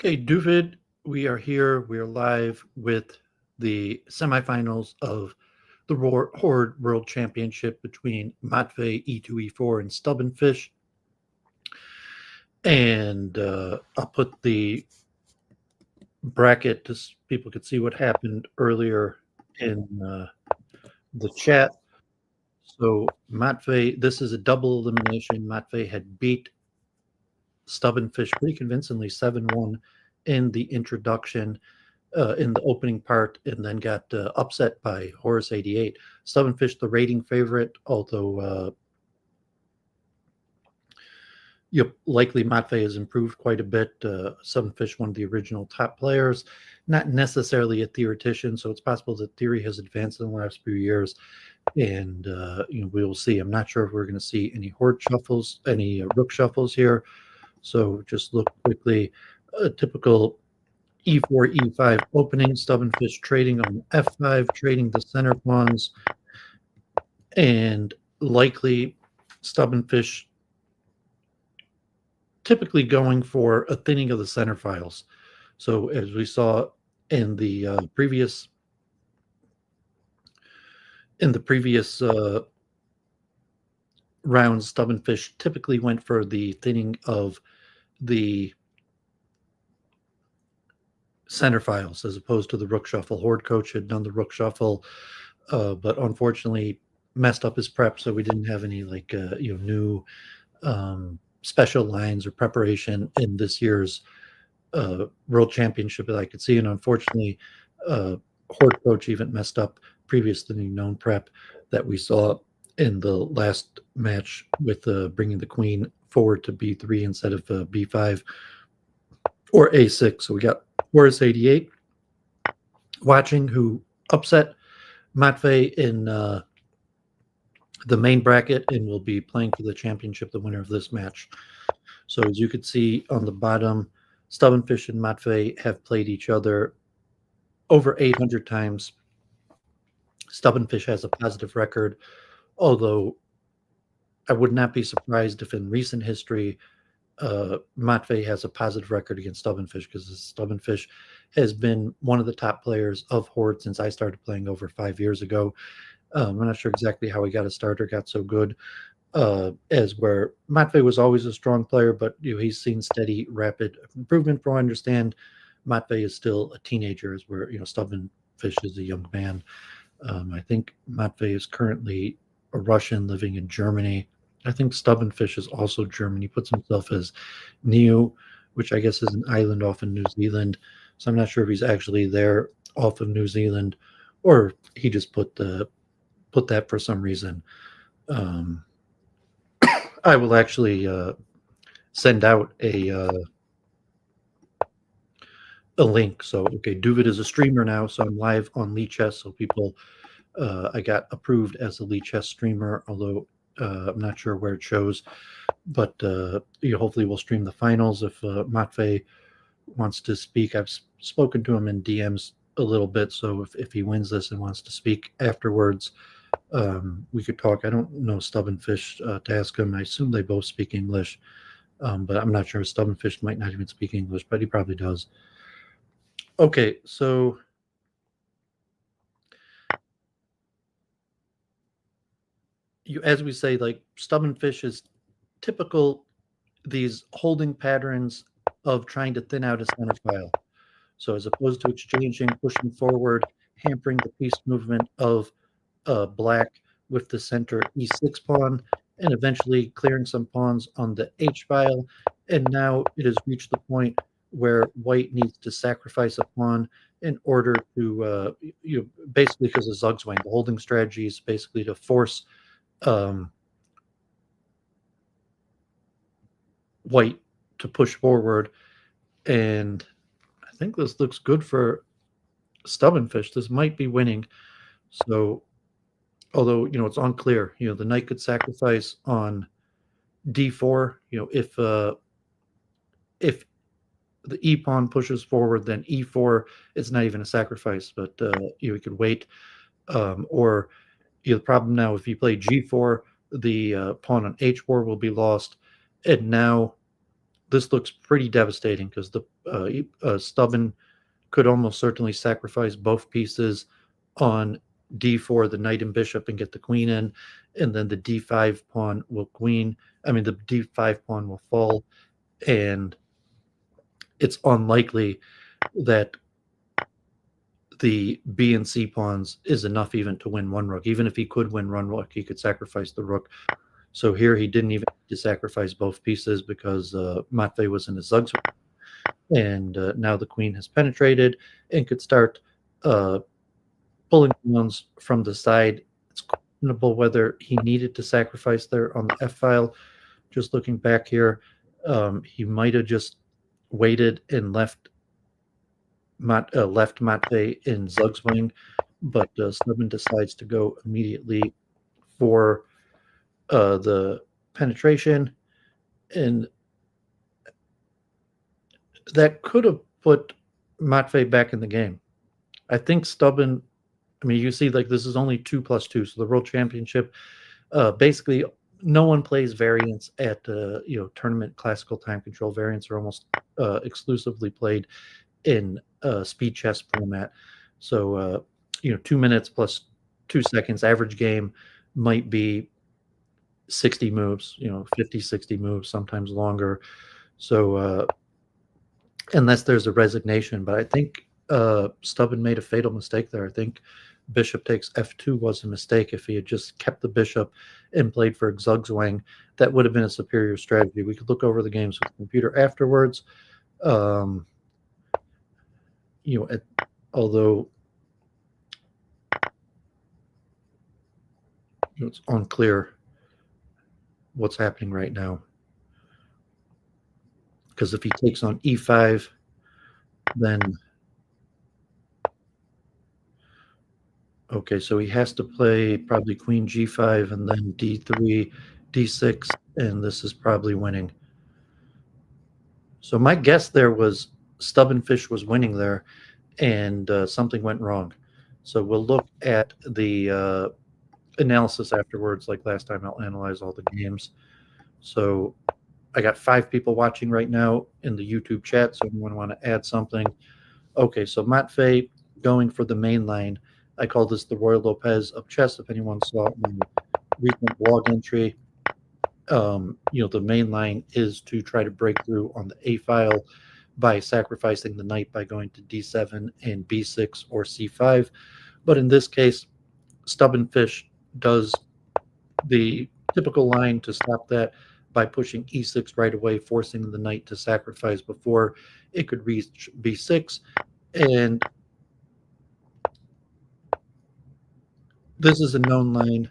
Okay, Duvid, we are here. We are live with the semifinals of the Horde World Championship between Matvei-e2e4 and Stubenfisch. And I'll put the bracket so people could see what happened earlier in the chat. So Matvei, this is a double elimination. Matvei had beat Stubenfisch pretty convincingly 7-1 in the introduction. In the opening part, and then got upset by Horus88. Stubenfisch, the rating favorite, although likely Matvei has improved quite a bit. Stubenfisch, one of the original top players, not necessarily a theoretician, so it's possible that theory has advanced in the last few years, and we will see. I'm not sure if we're going to see any Horde shuffles, any rook shuffles here, so just look quickly. A typical E4, E5 opening, Stubenfisch trading on F5, trading the center pawns, and likely Stubenfisch typically going for a thinning of the center files. So as we saw in the previous rounds, Stubenfisch typically went for the thinning of the center files as opposed to the rook shuffle. Horde coach had done the rook shuffle, but unfortunately messed up his prep, so we didn't have any new special lines or preparation in this year's World Championship that I could see. And unfortunately, Horde coach even messed up previous to the known prep that we saw in the last match with bringing the queen forward to b3 instead of b5 or a6. So we got Horus88 watching, who upset Matvei in the main bracket and will be playing for the championship, the winner of this match. So as you can see on the bottom, Stubenfisch and Matvei have played each other over 800 times. Stubenfisch has a positive record, although I would not be surprised if in recent history Matvei has a positive record against Stubenfisch, because Stubenfisch has been one of the top players of Horde since I started playing over 5 years ago. I'm not sure exactly how he got a starter, got so good, as where Matvei was always a strong player, but he's seen steady, rapid improvement. From what I understand, Matvei is still a teenager, as where Stubenfisch is a young man. I think Matvei is currently a Russian living in Germany. I think Stubenfisch is also German. He puts himself as Niu, which I guess is an island off in New Zealand. So I'm not sure if he's actually there off of New Zealand, or he just put that for some reason. I will actually send out a link. So okay, Duvid is a streamer now, so I'm live on Lichess. So people, I got approved as a Lichess streamer, although I'm not sure where it shows, but hopefully we'll stream the finals if Matvei wants to speak. I've spoken to him in DMs a little bit, so if he wins this and wants to speak afterwards, we could talk. I don't know Stubenfisch to ask him. I assume they both speak English, but I'm not sure. Stubenfisch might not even speak English, but he probably does. Okay, so as we say, like Stubenfisch is typical these holding patterns of trying to thin out a center file. So as opposed to exchanging, pushing forward, hampering the piece movement of black with the center e6 pawn, and eventually clearing some pawns on the h file. And now it has reached the point where white needs to sacrifice a pawn in order to, basically because of Zugzwang, the holding strategy is basically to force white to push forward. And I think this looks good for Stubenfisch. This might be winning. So, although it's unclear, the knight could sacrifice on d4. If the e pawn pushes forward, then e4. It's not even a sacrifice, but you could wait. Or the problem now, if you play g4, the pawn on h4 will be lost, and now this looks pretty devastating because the Stubben could almost certainly sacrifice both pieces on d4, the knight and bishop, and get the queen in, and then the d5 pawn will queen. I mean, the d5 pawn will fall, and it's unlikely that the B and C pawns is enough even to win one rook. Even if he could win one rook, he could sacrifice the rook. So here he didn't even need to sacrifice both pieces because Matvei was in his Zugzwang. And now the queen has penetrated and could start pulling pawns from the side. It's questionable whether he needed to sacrifice there on the F file. Just looking back here, he might have just waited and left Matvei in Zugzwang, but Stubben decides to go immediately for the penetration, and that could have put Matvei back in the game. I think Stubben, I mean, you see, like, this is only 2+2, so the World Championship, basically, no one plays variants at tournament classical time control. Variants are almost exclusively played in speed chess format. So 2 minutes plus 2 seconds average game might be 60 moves, 50, 60 moves, sometimes longer. So unless there's a resignation, but I think Stubben made a fatal mistake there. I think bishop takes f2 was a mistake. If he had just kept the bishop and played for Zugzwang, that would have been a superior strategy. We could look over the games with the computer afterwards. Although it's unclear what's happening right now. Because if he takes on e5, then okay, so he has to play probably queen g5 and then d3, d6, and this is probably winning. So my guess there was Stubenfisch was winning there, and something went wrong. So we'll look at the analysis afterwards. Like last time, I'll analyze all the games. So I got 5 people watching right now in the YouTube chat, so anyone want to add something? Okay, so Matvei going for the main line. I call this the Roy Lopez of chess, if anyone saw it in the recent blog entry. The main line is to try to break through on the A file by sacrificing the knight by going to d7 and b6 or c5. But in this case, Stubenfisch does the typical line to stop that by pushing e6 right away, forcing the knight to sacrifice before it could reach b6. And this is a known line.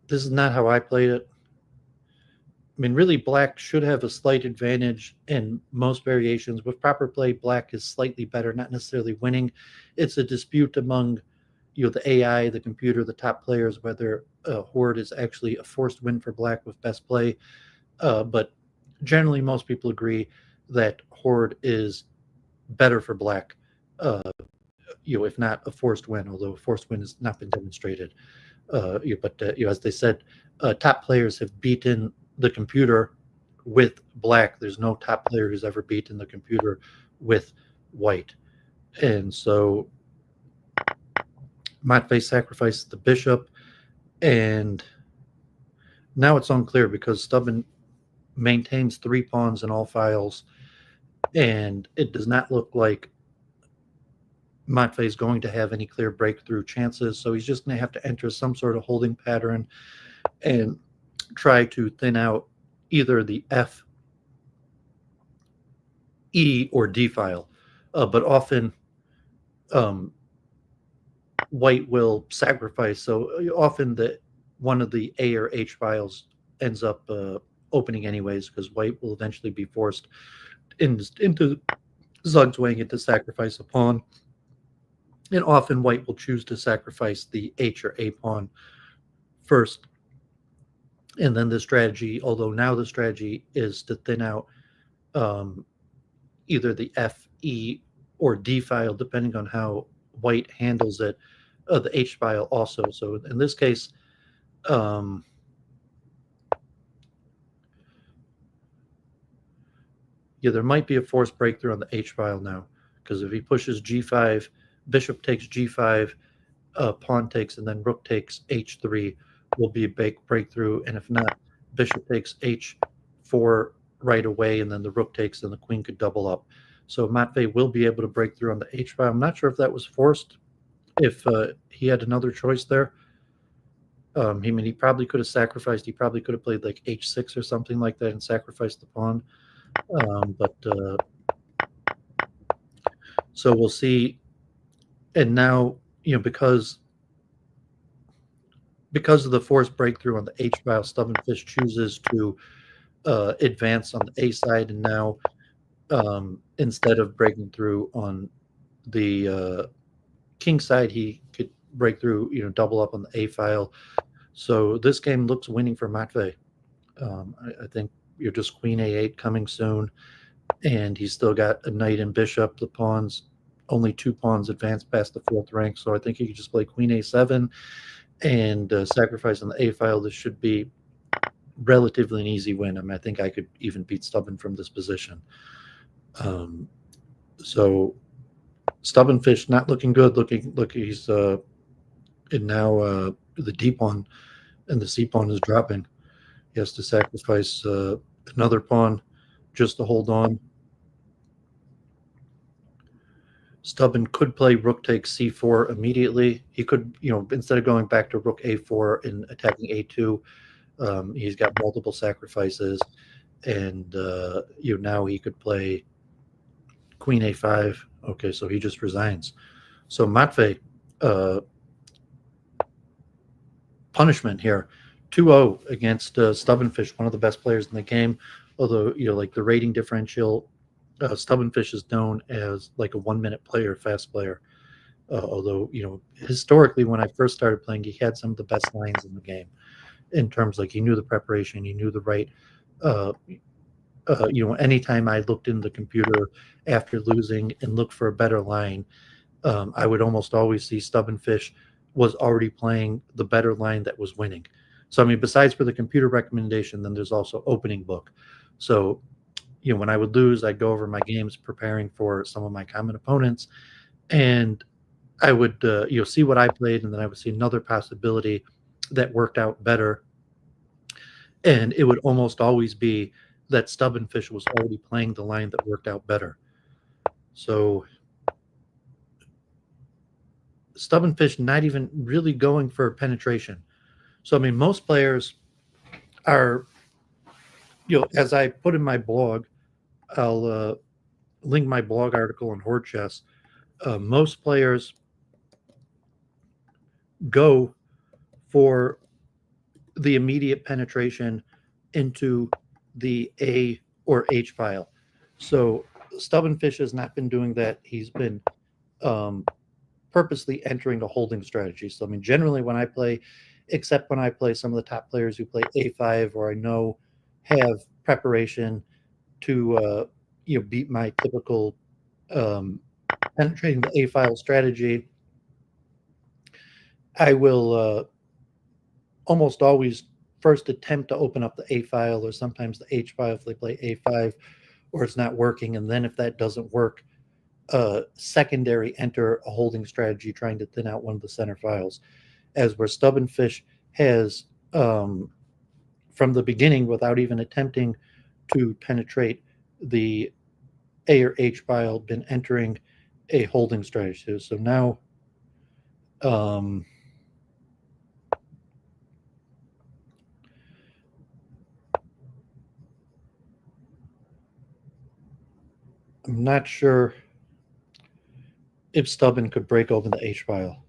This is not how I played it. I mean, really, black should have a slight advantage in most variations. With proper play, black is slightly better, not necessarily winning. It's a dispute among the AI, the computer, the top players, whether Horde is actually a forced win for black with best play. But generally, most people agree that Horde is better for black, if not a forced win, although a forced win has not been demonstrated. But as they said, top players have beaten the computer with black. There's no top player who's ever beaten the computer with white. And so Matvei sacrifices the bishop, and now it's unclear because Stubben maintains 3 pawns in all files, and it does not look like Matvei is going to have any clear breakthrough chances. So he's just going to have to enter some sort of holding pattern and try to thin out either the F, E, or D file. But often white will sacrifice. So often one of the A or H files ends up opening anyways, because white will eventually be forced into Zugzwang to sacrifice a pawn. And often white will choose to sacrifice the H or A pawn first. And then the strategy, although now the strategy is to thin out either the F, E, or D file, depending on how white handles it, the H file also. So in this case, Um, yeah, there might be a forced breakthrough on the H file now, because if he pushes G5, bishop takes G5, pawn takes, and then rook takes H3 will be a big breakthrough. And if not, bishop takes H4 right away, and then the rook takes, and the queen could double up. So Matvei will be able to break through on the H file. I'm not sure if that was forced, if he had another choice there. He probably could have sacrificed. He probably could have played like H6 or something like that and sacrificed the pawn. But so we'll see. And now, because of the forced breakthrough on the H file, Stubenfish chooses to advance on the A side, and now instead of breaking through on the king side, he could break through, double up on the A file. So this game looks winning for Matvei. I think you're just queen A8 coming soon, and he's still got a knight and bishop. The pawns, only 2 pawns advanced past the 4th rank, so I think he could just play queen A7 and sacrifice on the A file. This should be relatively an easy win. I mean, I think I could even beat Stubborn from this position. So Stubenfisch not looking good. Look, he's and now the D pawn and the C pawn is dropping. He has to sacrifice another pawn just to hold on. Stubborn could play rook takes C4 immediately. He could, instead of going back to rook A4 and attacking A2, he's got multiple sacrifices, and now he could play queen A5. Okay, so he just resigns. So Matvei, punishment here, 2-0 against Stubenfisch, one of the best players in the game. Although, like the rating differential, Stubenfisch is known as like a 1-minute player, fast player. Although, historically, when I first started playing, he had some of the best lines in the game in terms like he knew the preparation, he knew the right. Anytime I looked in the computer after losing and looked for a better line, I would almost always see Stubenfisch was already playing the better line that was winning. So, I mean, besides for the computer recommendation, then there's also opening book. So, when I would lose, I'd go over my games preparing for some of my common opponents, and I would, see what I played, and then I would see another possibility that worked out better. And it would almost always be that Stubenfisch was already playing the line that worked out better. So Stubenfisch not even really going for penetration. So, I mean, most players are, as I put in my blog, I'll link my blog article on Horde Chess. Most players go for the immediate penetration into the A or H file. So Stubenfisch has not been doing that. He's been purposely entering the holding strategy. So, I mean, generally when I play, except when I play some of the top players who play A5 or I know have preparation to, beat my typical penetrating the A file strategy, I will almost always first attempt to open up the A file or sometimes the H file if they play A5 or it's not working. And then if that doesn't work, secondary enter a holding strategy trying to thin out one of the center files. As where Stubenfisch has, from the beginning, without even attempting to penetrate the A or H file, been entering a holding strategy. So now, I'm not sure if Stubben could break open the H file.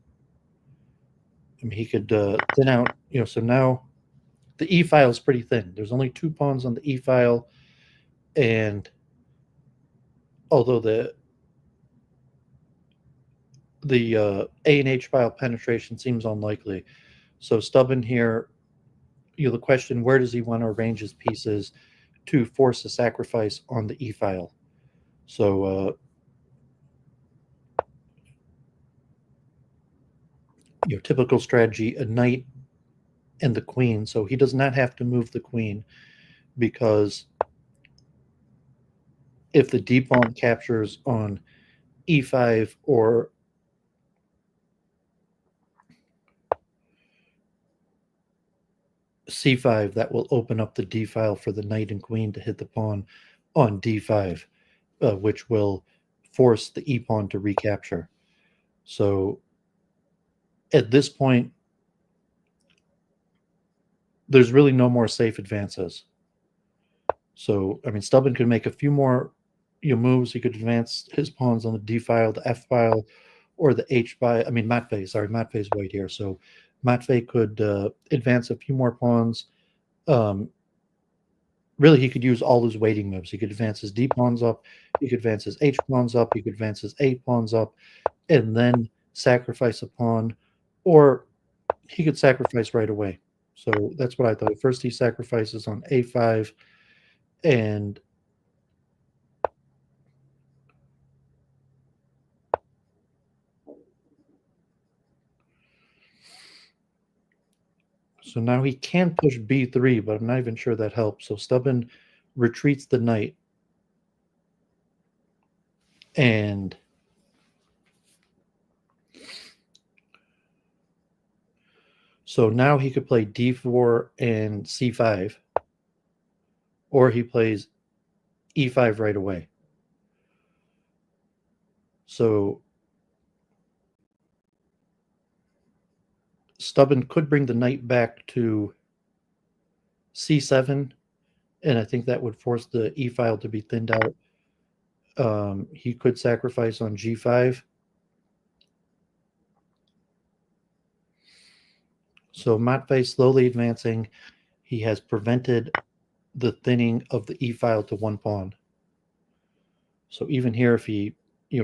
I mean, he could thin out, so now the E file is pretty thin. There's only 2 pawns on the E file, and although the A and H file penetration seems unlikely. So Stubben here, the question, where does he want to arrange his pieces to force a sacrifice on the E file? So, typical strategy, a knight and the queen. So he does not have to move the queen, because if the d pawn captures on e5 or c5, that will open up the d file for the knight and queen to hit the pawn on d5, which will force the e pawn to recapture. So at this point, there's really no more safe advances. So, I mean, Stubben could make a few more moves. He could advance his pawns on the d file, the f file, or the h file. I mean, Matvei's white here. So Matvei could advance a few more pawns. Really, he could use all his waiting moves. He could advance his d pawns up. He could advance his h pawns up. He could advance his a pawns up, and then sacrifice a pawn, or he could sacrifice right away. So that's what I thought. First, he sacrifices on a5, and so now he can push b3, but I'm not even sure that helps. So Stubben retreats the knight, and so now he could play d4 and c5, or he plays e5 right away. So Stubben could bring the knight back to c7, and I think that would force the e file to be thinned out. He could sacrifice on g5. So Matvei slowly advancing. He has prevented the thinning of the e file to one pawn. So even here, if he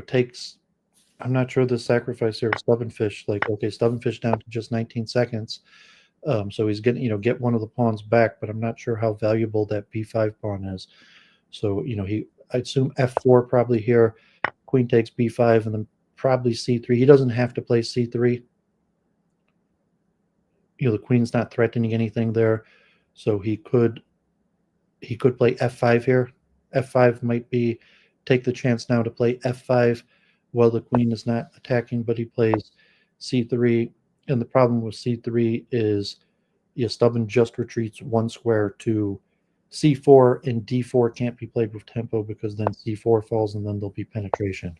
takes, I'm not sure the sacrifice here of Stubenfisch. Like, okay, Stubenfisch down to just 19 seconds. So he's getting get one of the pawns back, but I'm not sure how valuable that b5 pawn is. So I assume f4 probably here. Queen takes b5, and then probably c3. He doesn't have to play c3. The queen's not threatening anything there, so he could play f5 here. F5 might be take the chance now to play f5 while the queen is not attacking, but he plays c3. And the problem with c3 is Stubben just retreats one square to c4, and d4 can't be played with tempo, because then c4 falls and then there'll be penetration.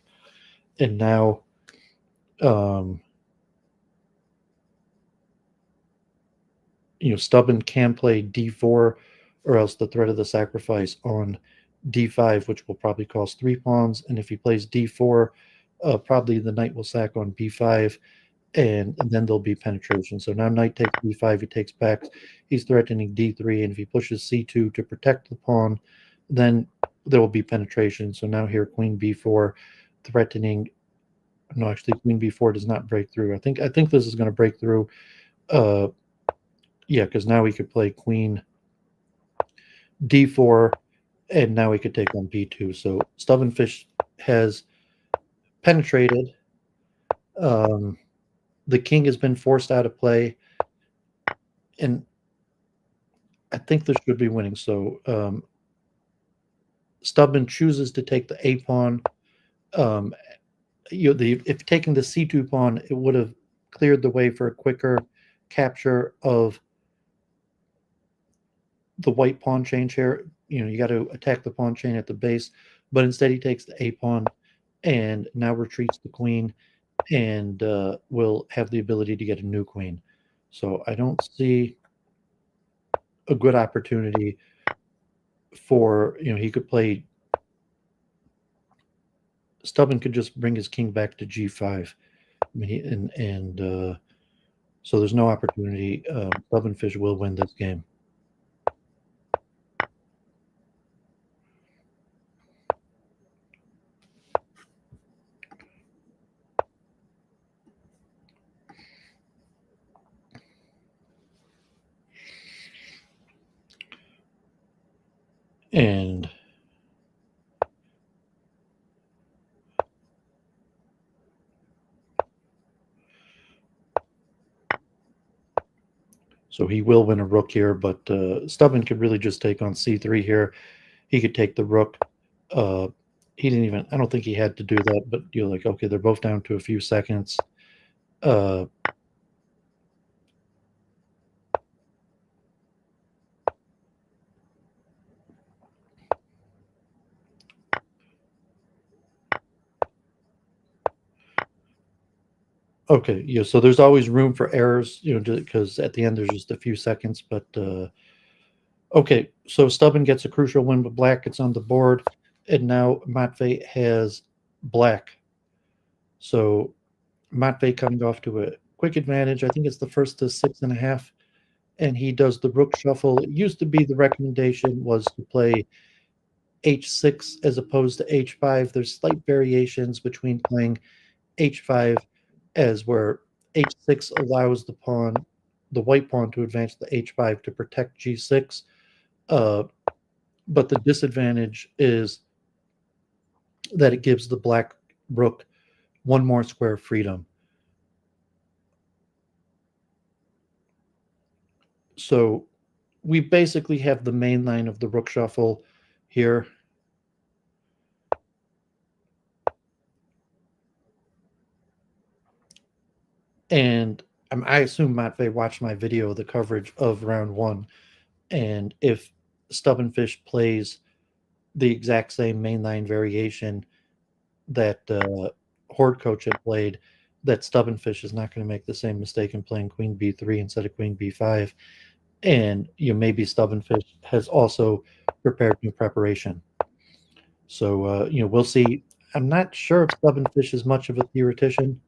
And now Stubben can play d4, or else the threat of the sacrifice on d5, which will probably cost 3 pawns. And if he plays d4, probably the knight will sack on b5, and then there'll be penetration. So now knight takes b5, he takes back, he's threatening d3, and if he pushes c2 to protect the pawn, then there will be penetration. So now here queen b4 threatening. No, actually queen b4 does not break through. I think this is going to break through. Yeah, because now we could play queen d4, and now we could take on b2. So Stubenfisch has penetrated. The king has been forced out of play, and I think this should be winning. So Stubben chooses to take the a pawn. If taking the c2 pawn, it would have cleared the way for a quicker capture of the white pawn chain here. You got to attack the pawn chain at the base, but instead he takes the a pawn and now retreats the queen, and will have the ability to get a new queen. So I don't see a good opportunity for he could play. Stubben could just bring his king back to g5. I mean, so there's no opportunity. Stubenfisch will win this game. And So he will win a rook here, but Stubben could really just take on c3 here. He could take the rook. He didn't even, I don't think he had to do that, but you're like, okay, they're both down to a few seconds. Okay, yeah, so there's always room for errors, because at the end there's just a few seconds, but okay, so Stubben gets a crucial win, but black gets on the board, and now Matvei has black. So Matvei coming off to a quick advantage. I think it's the first to 6.5, and he does the rook shuffle. It used to be the recommendation was to play h6 as opposed to h5. There's slight variations between playing h5 as where h6 allows the white pawn to advance to h5 to protect g6. But the disadvantage is that it gives the black rook one more square of freedom. So we basically have the main line of the rook shuffle here. And I assume Matvei watched my video, the coverage of round one. And if Stubenfisch plays the exact same mainline variation that Horde coach had played, that Stubenfisch is not going to make the same mistake in playing queen b3 instead of queen b5. And maybe Stubenfisch has also prepared new preparation. So we'll see. I'm not sure if Stubenfisch is much of a theoretician.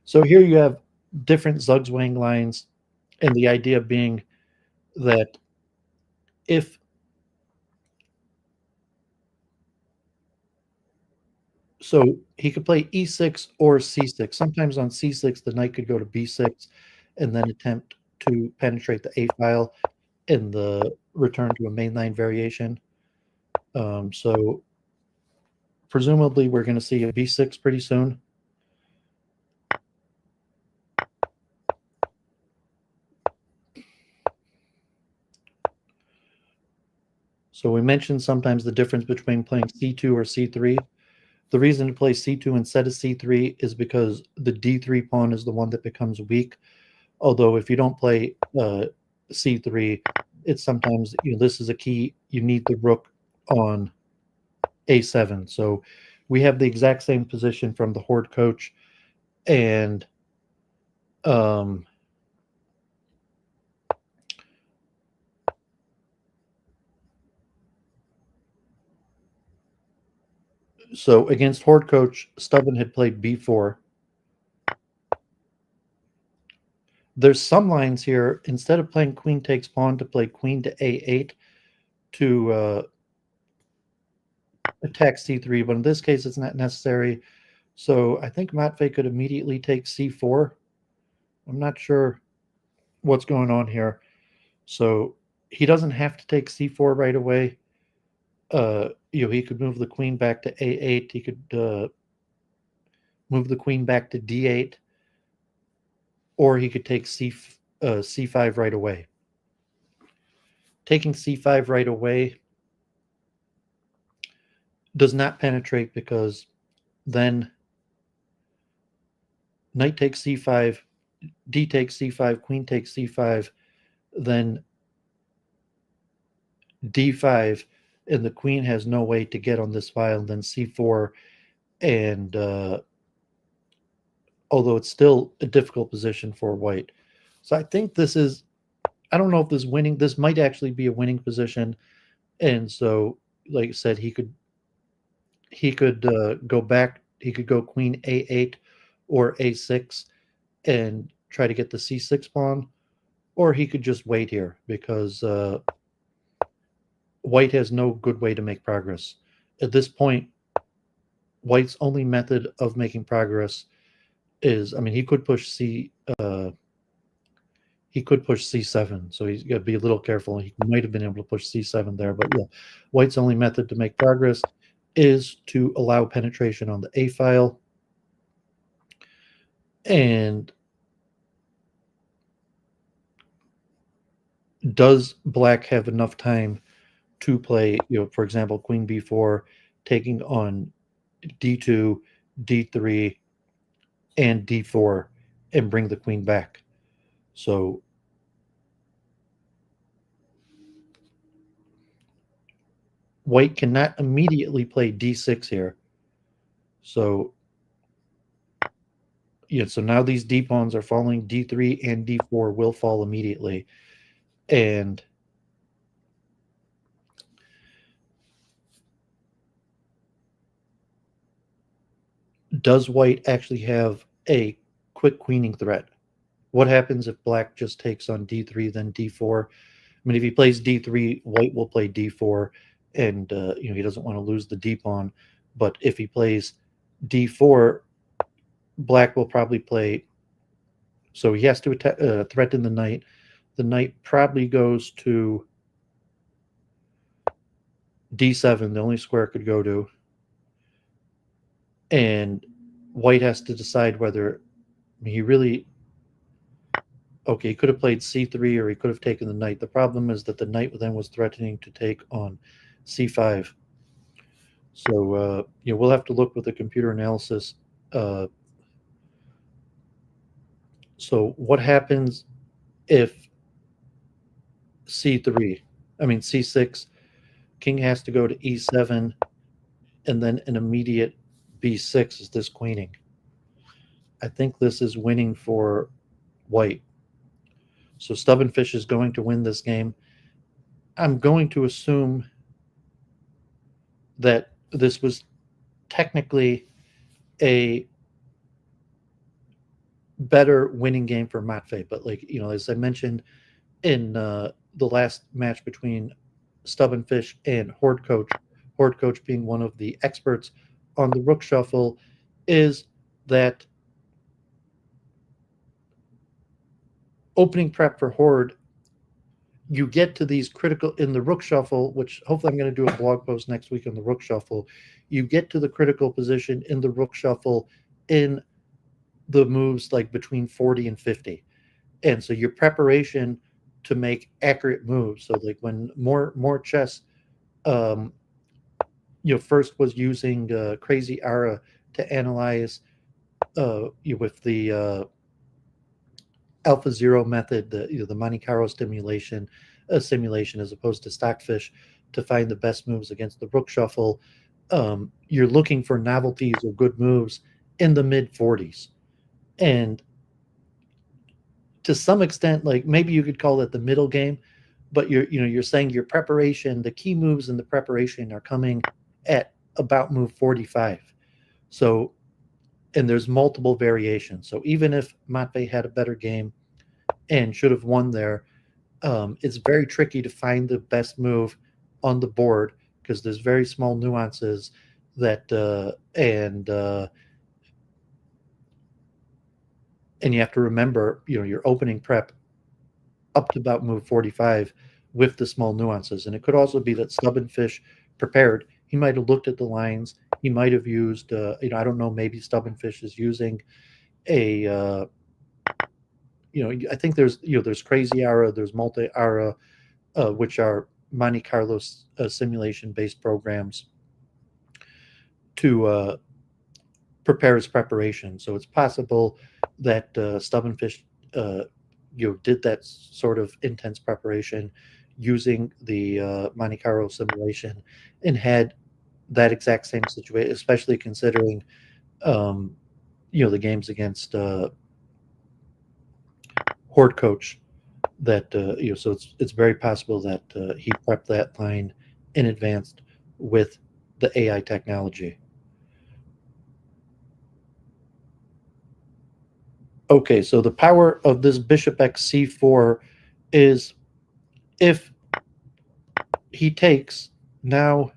So here you have different Zugzwang lines, and the idea being that if so he could play e6 or c6. Sometimes on c6 the knight could go to b6 and then attempt to penetrate the a file in the return to a mainline variation. So presumably we're going to see a b6 pretty soon. So we mentioned sometimes the difference between playing c2 or c3. The reason to play c2 instead of c3 is because the d3 pawn is the one that becomes weak. Although if you don't play c3, it's sometimes this is a key. You need the rook on a7. So we have the exact same position from the Horde coach, and so against Horde coach, Stubben had played b4. There's some lines here, instead of playing queen takes pawn, to play queen to a8 to attack c3, but in this case it's not necessary. So I think Matvei could immediately take c4. I'm not sure what's going on here. So he doesn't have to take c4 right away. He could move the queen back to a8. He could move the queen back to d8, or he could take c5 right away. Taking c5 right away does not penetrate because then knight takes c5, d takes c5, queen takes c5, then d5, and the queen has no way to get on this file, then c4, and although it's still a difficult position for white. So I think this is, I don't know if this might actually be a winning position. And so, like I said, he could go back, he could go queen a8 or a6 and try to get the c6 pawn, or he could just wait here because white has no good way to make progress. At this point, white's only method of making progress is, he could push c7, so he's got to be a little careful. He might have been able to push c7 there, but yeah, white's only method to make progress is to allow penetration on the a file. And does black have enough time to play, for example, queen b4, taking on d2, d3, and d4, and bring the queen back? So white cannot immediately play d6 here. So so now these d pawns are falling. D3 and d4 will fall immediately. And does white actually have a quick queening threat? What happens if black just takes on d3, then d4? I mean, if he plays d3, white will play d4, and he doesn't want to lose the d pawn. But if he plays d4, black will probably play. So he has to threaten the knight. The knight probably goes to d7, the only square it could go to, and white has to decide whether he really. Okay, he could have played c3, or he could have taken the knight. The problem is that the knight then was threatening to take on c5. So we'll have to look with the computer analysis. Uh, so what happens if c3? I mean c6. King has to go to e7, and then an immediate b6 is this queening. I think this is winning for white. So Stubenfisch is going to win this game. I'm going to assume that this was technically a better winning game for Matvei. But as I mentioned in the last match between Stubenfisch and Horde Coach being one of the experts on the rook shuffle, is that opening prep for Horde, you get to these critical in the rook shuffle, which hopefully I'm going to do a blog post next week on the rook shuffle. You get to the critical position in the rook shuffle in the moves like between 40 and 50. And so your preparation to make accurate moves. So like when more chess, first was using Crazy Ara to analyze with the Alpha Zero method, the Monte Carlo simulation as opposed to Stockfish, to find the best moves against the rook shuffle. You're looking for novelties or good moves in the mid 40s, and to some extent, like maybe you could call it the middle game, but you're saying your preparation, the key moves in the preparation are coming at about move 45. So, and there's multiple variations. So even if Matvei had a better game and should have won there, it's very tricky to find the best move on the board because there's very small nuances that and you have to remember, your opening prep up to about move 45 with the small nuances. And it could also be that Stubenfisch prepared. He might have looked at the lines. He might have used, I don't know, maybe Stubenfisch is using a, I think there's Crazy Ara, there's Multi Ara, which are Monte Carlo simulation-based programs to prepare his preparation. So it's possible that Stubenfisch did that sort of intense preparation using the Monte Carlo simulation and had that exact same situation, especially considering the games against Horde Coach. That so it's very possible that he prepped that line in advance with the AI technology. Okay, so the power of this bishop x c4 is if he takes, now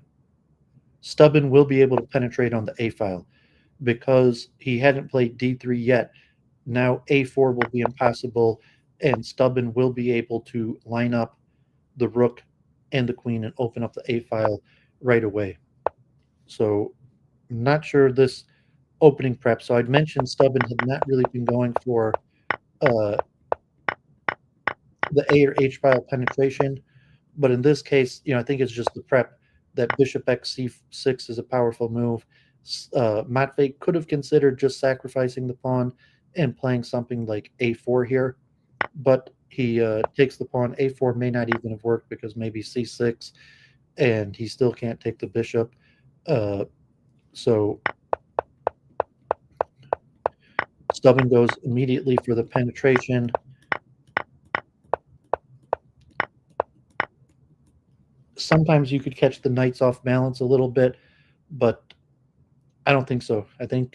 Stubben will be able to penetrate on the a file because he hadn't played d3 yet. Now a4 will be impossible, and Stubben will be able to line up the rook and the queen and open up the a file right away. So I'm not sure this opening prep. So I'd mentioned Stubben had not really been going for the A or H file penetration. But in this case, I think it's just the prep that bishop x c6 is a powerful move. Matvei could have considered just sacrificing the pawn and playing something like a4 here, but he takes the pawn. A4 may not even have worked because maybe c6, and he still can't take the bishop. So Stubben goes immediately for the penetration. Sometimes you could catch the knights off balance a little bit, but I don't think so. I think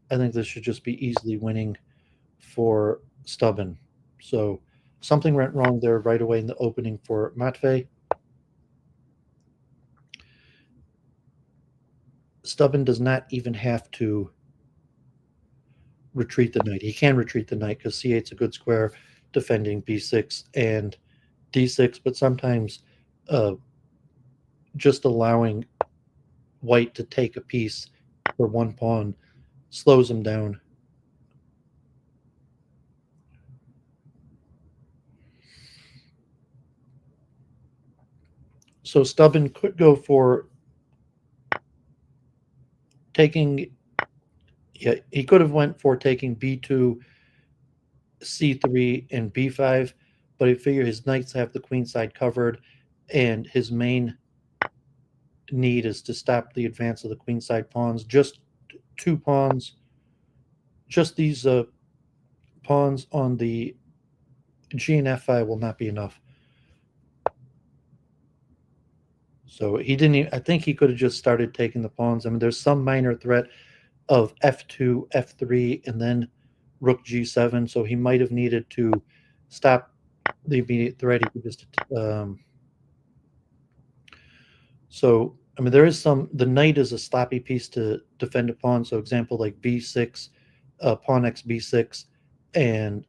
this should just be easily winning for Stubben. So something went wrong there right away in the opening for Matvei. Stubben does not even have to retreat the knight. He can retreat the knight because c8 is a good square defending b6 and d6, but sometimes just allowing white to take a piece for one pawn slows him down. So Stubben could go for taking, yeah, he could have went for taking b2, c3, and b5, but he figured his knights have the queen side covered, and his main need is to stop the advance of the queen side pawns. Just two pawns, just these pawns on the g and f5 will not be enough. So he didn't even, I think he could have just started taking the pawns. I mean, there's some minor threat of f2, f3, and then rook g7. So he might have needed to stop the immediate threat. He could just so I mean, there is some. The knight is a sloppy piece to defend a pawn. So example like b6, pawn x b6, and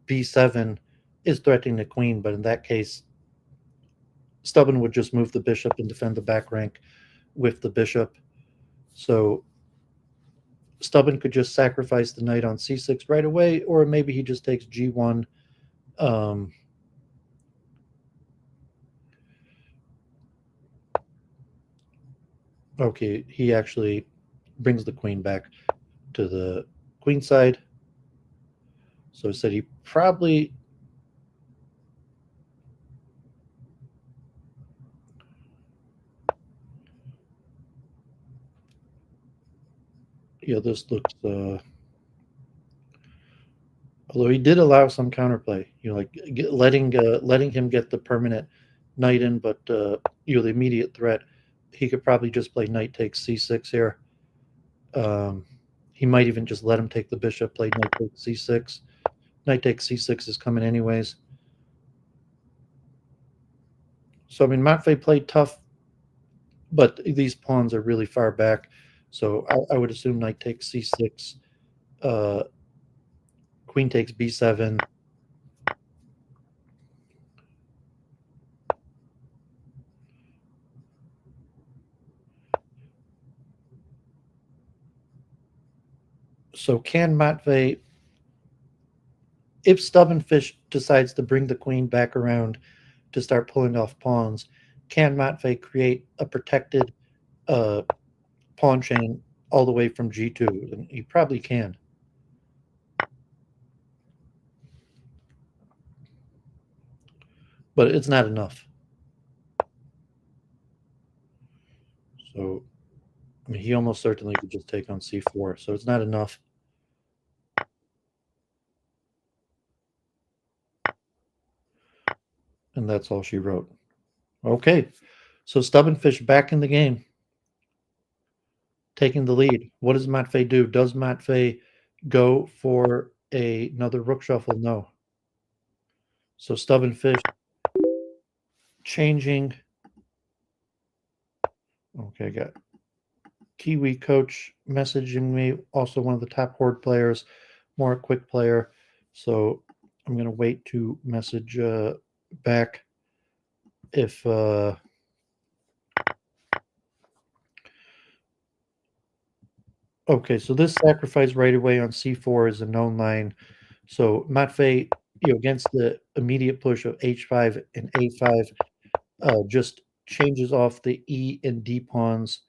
b7 is threatening the queen. But in that case, Stubben would just move the bishop and defend the back rank with the bishop. So Stubben could just sacrifice the knight on c6 right away, or maybe he just takes g1. Okay, he actually brings the queen back to the queen side. So he said he probably, this looks, although he did allow some counterplay, like letting him get the permanent knight in, but the immediate threat, he could probably just play knight takes c6 here. He might even just let him take the bishop, play knight takes c6. Knight takes c6 is coming anyways. So I mean, Matvei played tough, but these pawns are really far back. So I would assume knight takes c6, queen takes b7. So can Matvei, if Stubenfisch decides to bring the queen back around to start pulling off pawns, can Matvei create a protected pawn chain all the way from g2? And he probably can. But it's not enough. So, I mean, he almost certainly could just take on c4. So it's not enough. And that's all she wrote. Okay. So Stubenfisch back in the game, taking the lead. What does Matvei do? Does Matvei go for another rook shuffle? No. So Stubenfisch changing. Okay, got Kiwi coach messaging me, also one of the top Horde players, more a quick player. So I'm going to wait to message back if okay, so this sacrifice right away on c4 is a known line. So Matvei against the immediate push of h5 and a5, just changes off the e and d pawns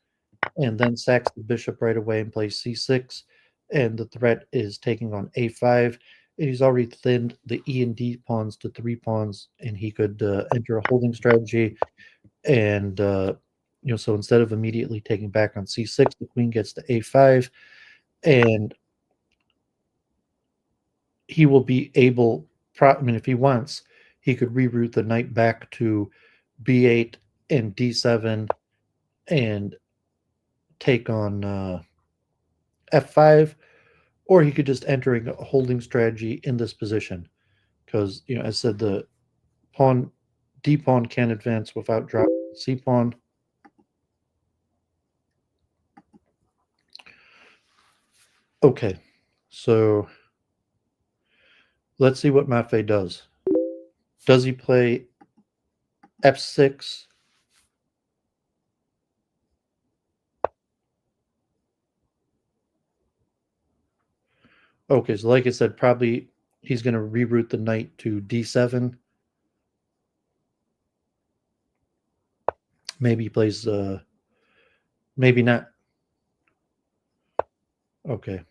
and then sacks the bishop right away and plays c6. And the threat is taking on a5. And he's already thinned the e and d pawns to 3 pawns, and he could enter a holding strategy. And so instead of immediately taking back on c6, the queen gets to a5, and he will be able. I mean, if he wants, he could reroute the knight back to b8 and d7 and take on f5, or he could just enter a holding strategy in this position because, as I said, the pawn d pawn can advance without dropping c pawn. Okay, so let's see what Matvei does. Does he play f6? Okay, so like I said, probably he's going to reroute the knight to d7. Maybe he plays, maybe not. Okay,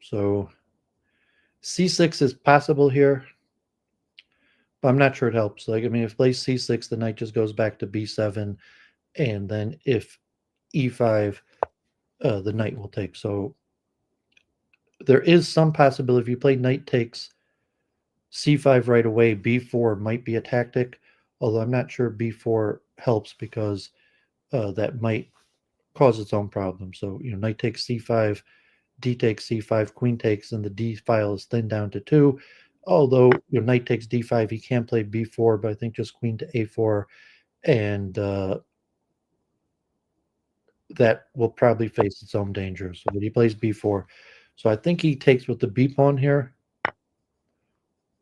so c6 is possible here, but I'm not sure it helps. Like, I mean, if he plays c6, the knight just goes back to b7, and then if e5, the knight will take. So there is some possibility if you play knight takes c5 right away, b4 might be a tactic, although I'm not sure b4 helps because that might cause its own problem. So, knight takes c5, d takes c5, queen takes, and the d file is thinned down to 2. Although, knight takes d5, he can play b4, but I think just queen to a4, and that will probably face its own danger. So when he plays b4, so I think he takes with the b pawn here.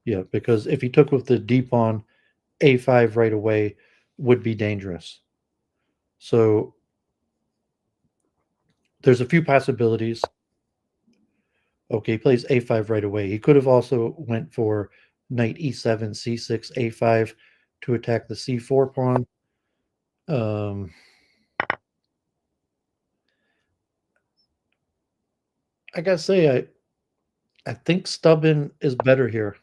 Yeah, because if he took with the d pawn, a5 right away would be dangerous. So there's a few possibilities. Okay, he plays a5 right away. He could have also went for knight e7, c6, a5 to attack the c4 pawn. I gotta say, I think Stubben is better here.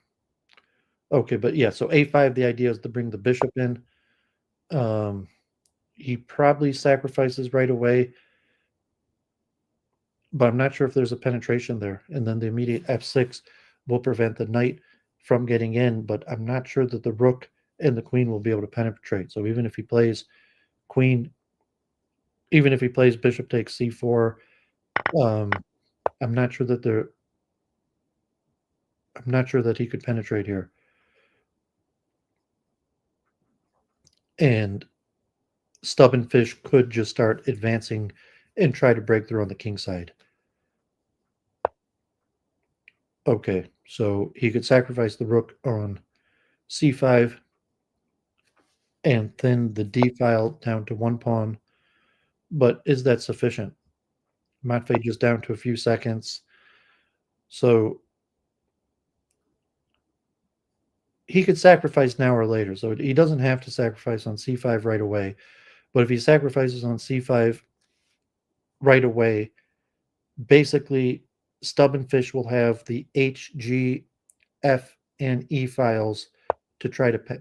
Okay, but yeah, so a5, the idea is to bring the bishop in. Um, he probably sacrifices right away, but I'm not sure if there's a penetration there. And then the immediate f6 will prevent the knight from getting in, but I'm not sure that the rook and the queen will be able to penetrate. So even if he plays queen, even if he plays bishop takes c4, um, I'm not sure that he could penetrate here. And Stubenfisch could just start advancing and try to break through on the king side. Okay, so he could sacrifice the rook on c5 and thin the d file down to 1 pawn. But is that sufficient? Matvei just down to a few seconds. So he could sacrifice now or later. So he doesn't have to sacrifice on c5 right away. But if he sacrifices on c5 right away, basically Stubenfisch will have the H, G, F, and E files to try to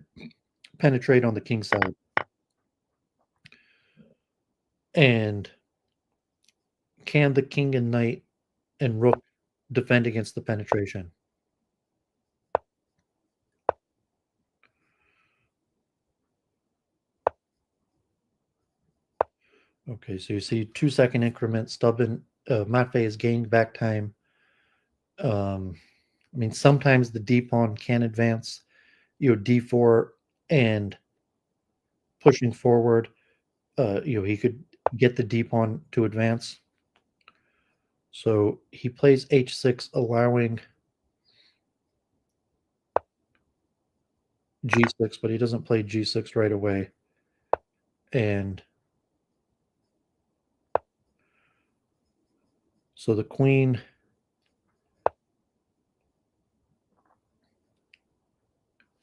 penetrate on the king side. And can the king and knight and rook defend against the penetration? Okay, so you see 2-second increment. Matvei is gaining back time. I mean, sometimes the d pawn can advance, d4 and pushing forward. He could get the d pawn to advance. So he plays h6, allowing g6, but he doesn't play g6 right away. And so the queen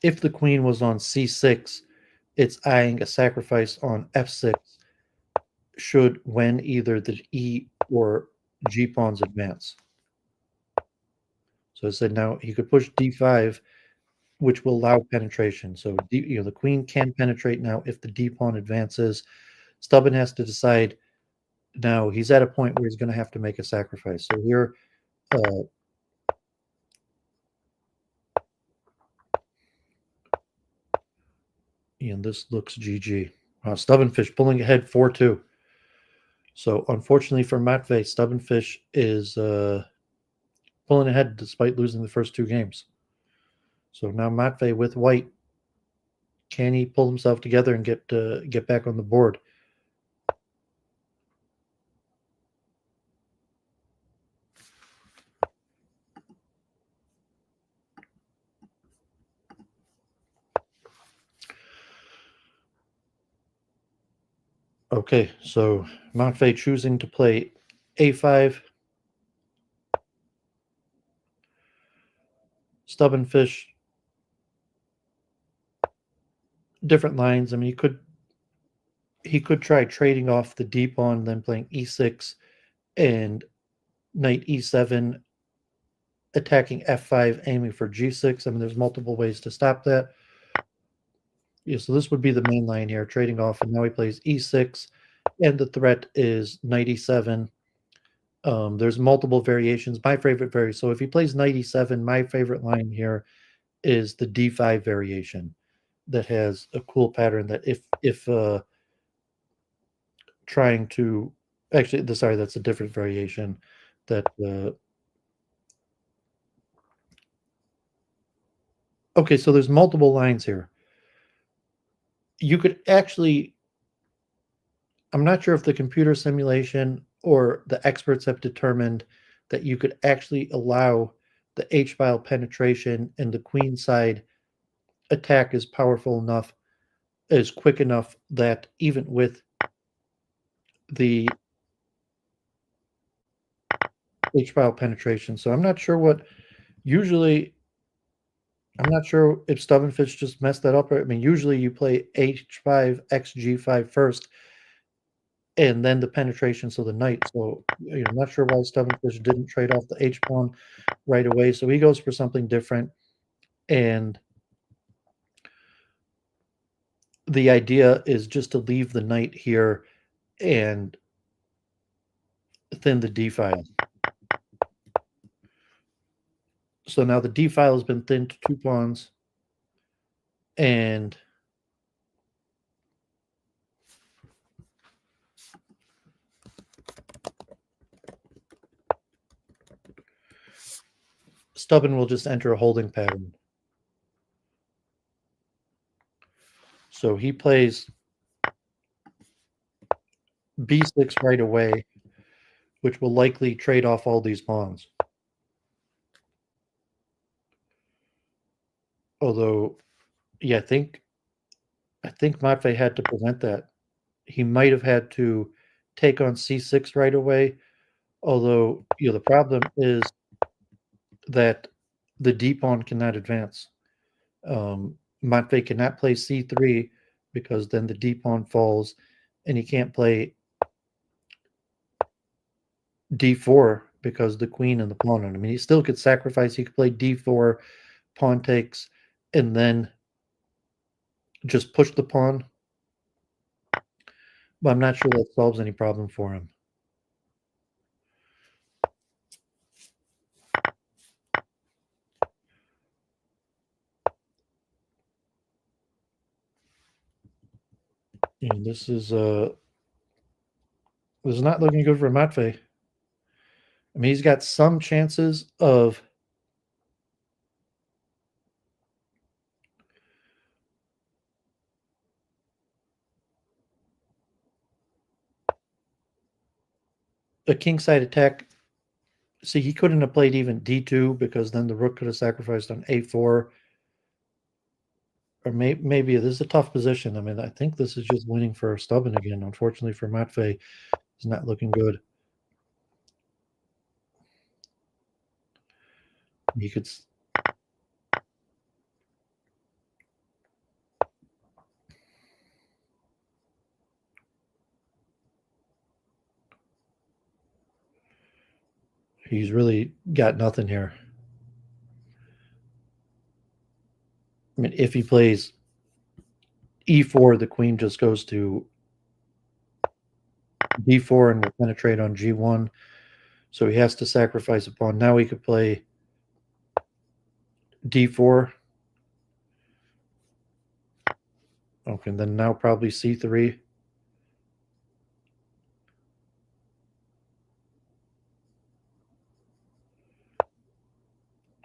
if the queen was on c6, it's eyeing a sacrifice on f6 should when either the e or g pawns advance. So I said now he could push d5, which will allow penetration. So the queen can penetrate now if the d pawn advances. Stubben has to decide now. He's at a point where he's going to have to make a sacrifice. So here, and this looks GG. Stubenfisch pulling ahead 4-2. So unfortunately for Matvei, Stubenfisch is pulling ahead despite losing the first two games. So now Matvei with white, can he pull himself together and get back on the board? Okay, so Matvei choosing to play a5. Stubenfisch, different lines. I mean, he could try trading off the d pawn, then playing e6 and knight e7, attacking f5, aiming for g6. I mean, there's multiple ways to stop that. Yeah, so this would be the main line here, trading off, and now he plays e6, and the threat is knight e7. There's multiple variations. My favorite so if he plays knight e7, my favorite line here is the d5 variation that has a cool pattern that if trying to actually sorry, that's a different variation that okay, so there's multiple lines here. You could actually, I'm not sure if the computer simulation or the experts have determined that you could actually allow the H-file penetration and the queen side attack is powerful enough, is quick enough that even with the H-file penetration. So I'm not sure what usually, I'm not sure if Stubenfisch just messed that up. I mean, usually you play H5, XG5 first, and then the penetration, so the knight. So I'm not sure why Stubenfisch didn't trade off the H pawn right away. So he goes for something different. And the idea is just to leave the knight here and thin the D file. So now the D file has been thinned to 2 pawns. And Stubben will just enter a holding pattern. So he plays B6 right away, which will likely trade off all these pawns. Although, yeah, I think Matvei had to prevent that. He might have had to take on C6 right away. Although, the problem is that the D pawn cannot advance. Matvei cannot play C3 because then the D pawn falls, and he can't play D4 because the queen and the pawn. I mean, he still could sacrifice. He could play D4, pawn takes, and then just push the pawn. But I'm not sure that solves any problem for him. And this is not looking good for Matvei. I mean, he's got some chances of a kingside attack. See, he couldn't have played even D2 because then the rook could have sacrificed on A4. Or maybe this is a tough position. I mean, I think this is just winning for Stubben again. Unfortunately for Matvei, it's not looking good. He could. He's really got nothing here. I mean, if he plays e4, the queen just goes to d4 and will penetrate on g1. So he has to sacrifice a pawn. Now he could play d4. Okay, and then now probably c3.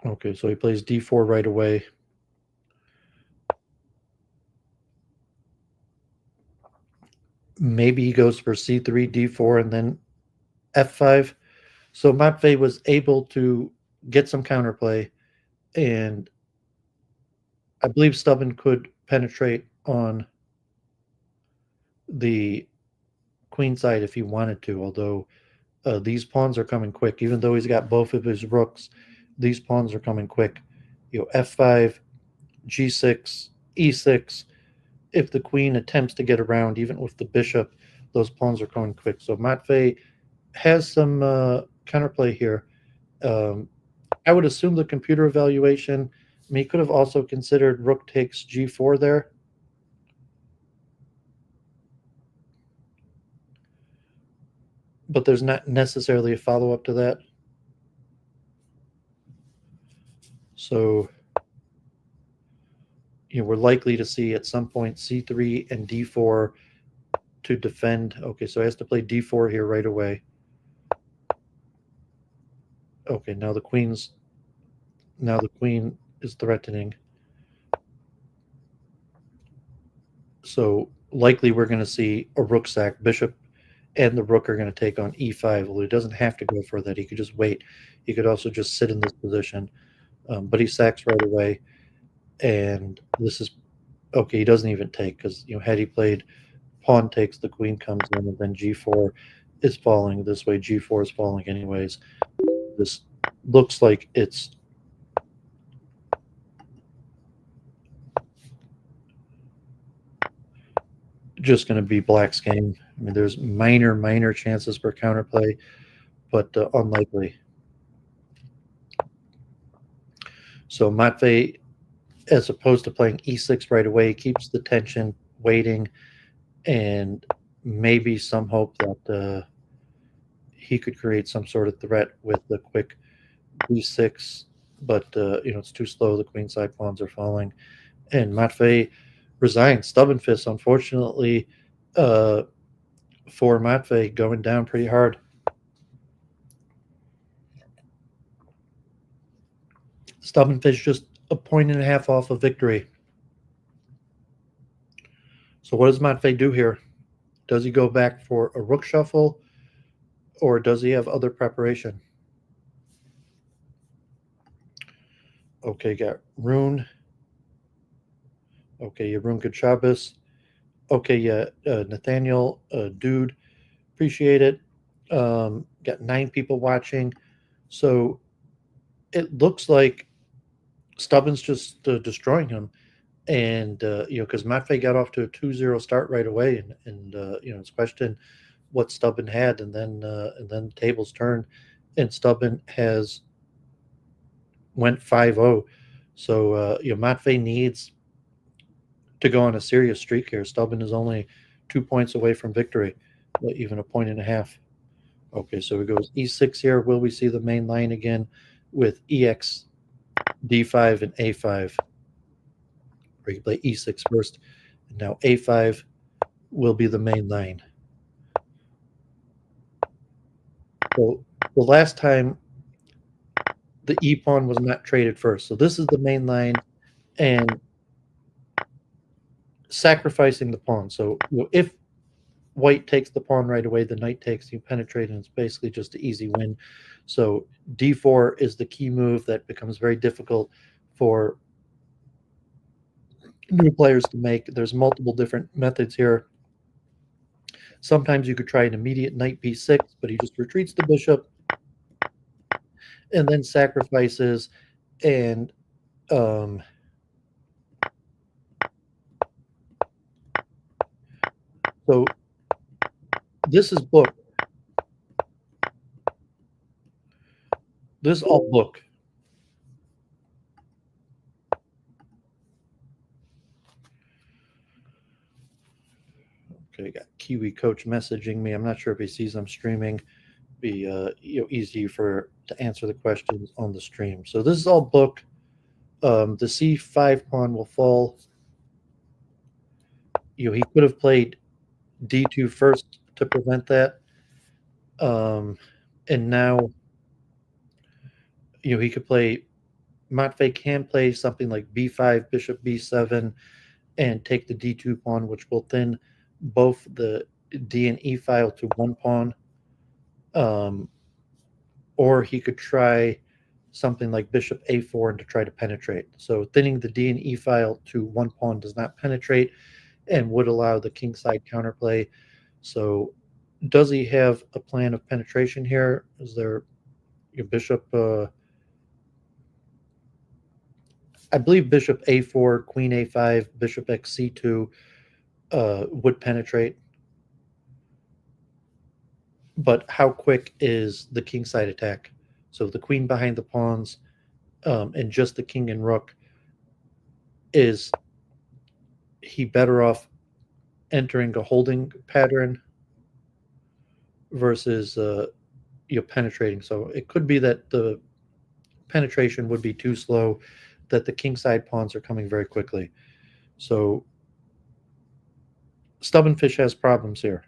Okay, so he plays d4 right away. Maybe he goes for c3, d4, and then f5. So Matvei was able to get some counterplay, and I believe Stubben could penetrate on the queen side if he wanted to, although these pawns are coming quick. Even though he's got both of his rooks, these pawns are coming quick. F5, g6, e6. If the queen attempts to get around, even with the bishop, those pawns are coming quick. So Matvei has some counterplay here. I would assume the computer evaluation. I mean, he could have also considered rook takes g4 there. But there's not necessarily a follow-up to that. So, we're likely to see at some point c3 and d4 to defend. Okay, so he has to play d4 here right away. Okay, now the queen is threatening. So likely we're going to see a rook sack. Bishop and the rook are going to take on e5. Well, he doesn't have to go for that. He could just wait. He could also just sit in this position. But he sacks right away. And this is okay. He doesn't even take because, had he played pawn takes, the queen comes in, and then g4 is falling. This way, g4 is falling anyways. This looks like it's just going to be black's game. I mean, there's minor chances for counterplay, but unlikely. So Matvei, as opposed to playing e6 right away, keeps the tension, waiting, and maybe some hope that he could create some sort of threat with the quick b6. But it's too slow. The queenside pawns are falling, and Matvei resigned. Stubenfisch, unfortunately, for Matvei, going down pretty hard. Stubenfisch just a point and a half off of victory. So what does Matvei do here? Does he go back for a rook shuffle, or does he have other preparation? Okay, got Rune. Okay, Rune Kachabas. Okay, yeah, Nathaniel, dude, appreciate it. Got 9 people watching. So it looks like Stubben's just destroying him. And, because Matvei got off to a 2-0 start right away. And it's questioned what Stubben had. And then the tables turned. And Stubben has went 5-0. So, Matvei needs to go on a serious streak here. Stubben is only 2 points away from victory, even a point and a half. Okay, so it goes e6 here. Will we see the main line again with ex, d5, and a5? Or you play e6 first, and now a5 will be the main line. So the last time the e pawn was not traded first. So this is the main line, and sacrificing the pawn. So if white takes the pawn right away, the knight takes, you penetrate, and it's basically just an easy win. So d4 is the key move that becomes very difficult for new players to make. There's multiple different methods here. Sometimes you could try an immediate knight b6, but he just retreats the bishop and then sacrifices. And so this is booked. This is all book. Okay, got Kiwi coach messaging me. I'm not sure if he sees I'm streaming. Be easy for to answer the questions on the stream. So this is all book. The C5 pawn will fall. He could have played D2 first to prevent that. And now he could play. Matvei can play something like B5, Bishop B7, and take the D2 pawn, which will thin both the D and E file to one pawn. Or he could try something like Bishop A4 and to try to penetrate. So thinning the D and E file to one pawn does not penetrate and would allow the kingside counterplay. So does he have a plan of penetration here? Is there your bishop? I believe Bishop A4, Queen A5, Bishop XC2 would penetrate. But how quick is the kingside attack? So the queen behind the pawns and just the king and rook. Is he better off entering a holding pattern versus penetrating? So it could be that the penetration would be too slow, that the kingside pawns are coming very quickly. So Stubenfisch has problems here.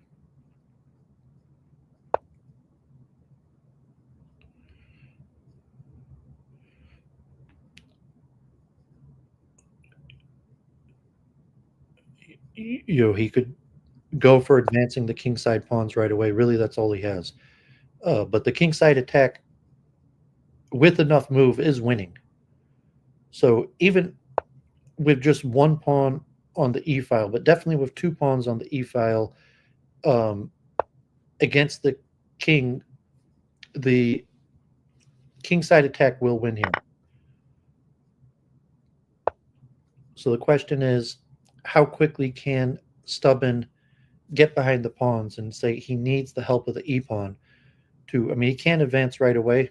He could go for advancing the kingside pawns right away. Really, that's all he has. But the kingside attack with enough move is winning. So even with just one pawn on the e file, but definitely with two pawns on the e file against the king, the kingside attack will win here. So the question is, how quickly can Stubben get behind the pawns and say he needs the help of the e pawn to? I mean, he can't advance right away.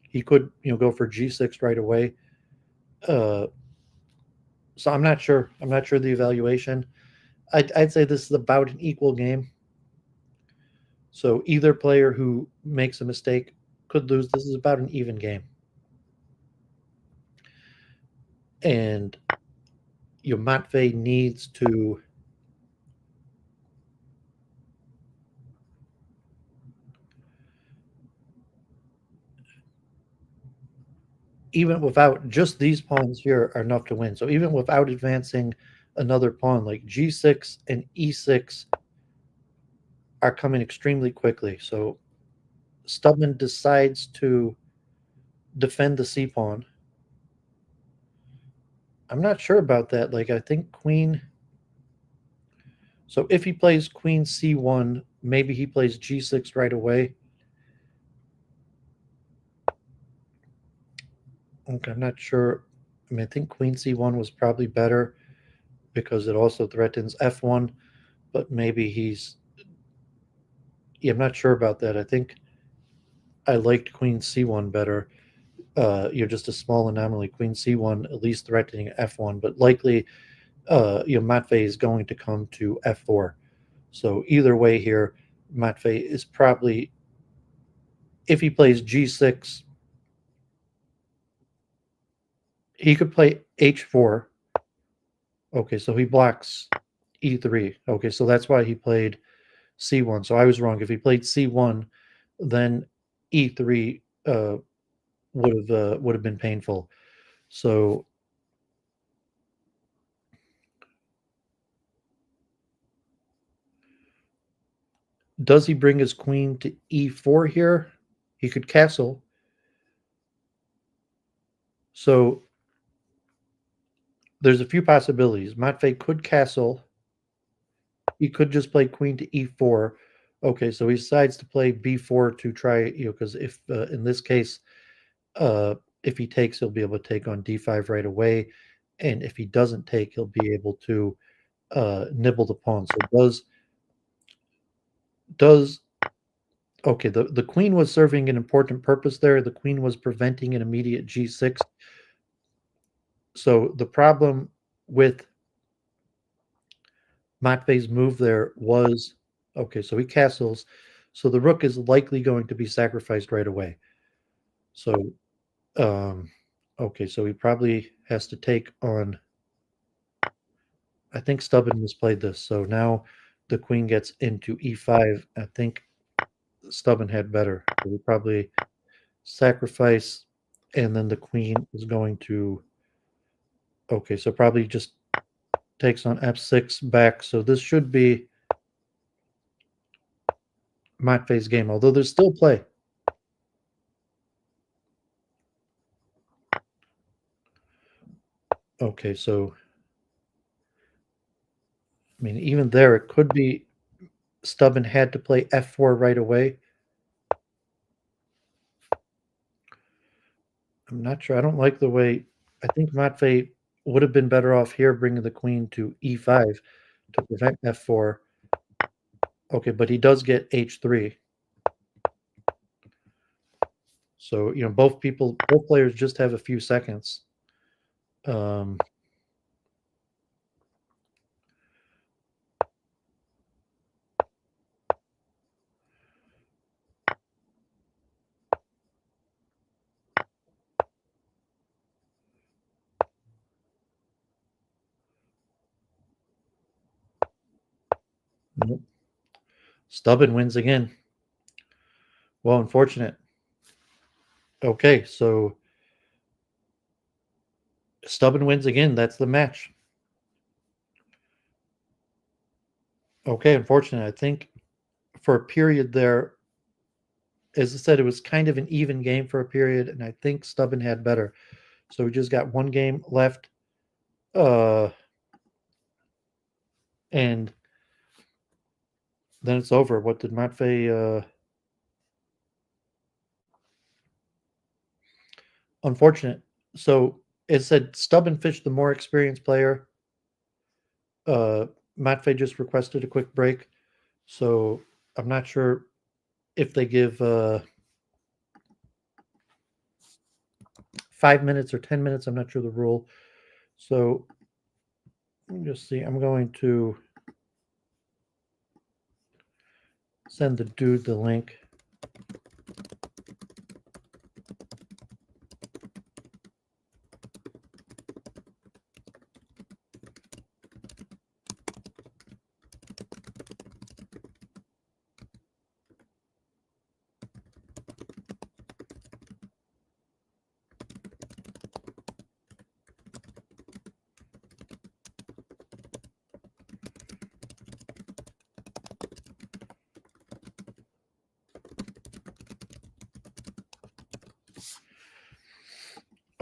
He could, go for g6 right away. So I'm not sure. I'm not sure the evaluation. I'd say this is about an equal game. So either player who makes a mistake could lose. This is about an even game. And Matvei needs to even without just these pawns here are enough to win. So even without advancing another pawn, like g6 and e6 are coming extremely quickly. So Stubman decides to defend the c pawn. I'm not sure about that. Like, I think queen. So if he plays queen c1, maybe he plays g6 right away. Okay, I'm not sure. I mean, I think queen c1 was probably better because it also threatens f1, but maybe he's. Yeah, I'm not sure about that. I think I liked queen c1 better. You're just a small anomaly. Queen c1 at least threatening f1, but likely, Matvei is going to come to f4. So either way here, Matvei is probably, if he plays g6, he could play h4. Okay, so he blocks e3. Okay, so that's why he played c1. So I was wrong. If he played c1, then e3 would have been painful. So does he bring his queen to e4 here? He could castle. So there's a few possibilities. Matvei could castle. He could just play queen to e4. Okay, so he decides to play b4 to try, because if in this case, if he takes, he'll be able to take on d5 right away, and if he doesn't take, he'll be able to nibble the pawn. So does Okay, the queen was serving an important purpose there. The queen was preventing an immediate g6. So the problem with Matvei's move there was okay, so he castles. So the rook is likely going to be sacrificed right away. So um okay, so he probably has to take on I think Stubben misplayed this. So now the queen gets into e5. I think Stubben had better. So we probably sacrifice and then the queen is going to okay, so probably just takes on f6 back. So this should be Matvei's game, although there's still play. Okay, so I mean, even there, it could be Stubben had to play f4 right away. I'm not sure. I don't like the way. I think Matvei would have been better off here, bringing the queen to e5 to prevent f4. Okay, but he does get h3. So both players just have a few seconds. Um, nope. Stubben wins again. Well, unfortunate. Okay, so Stubben wins again. That's the match. Okay, unfortunate. I think for a period there, as I said, it was kind of an even game for a period, and I think Stubben had better. So we just got one game left. And then it's over. What did Matvei unfortunate. So it said Stubenfisch, the more experienced player. Uh Matvei just requested a quick break. So I'm not sure if they give 5 minutes or 10 minutes. I'm not sure the rule. So let me just see. I'm going to send the dude the link.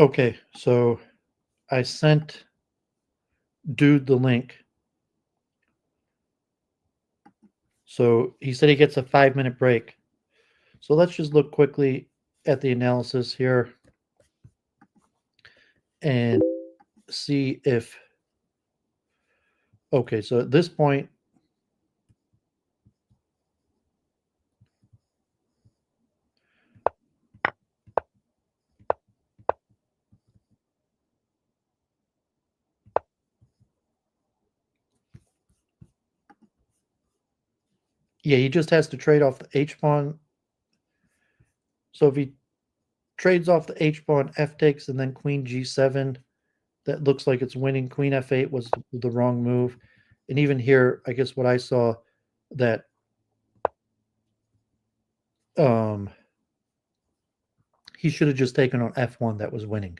Okay, so I sent dude the link. So he said he gets a 5-minute break. So let's just look quickly at the analysis here and see if okay, so at this point yeah, he just has to trade off the H pawn. So if he trades off the H pawn, F takes, and then Queen G7, that looks like it's winning. Queen F8 was the wrong move. And even here, I guess what I saw that um, he should have just taken on F1 that was winning.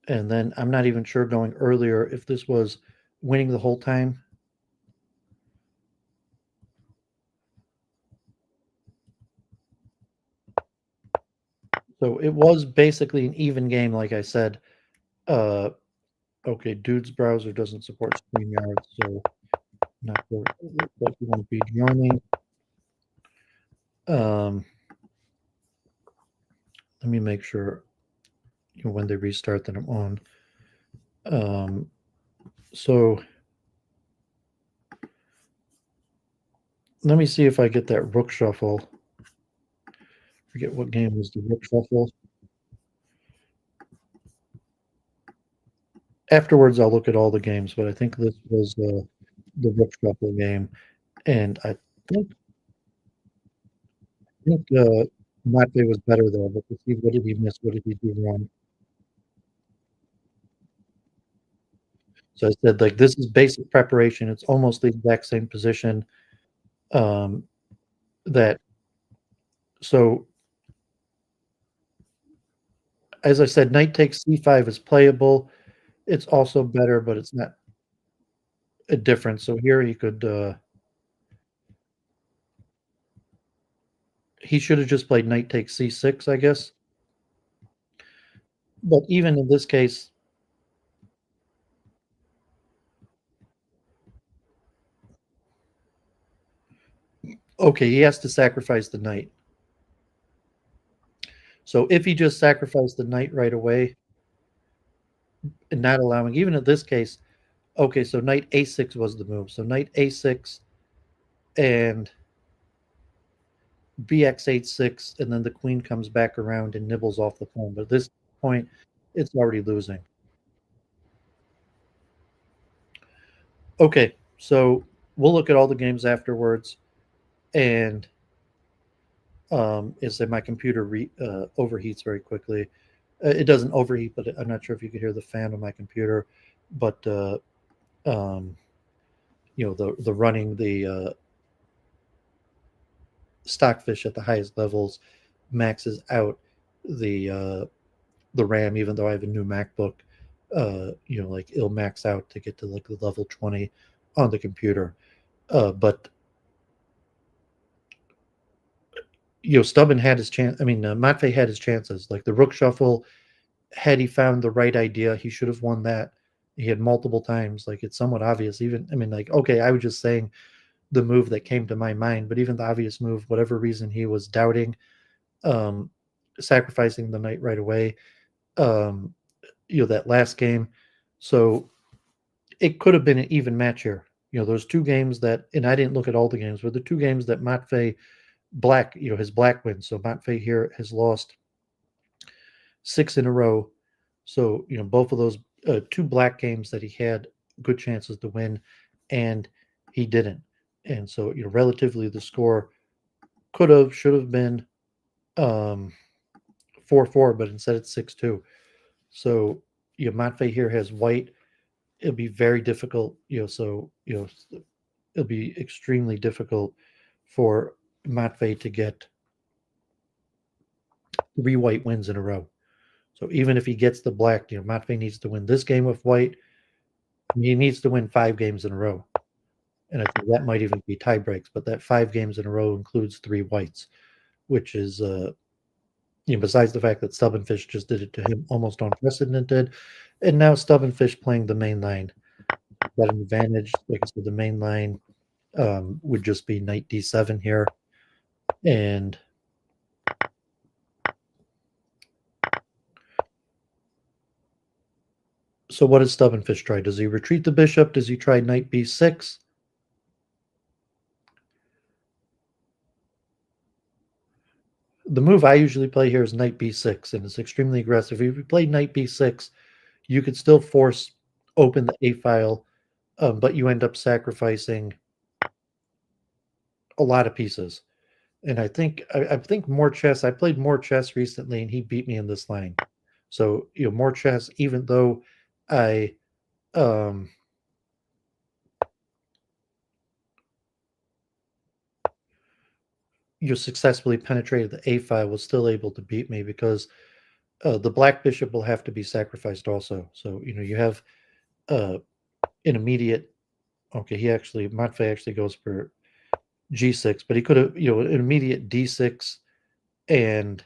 And then I'm not even sure going earlier if this was winning the whole time. So it was basically an even game, like I said. Okay, dude's browser doesn't support StreamYard, so not sure what you won't be joining. Let me make sure when they restart that I'm on. So let me see if I get that rook shuffle. forget what game was the rook shuffle. Afterwards, I'll look at all the games, but I think this was the rook shuffle game, and think think Matvei was better there, but to see what did he miss, what did he do wrong. So I said, like, this is basic preparation. It's almost the exact same position. Um, that so as I said, knight takes c5 is playable. It's also better, but it's not a difference. So here he should have just played knight takes c6, I guess. But even in this case, okay, he has to sacrifice the knight. So if he just sacrificed the knight right away and not allowing, even in this case, okay, so knight a6 was the move. So knight a6 and bx8-6, and then the queen comes back around and nibbles off the pawn. But at this point, it's already losing. Okay, so we'll look at all the games afterwards, and is that my computer overheats very quickly. It doesn't overheat, but I'm not sure if you could hear the fan on my computer. But um, the running the stockfish at the highest levels maxes out the uh, the RAM, even though I have a new MacBook. Like it'll max out to get to like the level 20 on the computer. But Stubben had his chance. I mean, Matvei had his chances. Like the rook shuffle, had he found the right idea, he should have won that. He had multiple times. Like it's somewhat obvious. Even I mean, like okay, I was just saying the move that came to my mind, but even the obvious move, whatever reason he was doubting, um, sacrificing the knight right away. Um, that last game. So it could have been an even match here. Those two games that, and I didn't look at all the games, but the two games that Matvei black, his black wins. So Matvei here has lost 6 in a row. So, both of those two black games that he had good chances to win, and he didn't. And so, relatively the score could have, should have been um, 4-4, but instead it's 6-2. So, Matvei here has white. It'll be very difficult, it'll be extremely difficult for Matvei to get 3 white wins in a row. So even if he gets the black, Matvei needs to win this game with white. He needs to win 5 games in a row. And I think that might even be tie breaks, but that 5 games in a row includes 3 whites, which is, besides the fact that Stubenfisch just did it to him almost unprecedented. And now Stubenfisch playing the main line. Got an advantage. Like I said, the main line would just be knight d7 here. And so what does Stubenfisch try? Does he retreat the bishop? Does he try knight b6? The move I usually play here is knight b6, and it's extremely aggressive. If you play knight b6, you could still force open the a file, but you end up sacrificing a lot of pieces. And I think more chess. I played more chess recently, and he beat me in this line. So more chess. Even though I um, you successfully penetrated the a file, was still able to beat me because the black bishop will have to be sacrificed also. So you have uh, an immediate. Okay, Matvei actually goes for g6, but he could have an immediate d6 and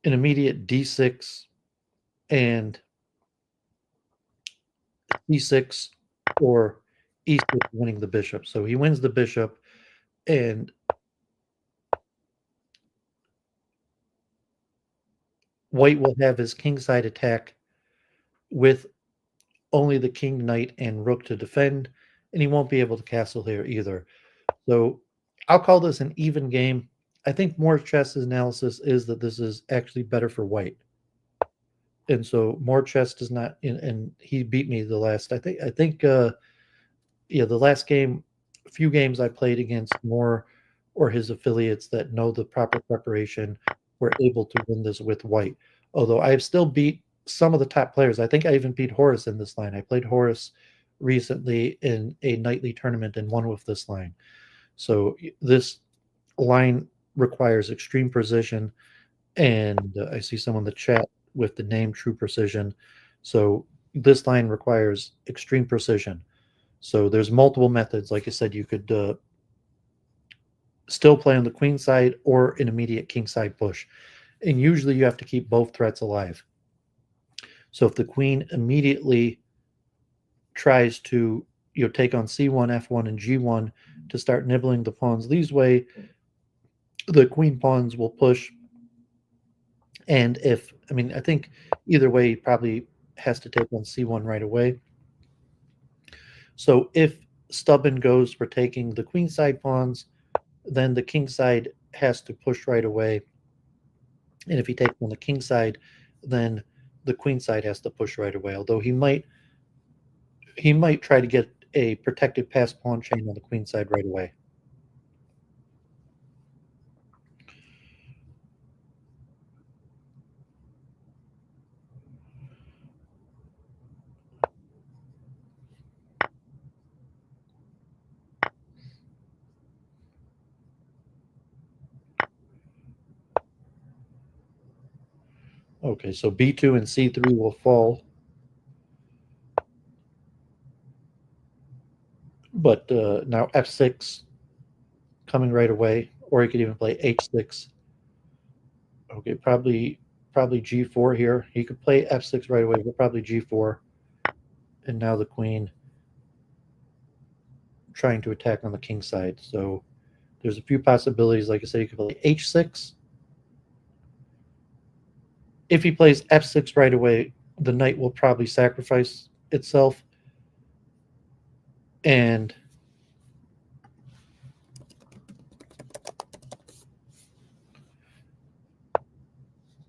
an immediate d6 and e6 or e6 winning the bishop. So he wins the bishop, and white will have his kingside attack with only the king, knight, and rook to defend, and he won't be able to castle here either. So I'll call this an even game. I think more chess analysis is that this is actually better for white. And so more chess does not, and he beat me the last, yeah, the last game, a few games I played against Moore or his affiliates that know the proper preparation were able to win this with white. Although I have still beat some of the top players. I think I even beat Horace in this line. I played Horace recently in a nightly tournament and won with this line. So this line requires extreme precision. And I see someone in the chat with the name True Precision. So this line requires extreme precision. So there's multiple methods. Like I said, you could still play on the queen side or an immediate king side push. And usually you have to keep both threats alive. So if the queen immediately tries to take on c1, f1, and g1 to start nibbling the pawns these way, the queen pawns will push. And I think either way, he probably has to take on c1 right away. So if Stubborn goes for taking the queen side pawns, then the king side has to push right away. And if he takes on the king side, then the queen side has to push right away. Although he might try to get a protected pass pawn chain on the queen side right away. Okay, so b2 and c3 will fall. But now f6 coming right away, or he could even play h6. Okay, probably g4 here. He could play f6 right away, but probably g4. And now the queen trying to attack on the king side. So there's a few possibilities. Like I said, he could play h6. If he plays f6 right away, the knight will probably sacrifice itself. And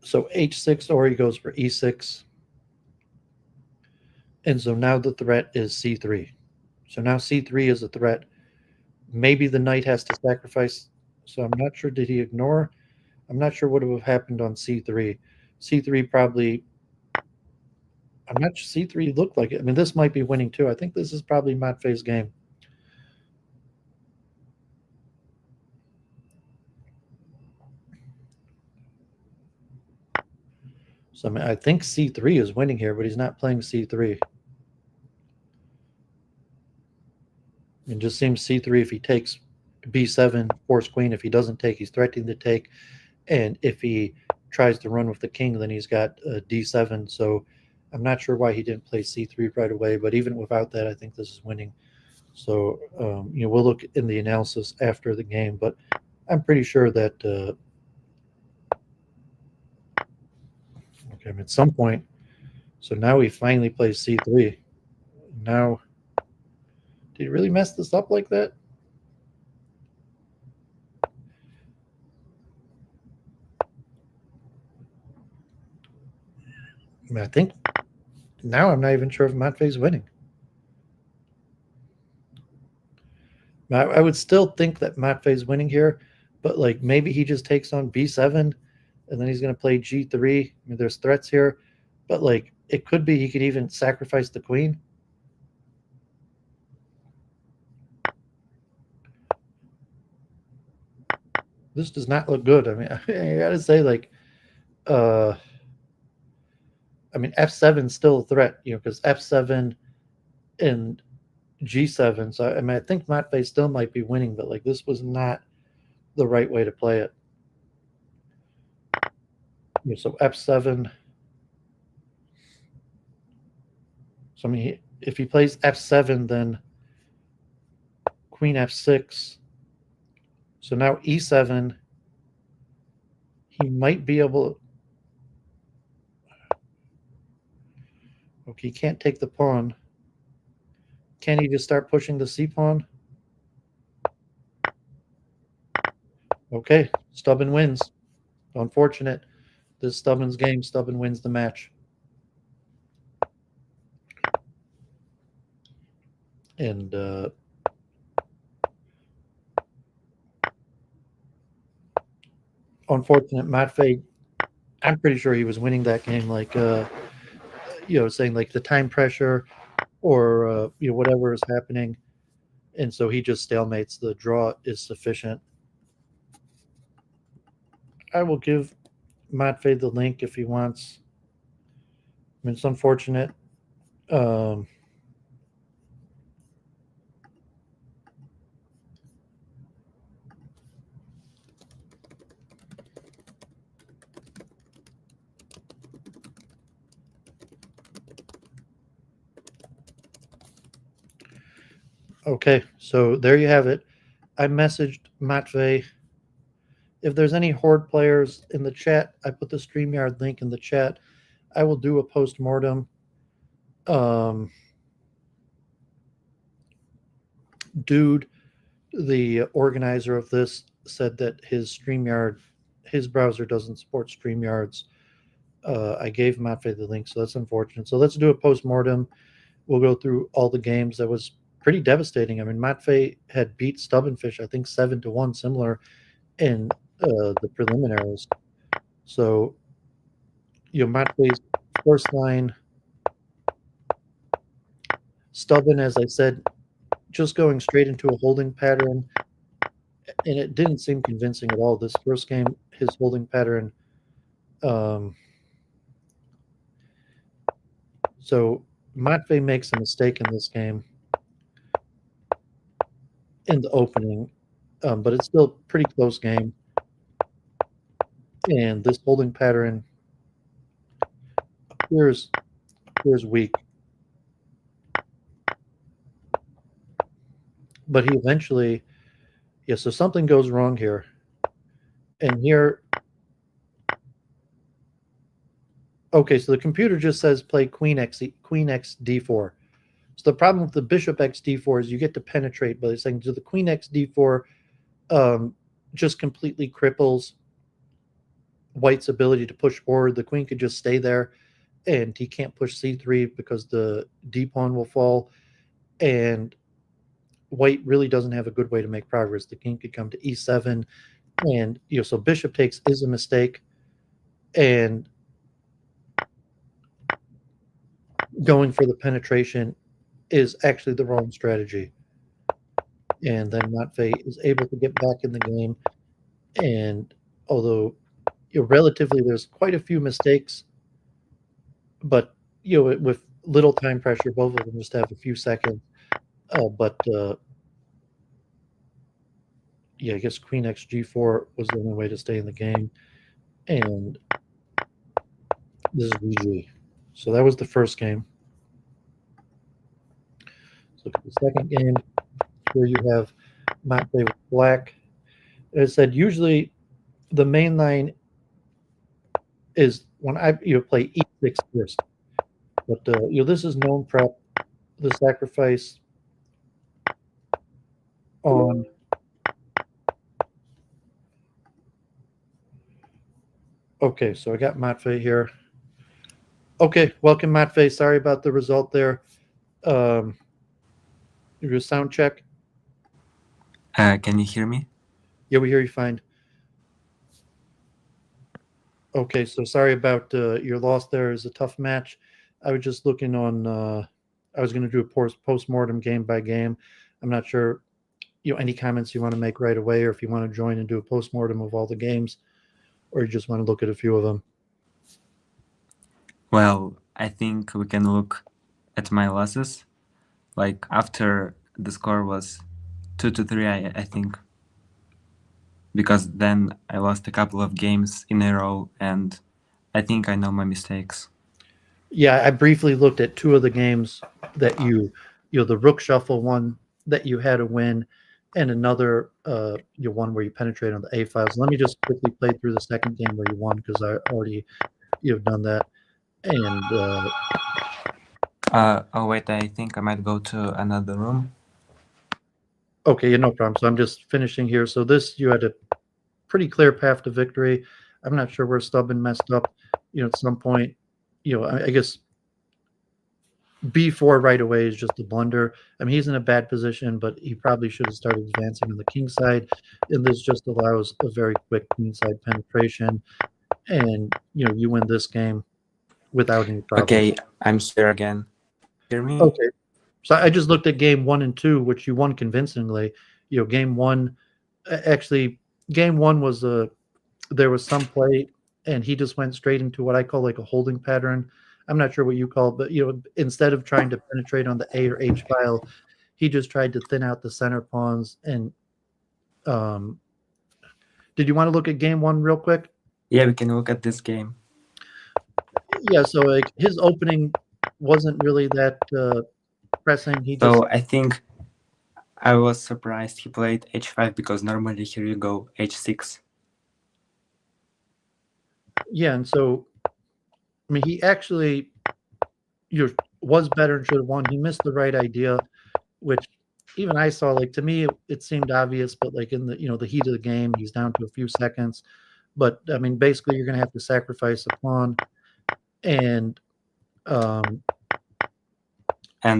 so h6, or he goes for e6. And so now the threat is c3. So now c3 is a threat. Maybe the knight has to sacrifice. So I'm not sure. Did he ignore? I'm not sure what would have happened on c3. c3 probably. I'm not sure. c3 looked like it. I mean, this might be winning too. I think this is probably Matvei-e2e4's game. So I think c3 is winning here, but he's not playing c3. It just seems c3, if he takes b7, force queen. If he doesn't take, he's threatening to take. And if he tries to run with the king, then he's got d7. So I'm not sure why he didn't play c3 right away. But even without that, I think this is winning. So we'll look in the analysis after the game. But I'm pretty sure that okay, at some point. So now he finally plays c3. Now, did he really mess this up like that? I think now I'm not even sure if Matvei-e2e4's winning. I would still think that Matvei-e2e4's winning here, but like maybe he just takes on b7 and then he's going to play g3. I mean, there's threats here, but like it could be he could even sacrifice the queen. This does not look good. I mean, I gotta say, like, f7 is still a threat, because f7 and g7. So I mean, I think Matvei still might be winning, but like this was not the right way to play it. So f7. So I mean, if he plays f7, then queen f6. So now e7. He might be able. Okay, he can't take the pawn. Can he just start pushing the c pawn? Okay, Stubben wins. Unfortunate. This Stubben's game. Stubben wins the match. And unfortunate, Matvei. I'm pretty sure he was winning that game. Like saying like the time pressure or whatever is happening, and so he just stalemates. The draw is sufficient. I will give Matvei the link if he wants. I mean, it's unfortunate. Um, okay, so there you have it. I messaged Matvei. If there's any Horde players in the chat, I put the StreamYard link in the chat. I will do a postmortem. Dude, the organizer of this, said that his StreamYard, his browser doesn't support StreamYards. I gave Matvei the link, so that's unfortunate. So let's do a postmortem. We'll go through all the games. That was pretty devastating. I mean, Matvei had beat Stubenfisch, I think 7-1, similar in the preliminaries. So, Matvei's first line, Stubben, as I said, just going straight into a holding pattern, and it didn't seem convincing at all. This first game, his holding pattern. So Matvei makes a mistake in this game in the opening, but it's still a pretty close game. And this holding pattern appears weak. But he eventually, so something goes wrong here. And here, okay, so the computer just says play queen x d4. So the problem with the bishop x d4 is you get to penetrate, but it's saying do the queen x d4 just completely cripples White's ability to push forward. The queen could just stay there, and he can't push c3 because the d pawn will fall, and White really doesn't have a good way to make progress. The king could come to e7, and so bishop takes is a mistake, and going for the penetration is actually the wrong strategy. And then Matvei is able to get back in the game, and although relatively there's quite a few mistakes, but with little time pressure, both of them just have a few seconds. I guess queen x g4 was the only way to stay in the game, and this is GG. So that was the first game. Let's look at the second game. Here you have Matvei with black. As I said, usually the main line is when I play e6 first, but this is known prep. The sacrifice on okay, so I got Matvei here. Okay, welcome Matvei. Sorry about the result there. Your sound check. Can you hear me? Yeah, we hear you fine. Okay, so sorry about your loss there. It was a tough match. I was just looking on. I was going to do a post-mortem game by game. I'm not sure, any comments you want to make right away, or if you want to join and do a post-mortem of all the games, or you just want to look at a few of them. Well, I think we can look at my losses. Like after the score was 2-3, I think. Because then I lost a couple of games in a row, and I think I know my mistakes. Yeah, I briefly looked at two of the games that the rook shuffle one that you had to win, and another one where you penetrate on the A files. Let me just quickly play through the second game where you won, because I already done that. And oh wait, I think I might go to another room. okay, no problem. So I'm just finishing here. So this you had to pretty clear path to victory. I'm not sure where Stubben messed up. At some point, I guess B4 right away is just a blunder. I mean, he's in a bad position, but he probably should have started advancing on the king side, and this just allows a very quick queen side penetration, and you win this game without any problem. Okay, I'm here again. Hear me? Okay, so I just looked at game 1 and 2, which you won convincingly. Game 1, actually, game 1 was there was some play, and he just went straight into what I call like a holding pattern. I'm not sure what you call it, but instead of trying to penetrate on the A or H file, he just tried to thin out the center pawns. And did you want to look at game 1 real quick? Yeah, we can look at this game. Yeah, so like his opening wasn't really that pressing. So I think I was surprised he played H5 because normally here you go H6. Yeah, and so I mean, he actually was better and should have won. He missed the right idea, which even I saw. Like, to me, it seemed obvious, but like in the the heat of the game, he's down to a few seconds. But I mean, basically, you're going to have to sacrifice a pawn, and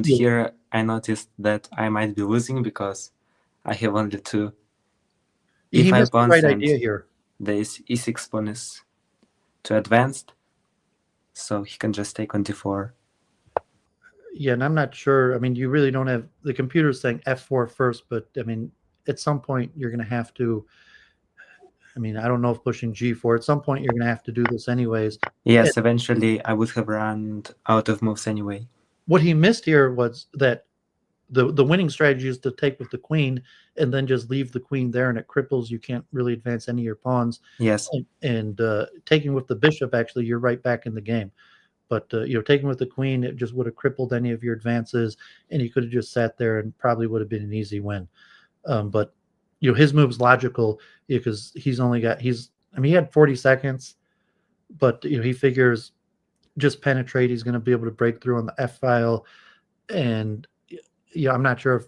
here I noticed that I might be losing because I have only two he E5 missed the pawns right and idea here. the E6 pawn is too advanced, so he can just take on D4. Yeah, and I'm not sure. I mean, you really don't have the computer saying F4 first, but I mean, at some point you're going to have to. I mean, I don't know if pushing G4. At some point, you're going to have to do this anyways. Yes, eventually I would have run out of moves anyway. What he missed here was that the winning strategy is to take with the queen and then just leave the queen there, and it cripples. You can't really advance any of your pawns. Yes. And taking with the bishop, actually, you're right back in the game. But taking with the queen, it just would have crippled any of your advances, and you could have just sat there and probably would have been an easy win. But his move's logical because he's only got he had 40 seconds, but he figures just penetrate. He's going to be able to break through on the F file, and I'm not sure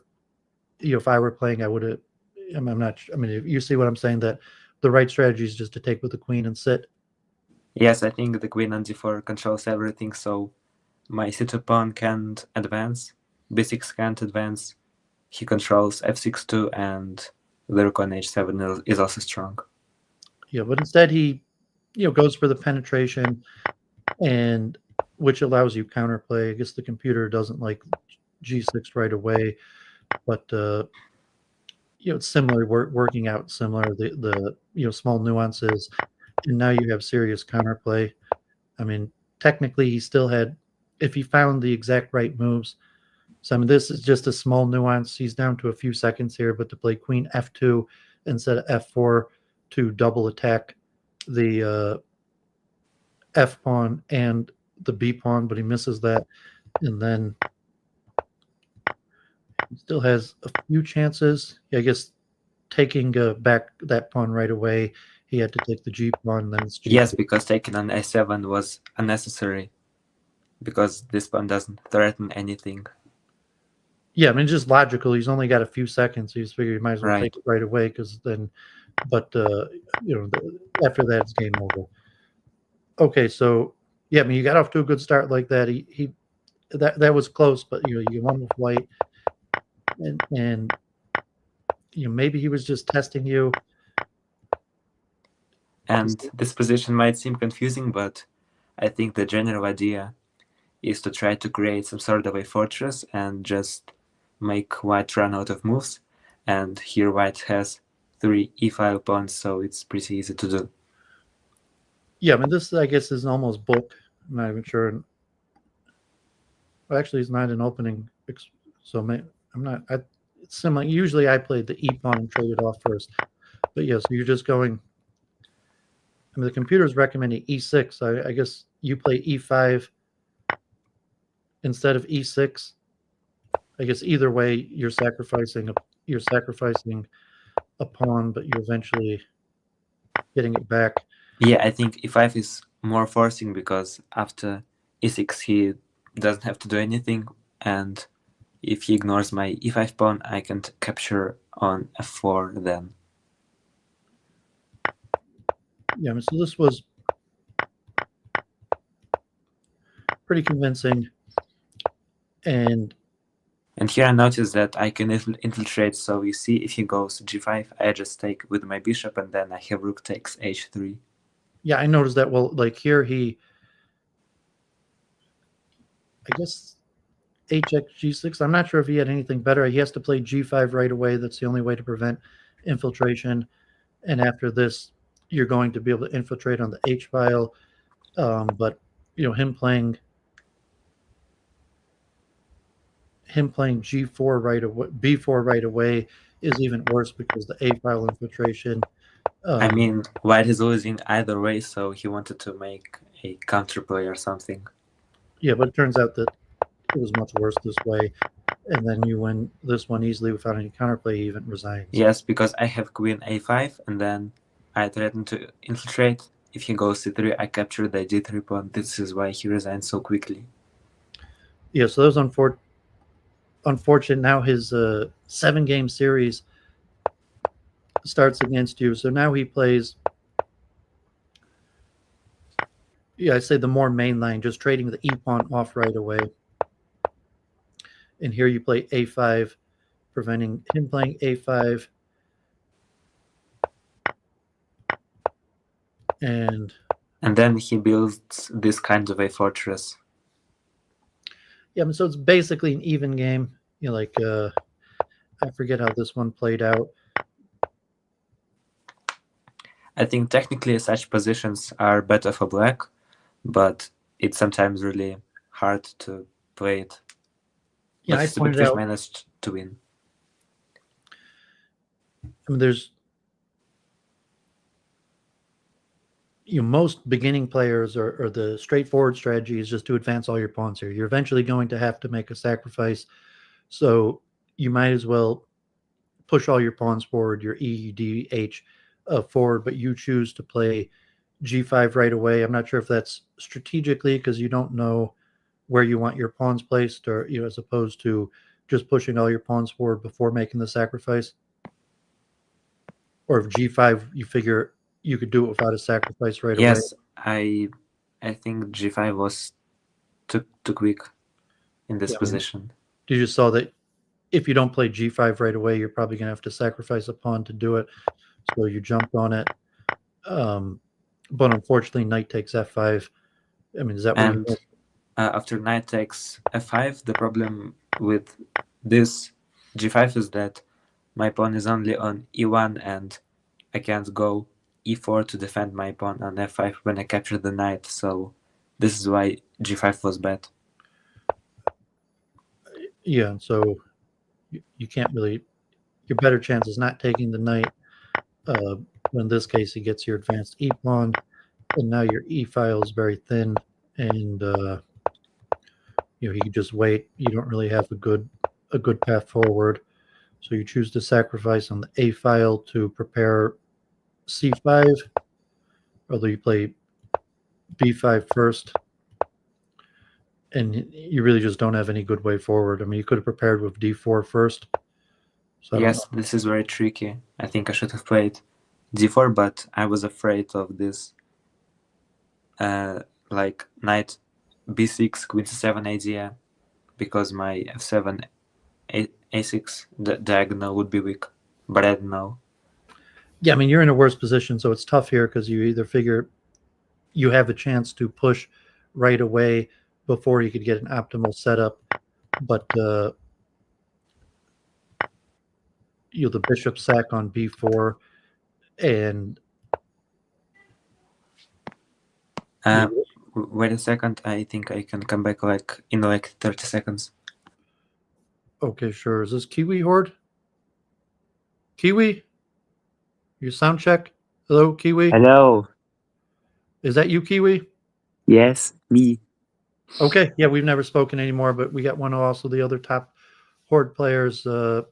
if I were playing, I would have. I'm not. I mean, if you see what I'm saying, that the right strategy is just to take with the queen and sit. Yes, I think the queen on D4 controls everything, so my C2 pawn can't advance, B6 can't advance. He controls F6 too, and the rook on H7 is also strong. Yeah, but instead he, goes for the penetration, and which allows you counterplay. I guess the computer doesn't like G6 right away, but it's similar, working out similar. The small nuances, and now you have serious counterplay. I mean, technically, he still had, if he found the exact right moves. So I mean, this is just a small nuance. He's down to a few seconds here, but to play Queen F2 instead of F4 to double attack the F pawn and the B pawn, but he misses that, and then he still has a few chances. I guess taking back that pawn right away, he had to take the G pawn, then it's G. Yes, because taking on A7 was unnecessary, because this pawn doesn't threaten anything. Yeah, I mean, just logical. He's only got a few seconds. So he's figured he might as well take it right away, because then, but after that, it's game over. Okay, so yeah, I mean, you got off to a good start like that. That was close, but you won with white, and maybe he was just testing you. And this position might seem confusing, but I think the general idea is to try to create some sort of a fortress and just make white run out of moves. And here white has 3 e5 pawns, so it's pretty easy to do. Yeah, I mean, this, I guess, is almost book. I'm not even sure. Well, actually, it's not an opening, so I'm not. It's similar. Usually, I played the e pawn and traded off first, but yeah, so you're just going. I mean, the computer's recommending e6. I guess you play e5 instead of e6. I guess either way, you're sacrificing a pawn, but you're eventually getting it back. Yeah, I think e5 is more forcing because after e6 he doesn't have to do anything, and if he ignores my e5 pawn, I can capture on f4 then. Yeah, so this was pretty convincing. And here I noticed that I can infiltrate, so you see if he goes g5, I just take with my bishop, and then I have rook takes h3. yeah, I noticed that. Well, like here I guess hx g6. I'm not sure if he had anything better. He has to play g5 right away. That's the only way to prevent infiltration. And after this, you're going to be able to infiltrate on the h file. But him playing g4 right away, b4 right away is even worse because the a file infiltration. I mean, white is losing either way, so he wanted to make a counterplay or something. Yeah, but it turns out that it was much worse this way. And then you win this one easily without any counterplay. He even resigns. Yes, because I have queen a5, and then I threaten to infiltrate. If he goes c3, I capture the d3 pawn. This is why he resigned so quickly. Yeah, so that was unfortunate. Now his 7-game series starts against you. So now he plays, I say the more mainline, just trading the e-pawn off right away. And here you play a5, preventing him playing a5. And then he builds this kind of a fortress. Yeah, so it's basically an even game. I forget how this one played out. I think technically such positions are better for black, but it's sometimes really hard to play it. Yeah, but Stubenfisch managed to win. I mean, there's most beginning players or the straightforward strategy is just to advance all your pawns here. You're eventually going to have to make a sacrifice, so you might as well push all your pawns forward, your E, D, H forward, but you choose to play G5 right away. I'm not sure if that's strategically because you don't know where you want your pawns placed, or as opposed to just pushing all your pawns forward before making the sacrifice. Or if G5 you figure you could do it without a sacrifice right away. Yes, I think G5 was too quick in this position. You just saw that if you don't play G5 right away, you're probably going to have to sacrifice a pawn to do it. So you jumped on it. But unfortunately, knight takes F5. I mean, is that what you after knight takes F5, the problem with this G5 is that my pawn is only on E1 and I can't go E4 to defend my pawn on F5 when I capture the knight. So this is why G5 was bad. Yeah, so you can't really. Your better chance is not taking the knight. In this case, he gets your advanced E pawn, and now your E file is very thin, and he can just wait. You don't really have a good path forward. So you choose to sacrifice on the A file to prepare C5, although you play B5 first. And you really just don't have any good way forward. I mean, you could have prepared with D4 first. So yes, this is very tricky. I think I should have played D4, but I was afraid of this like knight B6, queen C7 idea, because my F7, A6 the diagonal would be weak, but I don't know. Yeah, I mean, you're in a worse position, so it's tough here because you either figure you have a chance to push right away before you could get an optimal setup, but the bishop sack on B4 and wait a second, I think I can come back in 30 seconds. Okay, sure. Is this Kiwi Horde? Kiwi? Your sound check? Hello, Kiwi? Hello. Is that you, Kiwi? Yes, me. Okay, yeah, we've never spoken anymore, but we got one of also the other top Horde players. Did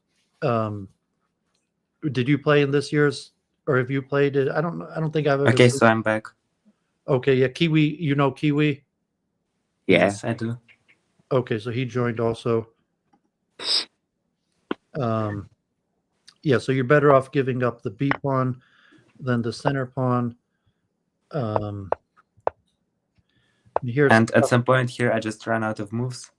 you play in this year's, or have you played it? I don't think I've ever. Okay, so I'm back. Okay, yeah, Kiwi. You know Kiwi? Yeah. Yes, I do. Okay, so he joined also. Yeah, so you're better off giving up the B pawn than the center pawn. Here's And at some point here, I just ran out of moves.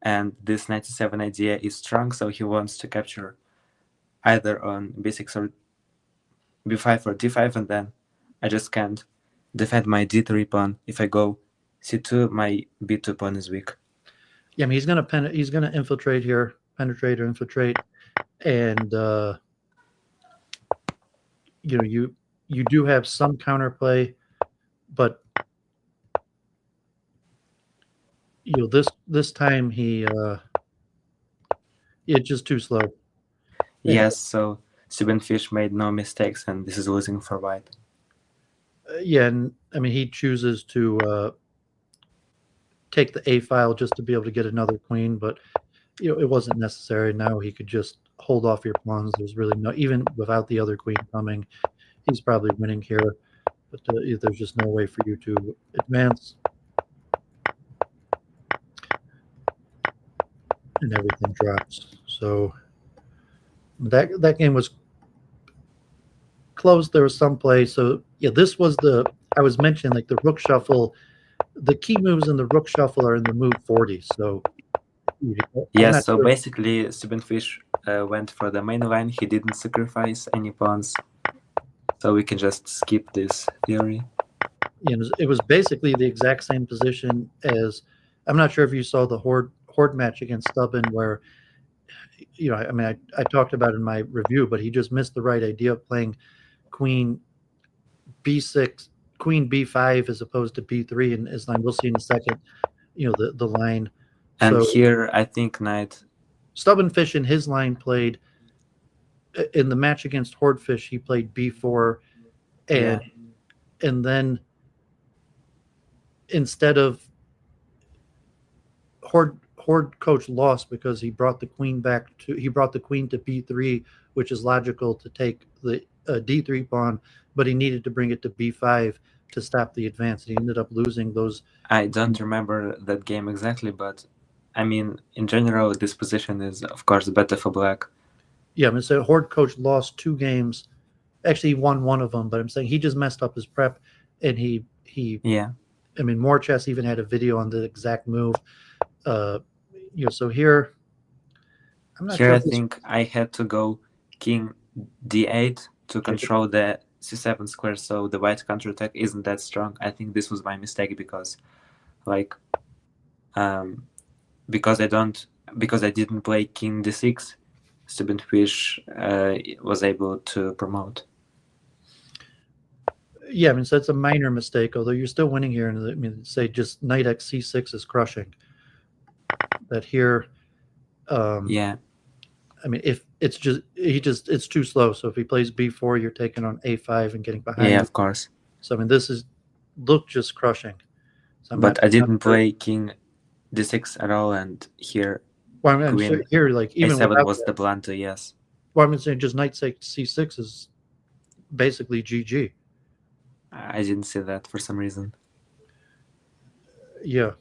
And this 97 idea is strong, so he wants to capture either on b6 or b5 or d5, and then I just can't defend my d3 pawn. If I go c2, my b2 pawn is weak. Yeah, I mean, he's gonna infiltrate here, penetrate or infiltrate, and you know, you do have some counterplay, but you know, this time it's just too slow. Yes, so Stubenfisch made no mistakes, and this is losing for white. Yeah, and I mean, he chooses to take the A file just to be able to get another queen, but you know, it wasn't necessary. Now he could just hold off your pawns. There's really no, even without the other queen coming, he's probably winning here, but there's just no way for you to advance. And everything drops. So that game was close. There was some play. So yeah, this was I was mentioning, like, the rook shuffle. The key moves in the rook shuffle are in the move 40. So yes, so basically Stubenfisch went for the main line. He didn't sacrifice any pawns, so we can just skip this theory. Yeah, it was basically the exact same position as, I'm not sure if you saw the Horde match against Stubben, where, you know, I mean, I talked about in my review, but he just missed the right idea of playing queen b6, queen b5 as opposed to b3 in his line. We'll see in a second, you know, the line. And so here, I think knight. Stubenfisch in his line played, in the match against Hordefish, he played b4, and then instead of Horde coach lost because he brought the queen to b3, which is logical to take the d3 pawn, but he needed to bring it to b5 to stop the advance. And he ended up losing those. I don't remember that game exactly, but I mean, in general, this position is, of course, better for black. Yeah, I mean, so Horde coach lost 2 games. Actually, he won one of them, but I'm saying he just messed up his prep, and he yeah. I mean, Morchess even had a video on the exact move. You know, so here, I'm not here sure. I think I had to go king d8 to control the c7 square, so the white counterattack isn't that strong. I think this was my mistake because, like, because I didn't play king d6, Stubenfisch was able to promote. Yeah, I mean, so it's a minor mistake, although you're still winning here. And I mean, say just knight x c6 is crushing. That here, yeah. I mean, if it's just it's too slow. So if he plays b4, you're taking on a5 and getting behind. Yeah, of course. So I mean, this look just crushing. So but I didn't play king d6 at all, and here, well, I mean, here, like, even a7 was the blunder. Yes. Well, I'm saying just knight c6 is basically GG. I didn't see that for some reason. Yeah.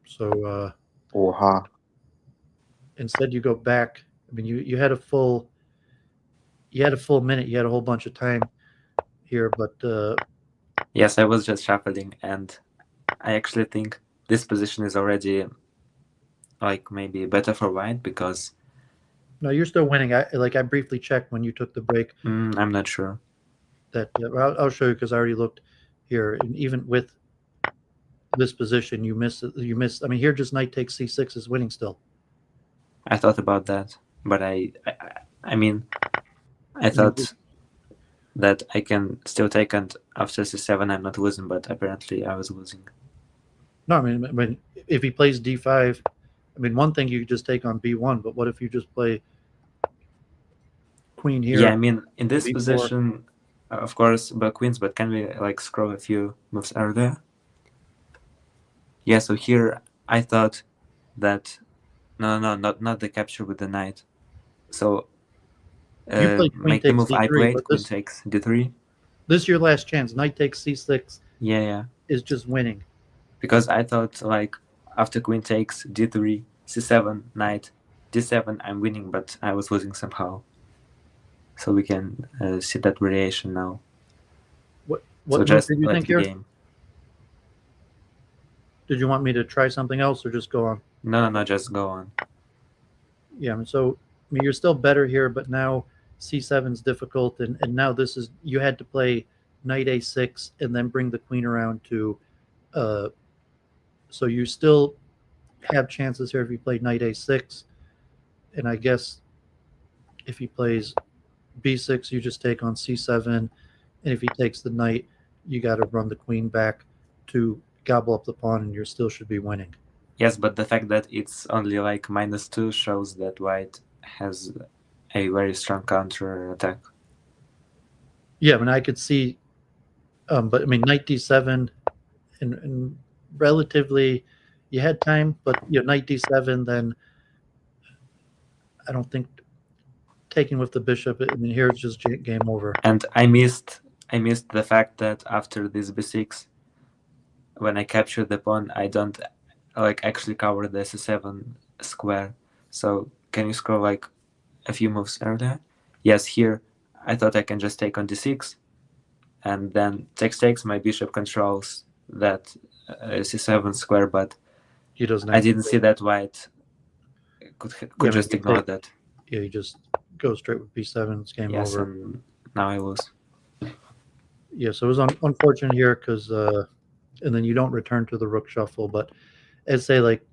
So instead you go back. I mean, you had a full minute. You had a whole bunch of time here, but yes, I was just shuffling, and I actually think this position is already, like, maybe better for white because. No, you're still winning. I briefly checked when you took the break. I'm not sure. That I'll show you because I already looked here, and even with this position, you miss. I mean, here just knight takes c6 is winning still. I thought about that, but I mean, I thought that I can still take, and after c7 I'm not losing, but apparently I was losing. No, I mean, if he plays d5, I mean, one thing you could just take on b1, but what if you just play queen here? Yeah, I mean, in this b4 position, of course, black queens, but can we, like, scroll a few moves earlier? Yeah, so here I thought that no, not the capture with the knight. So make the move d3, I played, queen takes d3. This is your last chance. Knight takes c6. Yeah. Is just winning. Because I thought, like, after queen takes d3, c7, knight, d7, I'm winning, but I was losing somehow. So we can see that variation now. What So move just did you let think the here? game. Did you want me to try something else or just go on? No, just go on. Yeah, I mean, so I mean, you're still better here, but now c7 is difficult, and now this is you had to play knight a6 and then bring the queen around to, so you still have chances here if you play knight a6, and I guess if he plays b6, you just take on c7, and if he takes the knight, you got to run the queen back to gobble up the pawn, and you still should be winning. Yes, but the fact that it's only like -2 shows that white has a very strong counter attack. Yeah, I mean, I could see, but I mean, knight d7, and relatively, you had time, but knight d7, then I don't think taking with the bishop. I mean, here it's just game over. And I missed the fact that after this b6, when I capture the pawn, I don't like actually cover the c7 square. So can you scroll like a few moves earlier? Yes, here I thought I can just take on d6, and then takes. My bishop controls that c7 square, but He doesn't. I didn't see that white could just ignore that. Yeah, you just go straight with b7. It's game over. And now I lose. Yeah, so it was unfortunate here because, and then you don't return to the rook shuffle. But as say, like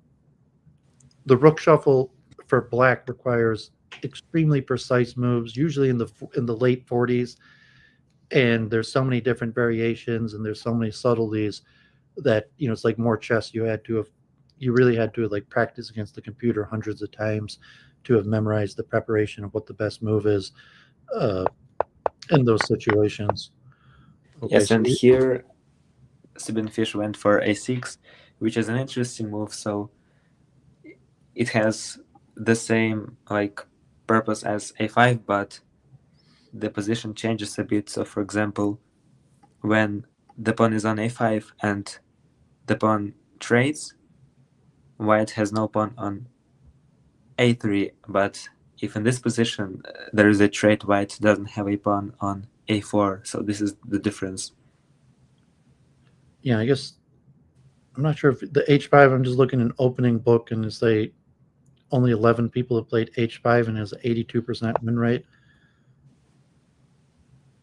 the rook shuffle for black requires extremely precise moves, usually in the late 40s, and there's so many different variations and there's so many subtleties that it's like more chess. You really had to like practice against the computer hundreds of times to have memorized the preparation of what the best move is in those situations. Okay, yes, and here Stubenfisch went for a6, which is an interesting move. So it has the same like purpose as a5, but the position changes a bit. So for example, when the pawn is on a5 and the pawn trades, white has no pawn on a3, but if in this position there is a trade, white doesn't have a pawn on a4. So this is the difference. Yeah, I guess I'm not sure if the h5, I'm just looking at an opening book and it's only 11 people have played h5 and has 82% win rate.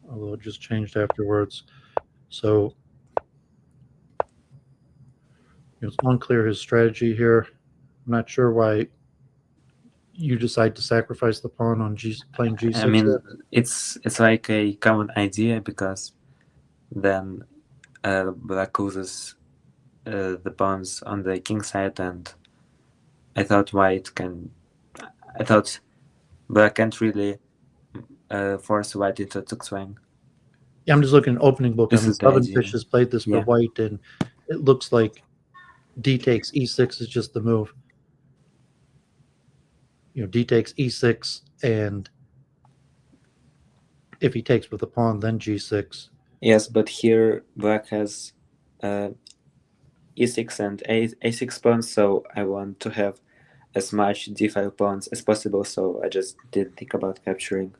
Although it just changed afterwards. So it's unclear his strategy here. I'm not sure why you decide to sacrifice the pawn on playing g6. I mean, it's like a common idea because then black loses the pawns on the king side, and I thought black can't really force white into zugzwang. Yeah, I'm just looking at opening book. This is the idea. Stubenfisch has played this for white, and it looks like d takes e6 is just the move. D takes e6, and if he takes with the pawn, then g6. Yes, but here black has e6 and a6 pawns, so I want to have as much d5 pawns as possible, so I just didn't think about capturing.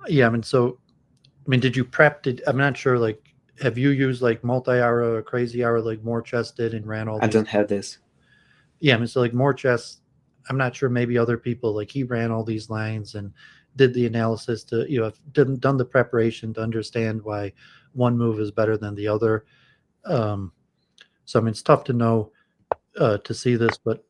Yeah, did you prep? I'm not sure, like, have you used like multi-hour or crazy hour like More Chess did and ran all these? I don't have this. Yeah, so like More Chess, I'm not sure, maybe other people, like he ran all these lines and did the analysis to, have done the preparation to understand why one move is better than the other. So, it's tough to know, to see this, but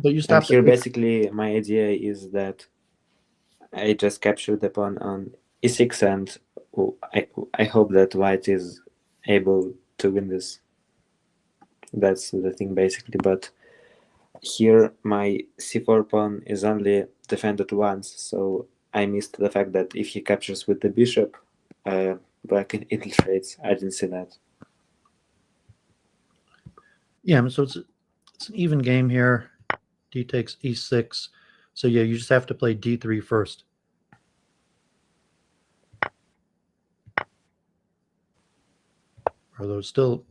you stopped here. Basically, my idea is that I just capture the pawn on e6, and I hope that white is able to win this. That's the thing, basically. But here, my c4 pawn is only defended once, so I missed the fact that if he captures with the bishop, black infiltrates. I didn't see that. Yeah, so it's an even game here. D takes e6. So yeah, you just have to play d3 first. Are those still?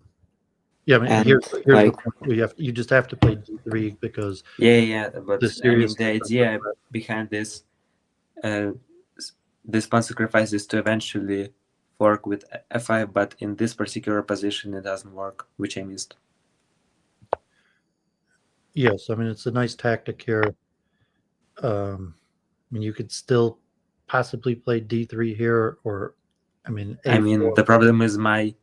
Yeah, here's like, the point. You just have to play d3 because but the idea behind this this pawn sacrifice is to eventually fork with f5, but in this particular position it doesn't work, which I missed. Yes, I mean, it's a nice tactic here. I mean, you could still possibly play d3 here, or, I mean, a4. I mean, the problem is my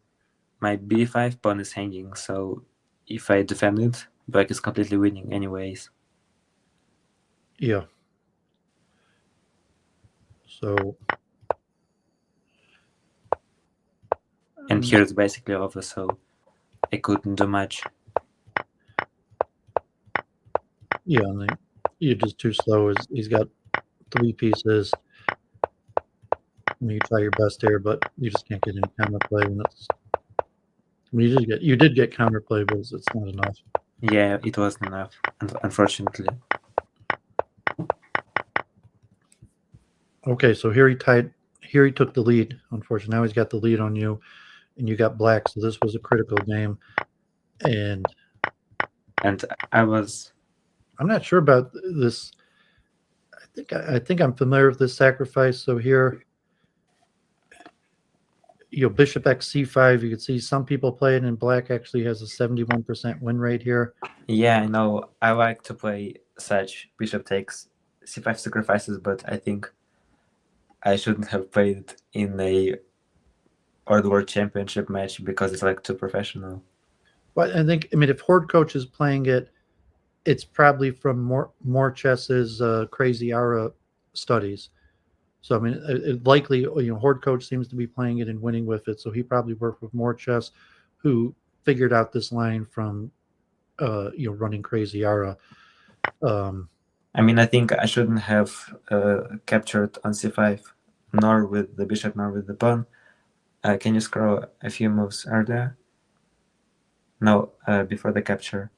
b5 pawn is hanging, so if I defend it, black is completely winning anyways. Yeah. So. And here it's basically over, so I couldn't do much. Yeah, and you're just too slow. He's got 3 pieces. I mean, you try your best here, but you just can't get any counterplay. And that's, I mean, you did get counterplay, but it's not enough. Yeah, it wasn't enough, unfortunately. Okay, so here he took the lead. Unfortunately, now he's got the lead on you, and you got black. So this was a critical game, and I'm not sure about this. I think I'm familiar with this sacrifice. So here, bishop x c5. You can see some people play it, and black actually has a 71% win rate here. Yeah, I know. I like to play such bishop takes c5 sacrifices, but I think I shouldn't have played it in a World Championship match because it's like too professional. But I mean, if Horde Coach is playing it, it's probably from Morchess's Crazy Aura studies. So, I mean, likely, Horde Coach seems to be playing it and winning with it. So he probably worked with Morchess, who figured out this line from, running Crazy Aura. I mean, I think I shouldn't have captured on c5, nor with the bishop, nor with the pawn. Can you scroll a few moves earlier? No, before the capture.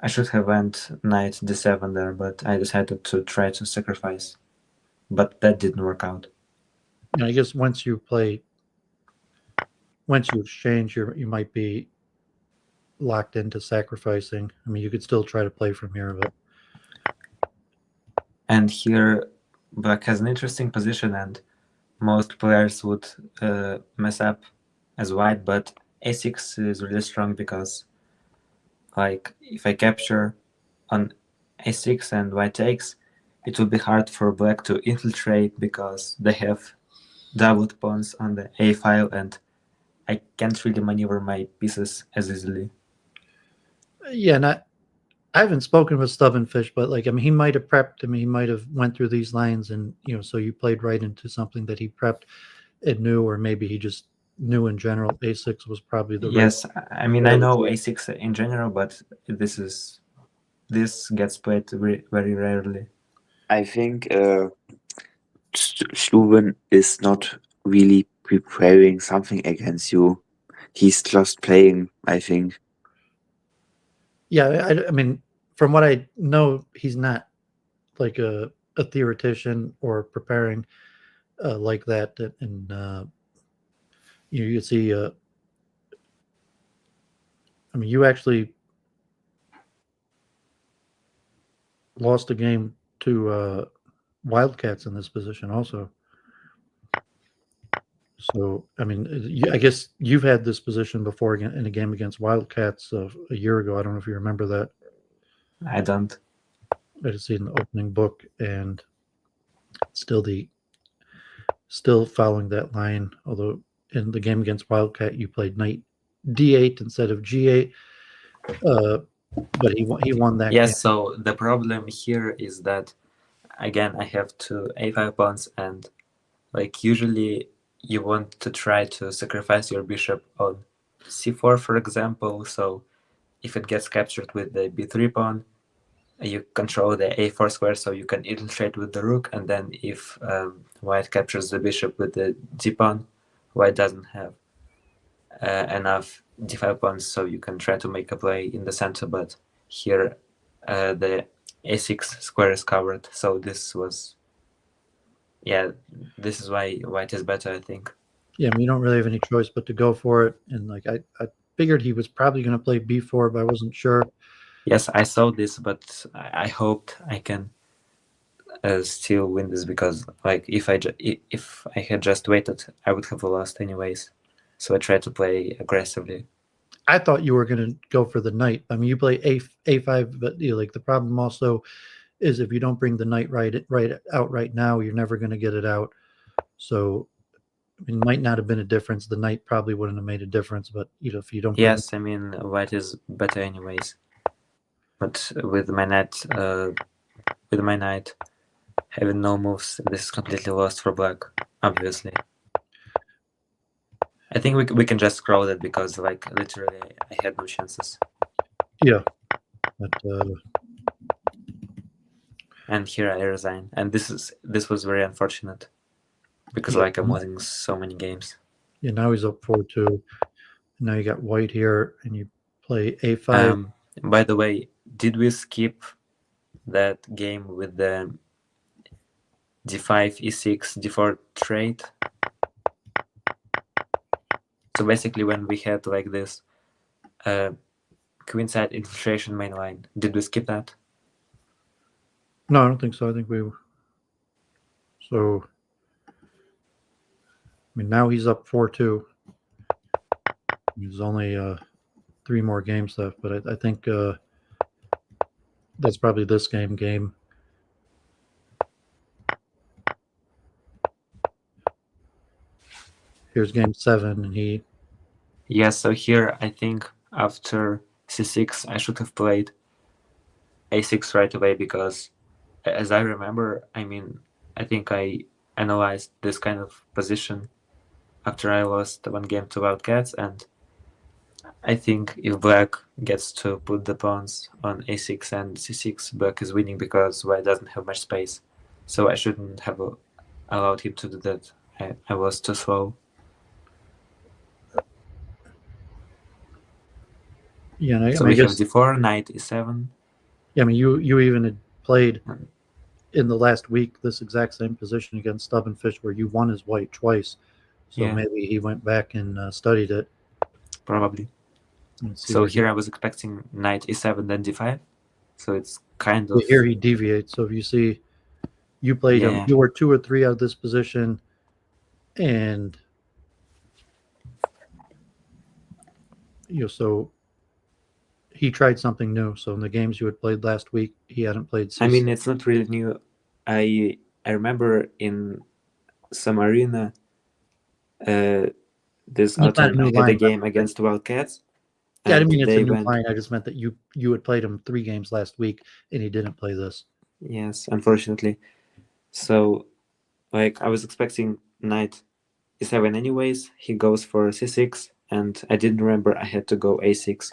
I should have went knight d7 there, but I decided to try to sacrifice. But that didn't work out. And I guess once you exchange, you might be locked into sacrificing. I mean, you could still try to play from here, but. And here, black has an interesting position, and most players would mess up as white, but a6 is really strong because, like, if I capture on a6 and white takes, it will be hard for black to infiltrate because they have doubled pawns on the a file, and I can't really maneuver my pieces as easily. Yeah, and I haven't spoken with Stubenfisch, but I mean, he might have prepped. I mean, he might have went through these lines, and so you played right into something that he prepped and knew, or maybe he just knew in general a6 was probably the yes. right. I mean, I know a6 in general, but this gets played very rarely. I think Stuben is not really preparing something against you. He's just playing, I think. Yeah, I mean, from what I know, he's not like a theoretician or preparing like that. And you see, I mean, you actually lost a game to Wildcats in this position also. So, I mean, I guess you've had this position before in a game against Wildcats a year ago. I don't know if you remember that. I don't. I just see in the opening book, and still following that line. Although in the game against Wildcat, you played knight d8 instead of g8, but he won that Yes. game. So the problem here is that again I have two a5 pawns, and like usually you want to try to sacrifice your bishop on c4, for example. So if it gets captured with the b3 pawn, you control the a4 square, so you can infiltrate with the rook. And then if white captures the bishop with the d pawn, white doesn't have enough d5 pawns, so you can try to make a play in the center. But here the a6 square is covered, so this is why white is better, I think. Yeah, I mean, you don't really have any choice but to go for it. And I figured he was probably going to play b4, but I wasn't sure. Yes, I saw this, but I hoped I can still win this, because like if I had just waited, I would have lost anyways. So I tried to play aggressively. I thought you were going to go for the knight. I mean, you play a5, but like the problem also is if you don't bring the knight right out right now, you're never going to get it out. So it might not have been a difference. The knight probably wouldn't have made a difference, but if you don't. Yes, I mean white is better anyways. But with my knight, having no moves, this is completely lost for black. Obviously, I think we can just scroll it, because like literally I had no chances. Yeah, but and here I resign, and this was very unfortunate, because Yeah. like I'm losing so many games. yeah, now he's up 4-2. Now you got white here, and you play a5. By the way, did we skip that game with the d5, e6, d4 trade? So basically, when we had like this queenside infiltration main line, did we skip that? No, I don't think so. I think we. So, I mean, now he's up 4-2. There's only 3 more games left, but I think that's probably this game. Here's game 7, and he. Yeah, so here I think after c6 I should have played a6 right away, because as I remember, I mean, I think I analyzed this kind of position after I lost one game to Wildcats, and I think if black gets to put the pawns on a6 and c6, black is winning, because white doesn't have much space. So I shouldn't have allowed him to do that. I was too slow. Yeah, and So I we have guess. d4, knight e7. Yeah, I mean, you even had played in the last week this exact same position against Stubenfisch, where you won his white twice. So Yeah. maybe he went back and studied it. Probably. Let's see So where here I was expecting knight e7, then d5. So it's kind of. here he deviates. So if you see, you played him. Yeah. You were 2 or 3 out of this position, and so he tried something new. So in the games you had played last week, he hadn't played C6. I mean, it's not really new. I remember in some arena this It's not a autumn new I had line, a game against Wildcats. Yeah, I didn't and mean it's a they new went. line. I just meant that you had played him 3 games last week, and he didn't play this. Yes, unfortunately. So, like, I was expecting knight e7 anyways. He goes for c6, and I didn't remember I had to go a6.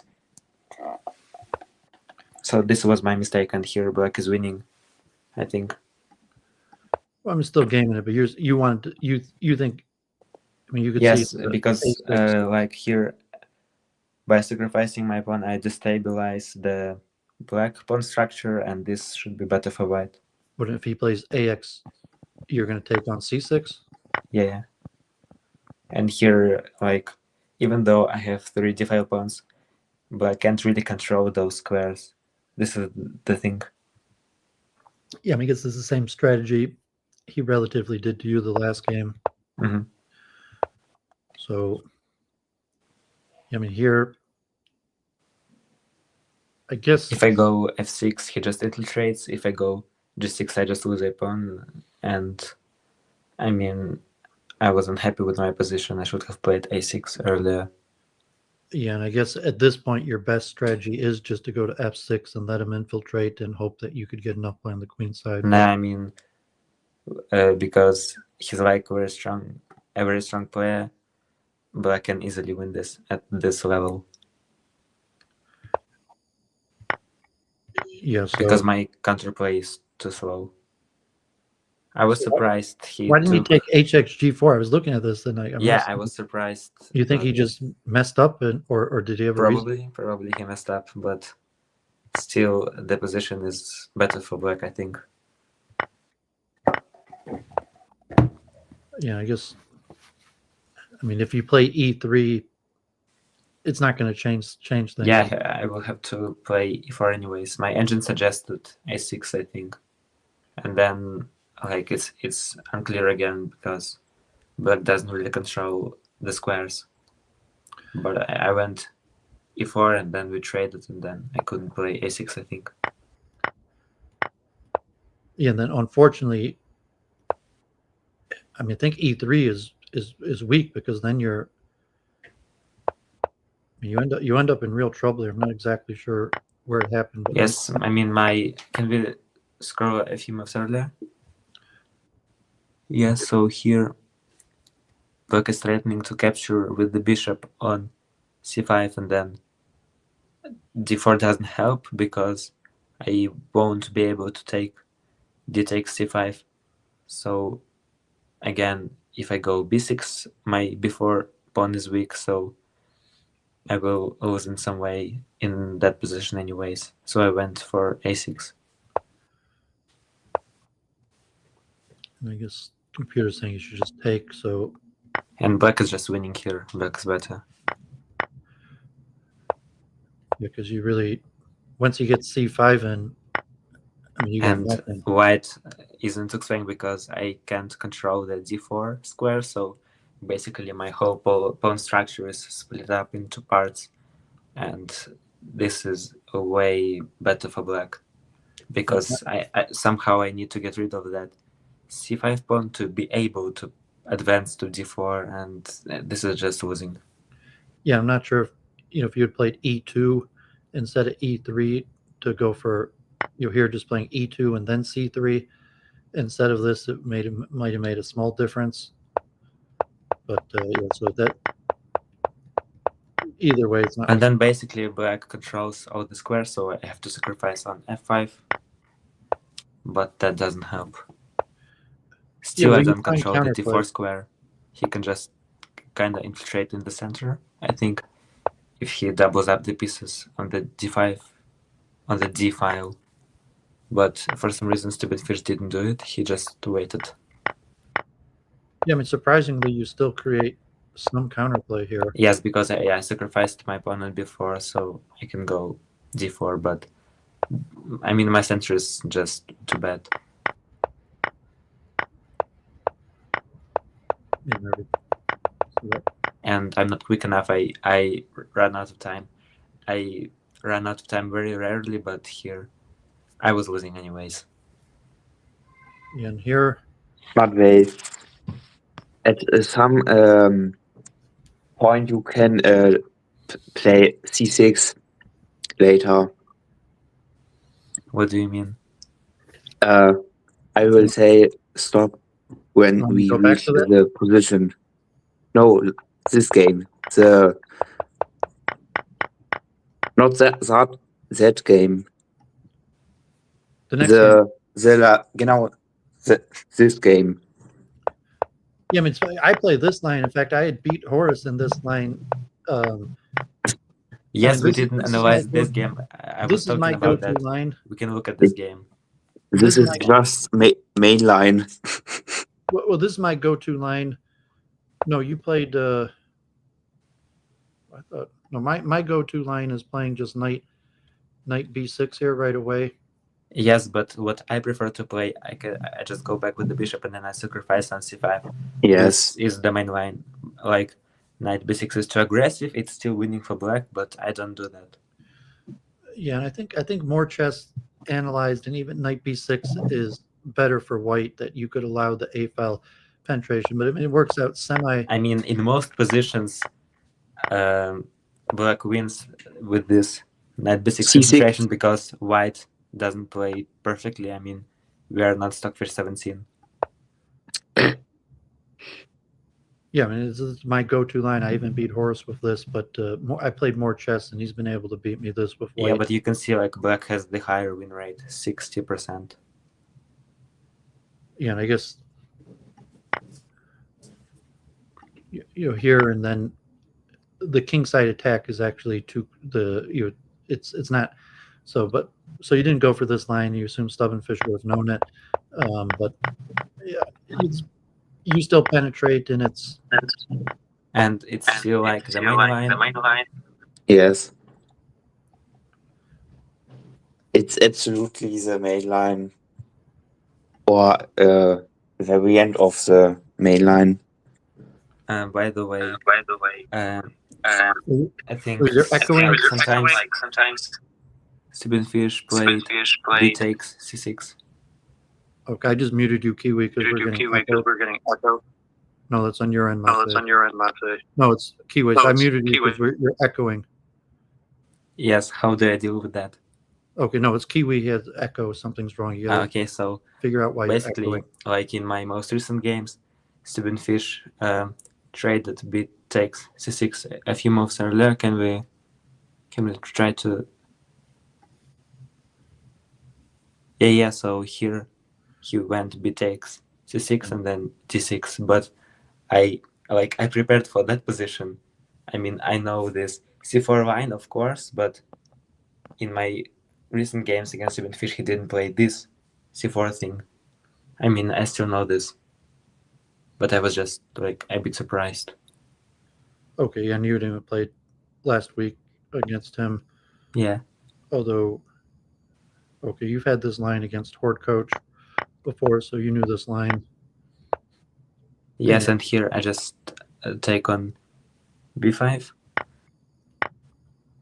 So this was my mistake, and here black is winning, I think. Well, I'm still gaming it, but you wanted to, you think. I mean, you could Yes, see because like here, by sacrificing my pawn, I destabilize the black pawn structure, and this should be better for white. But if he plays AX, you're going to take on C6? Yeah. And here, like, even though I have 3 d5 pawns, black can't really control those squares. This is the thing. Yeah, I mean, I guess this is the same strategy he relatively did to you the last game. Mm-hmm. So, I mean, here, I guess. If I go f6, he just infiltrates. If I go g6, I just lose a pawn. And I mean, I wasn't happy with my position. I should have played a6 earlier. Yeah, and I guess at this point, your best strategy is just to go to f6 and let him infiltrate and hope that you could get enough play on the queen side. Nah, I mean, because he's like a very strong player, but I can easily win this at this level. Yeah, so because my counterplay is too slow. I was surprised why didn't he take HXG4? I was looking at this and I was surprised. You think he just messed up, or did he have a reason? Probably he messed up, but still the position is better for black, I think. Yeah, I guess. I mean, if you play E3, it's not going to change things. Yeah, I will have to play E4 anyways. My engine suggested A6, I think. and then like it's unclear again because black doesn't really control the squares. But I went e4 and then we traded, and then I couldn't play a6, I think. Yeah, and then unfortunately, I mean, I think e3 is weak because then you end up in real trouble here. I'm not exactly sure where it happened. But Yes, I mean can we scroll a few moves earlier? Yes, so here black is threatening to capture with the bishop on c5, and then d4 doesn't help because I won't be able to take d takes c5. So again, if I go b6, my b4 pawn is weak, so I will lose in some way in that position anyways. So I went for a6. I guess computer's saying you should just take. So And black is just winning here. Black is better. because you really, once you get c5 in, I mean, you got And nothing. white isn't explained because I can't control the d4 square, so basically my whole pawn structure is split up into parts, and this is way better for black because I somehow I need to get rid of that c5 pawn to be able to advance to d4, and this is just losing. Yeah, I'm not sure if you had played e2 instead of e3 to go for here just playing e2 and then c3 instead of this, it might have made a small difference. But yeah, so that either way, it's not. And then basically black controls all the squares, so I have to sacrifice on f5, but that doesn't help. Still, I don't control the d4 square. He can just kind of infiltrate in the center, I think, if he doubles up the pieces on the d5, on the d file. But for some reason, Stubenfisch didn't do it. He just waited. Yeah, I mean, surprisingly, you still create some counterplay here. Yes, because I sacrificed my pawn on b4, so I can go d4, but I mean, my center is just too bad. And I'm not quick enough. I ran out of time. I ran out of time very rarely, but here I was losing anyways. And here, Matvei, at some point you can play c6 later. What do you mean? I will say stop when we reach the position. No, this game. Not that game. The next game. This game. Yeah, I mean, I play this line. In fact, I had beat Horus in this line. Yes, we didn't analyze this game. I was talking about that. Line. We can look at this game. This is just main line. Well, this is my go-to line. No, you played. I thought no. My go-to line is playing just knight b6 here right away. Yes, but what I prefer to play, I just go back with the bishop and then I sacrifice on c5. Yes, this is the main line. Like knight b6 is too aggressive. It's still winning for black, but I don't do that. Yeah, and I think more chess analyzed, and even knight b6 is better for white, that you could allow the a file penetration, but I mean, it works out semi. I mean, in most positions, black wins with this knight b6 penetration because white doesn't play perfectly. I mean, we are not Stockfish 17. Yeah, I mean, this is my go-to line. I even beat Horus with this, but I played more chess, and he's been able to beat me this with white. Yeah, but you can see like black has the higher win rate, 60%. Yeah, and I guess here and then the king side attack is actually it's not so, but so you didn't go for this line. You assume Stubenfisch would have known it, but yeah, you still penetrate, and it's still like the main line. Yes, it's absolutely the main line. or the very end of the main line. By the way, I think Was there echoing? sometimes Stubenfisch played b takes c6. Okay, I just muted you, Kiwi, because we're getting echo. No, that's on your end, Matvei. No, it's Kiwi. So I muted you because you're echoing. Yes, how do I deal with that? Okay, no, it's Kiwi. He has echo. Something's wrong. You gotta Okay, so figure out why you're basically, echoing. like in my most recent games, Stubenfisch traded b takes c6 a few moves earlier. Can we try to? Yeah. So here he went b takes c6 and then d6, but I prepared for that position. I mean, I know this c4 line, of course, but in my recent games against Stubenfisch, he didn't play this c4 thing. I mean, I still know this, but I was just like a bit surprised. Okay, yeah, and you didn't play last week against him. Yeah. Although, okay, you've had this line against Horde Coach before, so you knew this line. Yes, and here I just take on b5.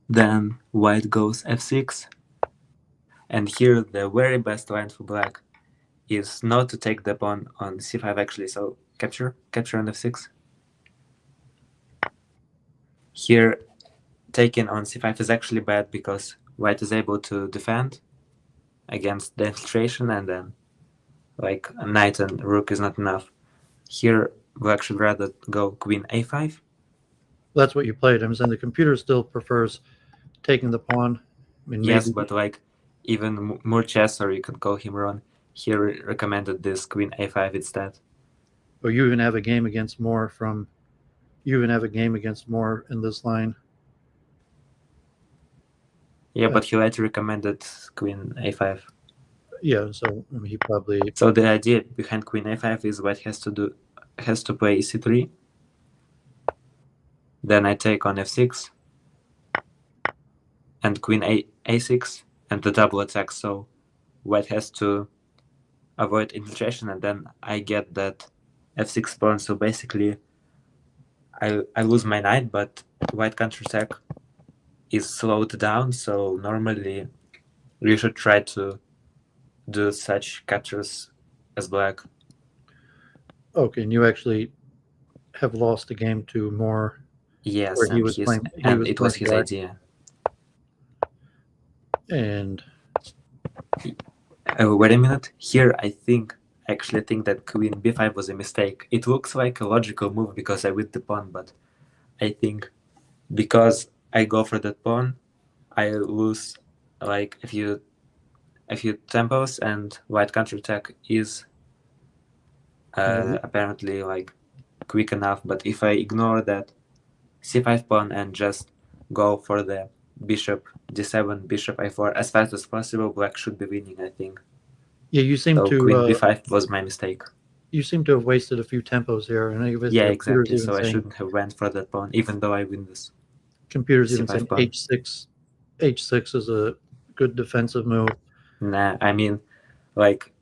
Then white goes f6. And here the very best line for black is not to take the pawn on c5 actually, so capture on f6. Here taking on c5 is actually bad because white is able to defend against the infiltration, and then like a knight and rook is not enough. Here black should rather go queen a5. That's what you played. I'm saying the computer still prefers taking the pawn. I mean, Yes, maybe, but like even more chess, or you could call him Ron, he recommended this queen a5 instead. or you even have a game against more from. You even have a game against more in this line. Yeah, but he later recommended queen a5. Yeah, so I mean, he probably. So the idea behind queen a5 is white has to play c3. Then I take on f6 and queen a6 and the double attack. So white has to avoid infiltration, and then I get that f6 pawn. So basically, I lose my knight, but white counterattack is slowed down. So normally, you should try to do such captures as black. Okay, and you actually have lost the game to more. Yes, where he and was playing. it was his black. idea. And Wait a minute. Here, I actually think that queen b5 was a mistake. It looks like a logical move because I win the pawn, but I think because I go for that pawn, I lose like a few tempos, and white counterattack is apparently like quick enough. But if I ignore that c5 pawn and just go for the bishop d7, bishop a4 as fast as possible, black should be winning, I think. yeah, you seem So to. queen b5 was my mistake. You seem to have wasted a few tempos here, and Yeah, exactly. So I shouldn't have went for that pawn, even though I win this. Computers even c5 saying pawn. h6. H6 is a good defensive move. Nah, I mean, like,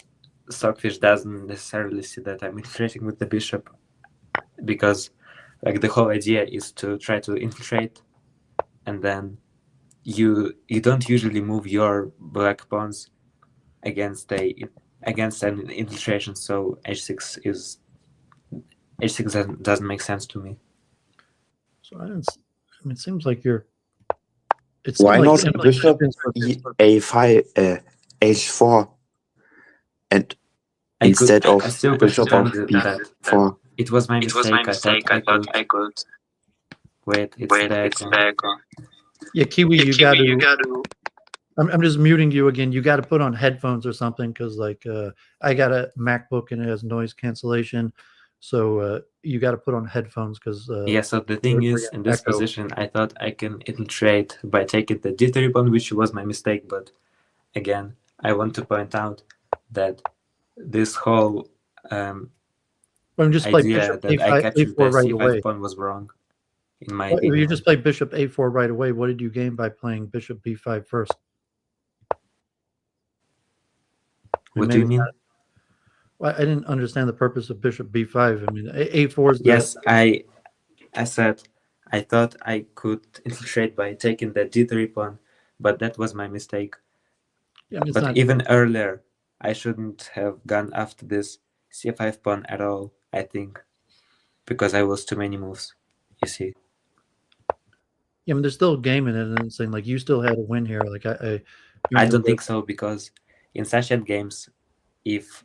Stockfish doesn't necessarily see that I'm infiltrating with the bishop, because like the whole idea is to try to infiltrate, and then you don't usually move your black pawns against an infiltration. So h6 doesn't make sense to me. So I mean, it seems like you're. Why not bishop a5, h4, and instead of bishop of b4? It was my mistake. I thought I could. Wait, it's the echo. Yeah, Kiwi, you got to. I'm just muting you again. You got to put on headphones or something, because like I got a MacBook and it has noise cancellation, so you got to put on headphones because. Yeah. So the thing is, in this position, I thought I can infiltrate by taking the d3 pawn, which was my mistake. But again, I want to point out that this whole just play idea bishop that I captured the a4 right c5 away. pawn was wrong, in my opinion. You just play bishop a4 right away. What did you gain by playing bishop b5 first? What do you mean? I didn't understand the purpose of bishop b5. I mean, a4 is the Yes, I said I thought I could infiltrate by taking the d3 pawn, but that was my mistake. I mean, it's But not even earlier, I shouldn't have gone after this c5 pawn at all, I think, because I lost too many moves, you see. Yeah, I mean, there's still a game in it, and it's saying like you still had a win here. Like I don't think so, because in such end games, if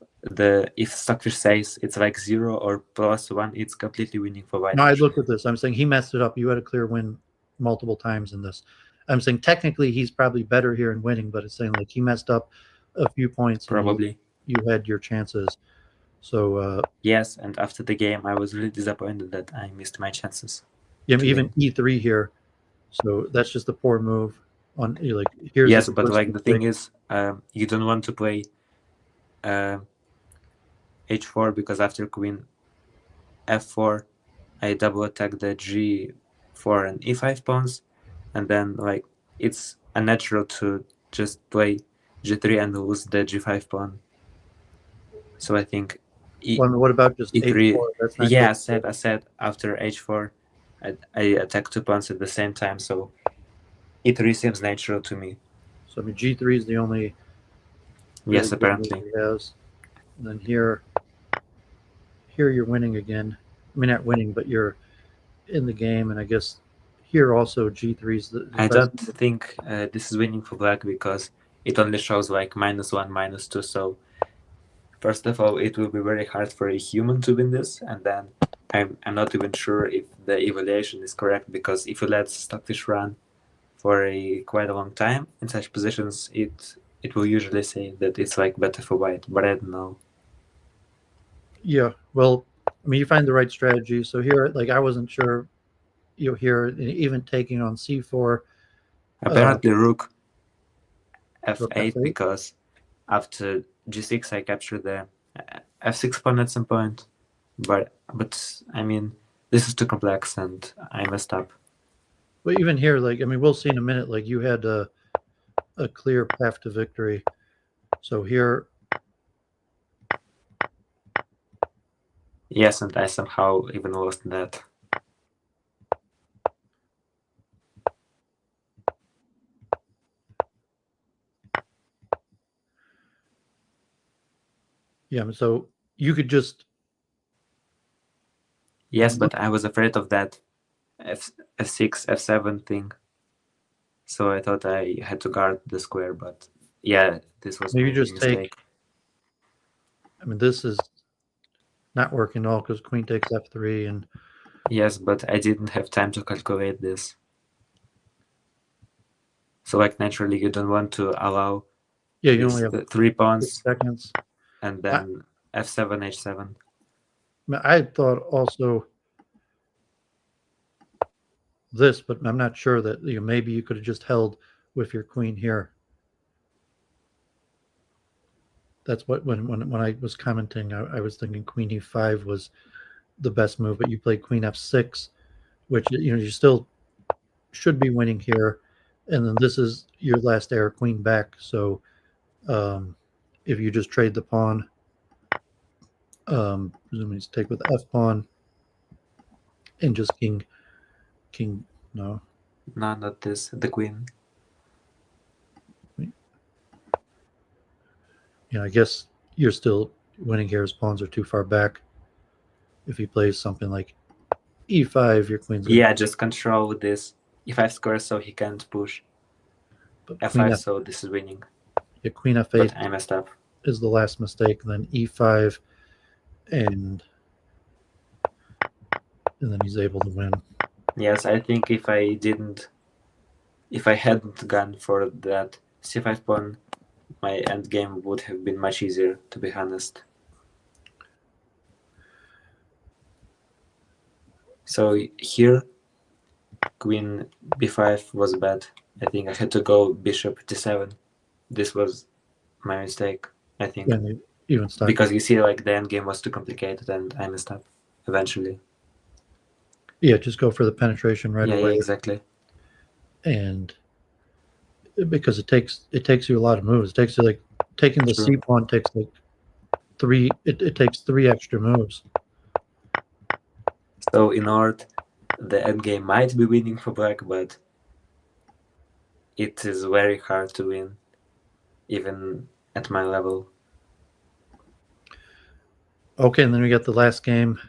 Stockfish says it's like 0 or +1, it's completely winning for white. No, I looked at this. I'm saying he messed it up. You had a clear win multiple times in this. I'm saying technically he's probably better here in winning, but it's saying like he messed up a few points. And Probably. you had your chances. So yes, and after the game, I was really disappointed that I missed my chances. Yeah, even e3 here. So that's just a poor move. On like here's yes, but like the thing is, you don't want to play h4 because after queen f4, I double attack the g4 and e5 pawns, and then like it's unnatural to just play g3 and lose the g5 pawn. So I think what about just e3? h4? That's not yeah, I said after h4, I attack 2 pawns at the same time. So e3 seems natural to me. So I mean, g3 is the only. Yes, apparently. He has. And then here you're winning again. I mean, not winning, but you're in the game. And I guess here also g3 is the I don't think this is winning for black because it only shows like -1, -2. So first of all, it will be very hard for a human to win this, and then I'm not even sure if the evaluation is correct, because if you let Stockfish run for quite a long time in such positions, it will usually say that it's like better for white, but I don't know. Yeah, well, I mean, you find the right strategy. So here, like, I wasn't sure. Here, even taking on c4. Apparently, rook f8, rook f8, because after g6 I captured the f6 pawn at some point, but I mean, this is too complex and I messed up. But even here, like, I mean, we'll see in a minute. Like, you had a clear path to victory. So here, yes, and I somehow even lost that. yeah. So you could just. Yes, but I was afraid of that f6, f7 thing. So I thought I had to guard the square, but yeah, this was Maybe my just mistake. I mean, this is not working at all because queen takes f3 and. Yes, but I didn't have time to calculate this. So like naturally you don't want to allow you only have 3 pawns seconds. and then f7, h7. I thought also this, but I'm not sure that maybe you could have just held with your queen here. That's what when I was commenting, I was thinking queen e5 was the best move, but you played queen f6, which you still should be winning here, and then this is your last heir, queen back. So if you just trade the pawn, presumably it's take with the f pawn, and just king. No, not this. The queen. I guess you're still winning here. His pawns are too far back. If he plays something like e5, your queen's yeah, just control with this e5 square so he can't push. But f5, so this is winning. Yeah, queen f8. But I messed up. Is the last mistake. Then e5, and then he's able to win. Yes, I think if I hadn't gone for that c5 pawn, my end game would have been much easier, to be honest. So here, queen b5 was bad. I think I had to go bishop d7. This was my mistake, I think. Yeah, even because you see, like, the end game was too complicated and I messed up eventually. Yeah, just go for the penetration right away. Yeah, exactly. And because it takes you a lot of moves. It takes you like taking the c pawn takes like three. It takes 3 extra moves. So in Horde, the endgame might be winning for black, but it is very hard to win, even at my level. Okay, and then we got the last game.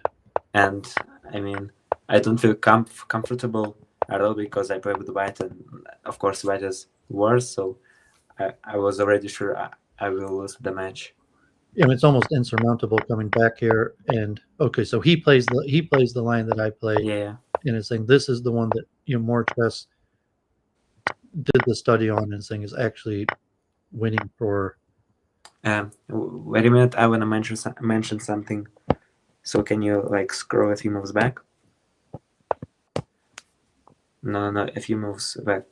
And I mean, I don't feel comfortable at all because I play with white, and of course white is worse. So I was already sure I will lose the match. Yeah, it's almost insurmountable coming back here. And okay, so he plays the line that I play, Yeah. and it's saying this is the one that more chess did the study on, and saying is actually winning for. Wait a minute, I want to mention something. So can you like scroll a few moves back? No, a few moves back.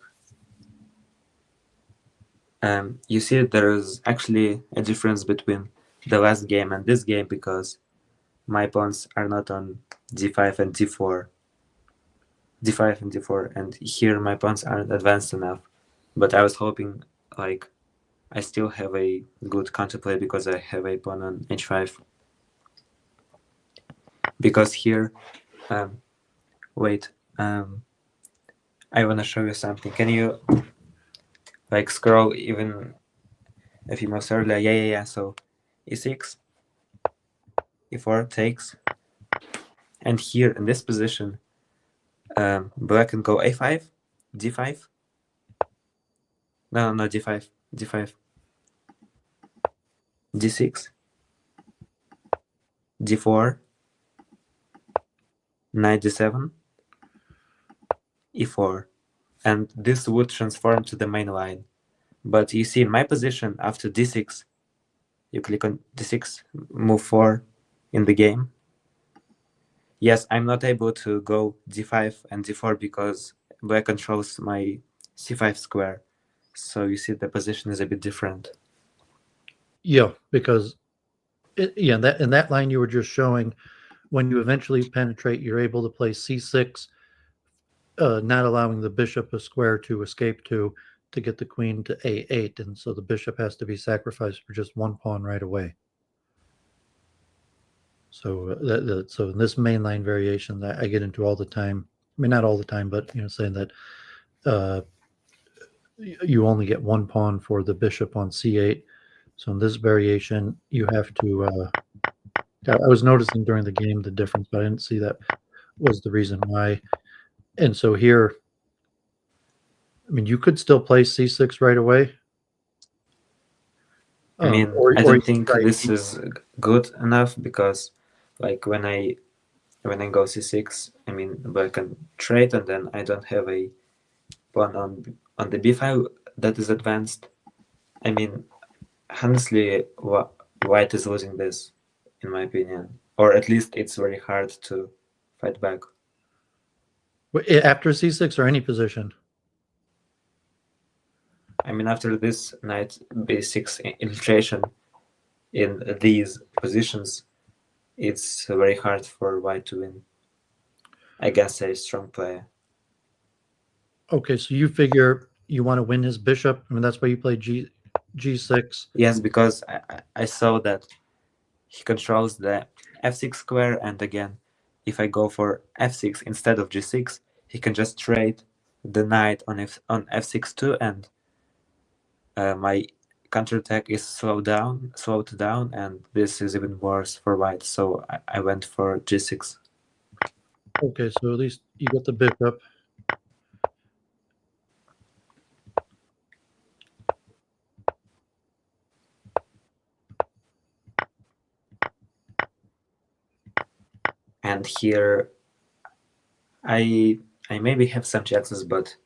You see there is actually a difference between the last game and this game because my pawns are not on d5 and d4. d5 and d4, and here my pawns aren't advanced enough. But I was hoping like I still have a good counterplay because I have a pawn on h5. Because here, wait, I want to show you something. Can you like scroll even a few moves earlier? Yeah. So e6, e4 takes, and here in this position, black can go a5, d5. No, d5, d5, d6, d4, knight d7, e4, and this would transform to the main line. But you see in my position after d6, you click on d6, move 4 in the game. Yes, I'm not able to go d5 and d4 because black controls my c5 square. So you see the position is a bit different. Yeah, because that in that line you were just showing, when you eventually penetrate, you're able to play c6, not allowing the bishop a square to escape to get the queen to a8, and so the bishop has to be sacrificed for just one pawn right away. So so in this mainline variation that I get into all the time, I mean not all the time, but saying that you only get one pawn for the bishop on c8. So in this variation, you have to. I was noticing during the game the difference, but I didn't see that was the reason why. And so here, I mean, you could still play c6 right away. I mean, I don't think this is good enough because, like, when I go c6, I mean, black can trade, and then I don't have a pawn on the b file that is advanced. I mean, honestly, white is losing this, in my opinion, or at least it's very hard to fight back. After c6 or any position? I mean, after this knight b6 infiltration in these positions, it's very hard for white to win against a strong player. Okay, so you figure you want to win his bishop. I mean, that's why you play g6. Yes, because I saw that he controls the f6 square, and again, if I go for f6 instead of g6, he can just trade the knight on f6 too, and my counterattack is slowed down, and this is even worse for white. So I went for g6. Okay, so at least you got the bishop. And here, I maybe have some chances, but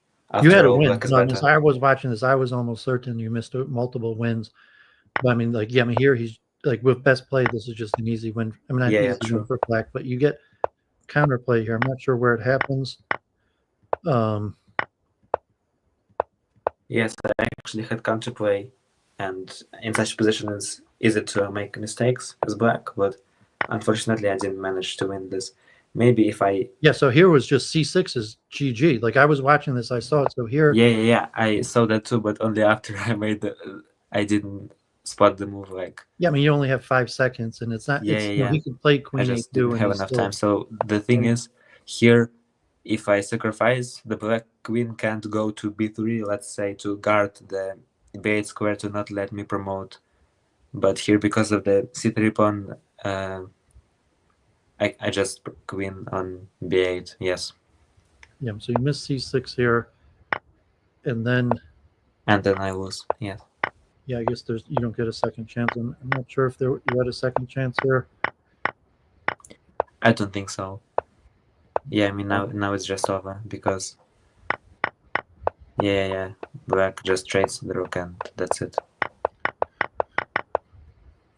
You had a all, win. black is No, I mean, better. I was watching this. I was almost certain you missed multiple wins. But I mean, like, yeah, I mean, here he's like with best play. This is just an easy win. I mean, not easy win for black, but you get counterplay here. I'm not sure where it happens. Yes, I actually had counterplay, and in such position it's easy to make mistakes as black, but unfortunately I didn't manage to win this. Maybe if I... Yeah, so here was just c6 is GG. Like, I was watching this, I saw it. So here... Yeah, I saw that too, but only after I made I didn't spot the move. Like Yeah, I mean, you only have 5 seconds, and it's not. Yeah, It's yeah, you know, yeah. he can play I queen just a2, didn't and have he's enough still. time. So the thing Yeah. is, here, if I sacrifice, the black queen can't go to b3, let's say, to guard the b8 square to not let me promote. But here, because of the c3 pawn, I just queen on b8. Yes, Yeah. So you miss c6 here, and then and then I lose. Yeah, yeah, I guess you don't get a second chance. I'm not sure if you had a second chance here. I don't think so. Yeah, I mean now it's just over because yeah, black just trades the rook and that's it.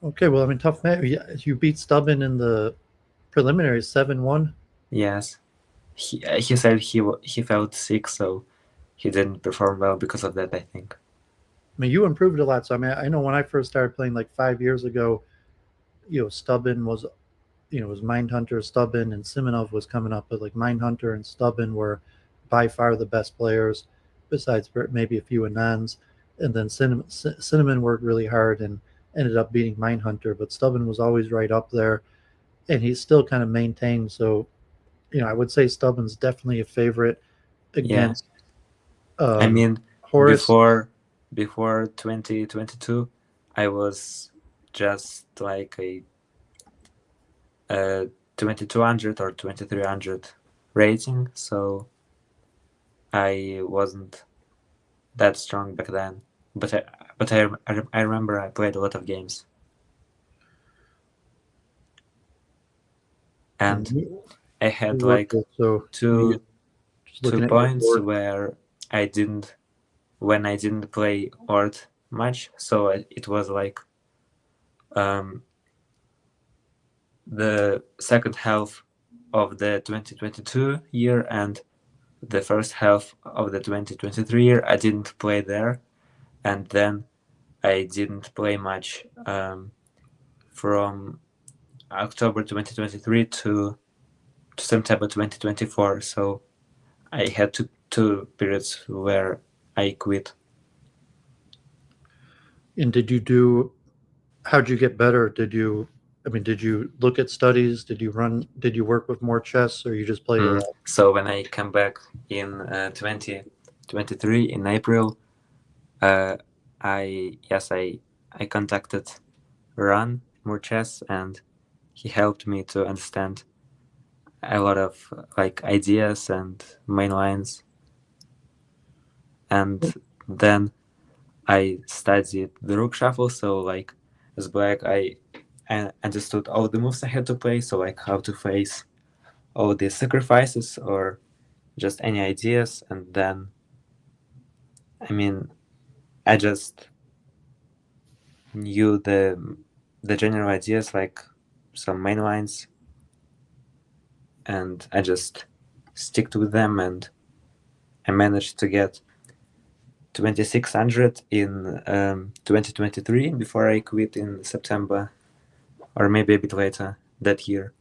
Okay, well, I mean, tough match. You beat Stubben in the preliminary 7-1. Yes, he said he felt sick, so he didn't perform well because of that, I think. I mean, you improved a lot. So I mean, I know when I first started playing like 5 years ago, Stubben was, was Mindhunter, Stubben, and Simonov was coming up, but like Mindhunter and Stubben were by far the best players, besides maybe a few Anons. And then Cinnamon worked really hard and ended up beating Mindhunter, but Stubben was always right up there, and he's still kind of maintained. So, I would say Stubben's definitely a favorite against I mean, Horace. before 2022, I was just like a 2200 or 2300 rating, so I wasn't that strong back then. But I remember I played a lot of games, and I had like So two looking at your points board. where when I didn't play Horde much, so it was like the second half of the 2022 year and the first half of the 2023 year. I didn't play there, and then I didn't play much from October 2023 to September 2024. So I had two periods where I quit. And how'd you get better? Did you look at studies? Did you work with more chess, or you just played a lot? So when I come back in 2023 in April, I contacted Ran more chess, and he helped me to understand a lot of like ideas and main lines. And then I studied the rook shuffle, so like as black I understood all the moves I had to play, so like how to face all the sacrifices or just any ideas. And then I mean I just knew the general ideas, like some main lines, and I just sticked with them, and I managed to get 2600 in 2023 before I quit in September, or maybe a bit later that year.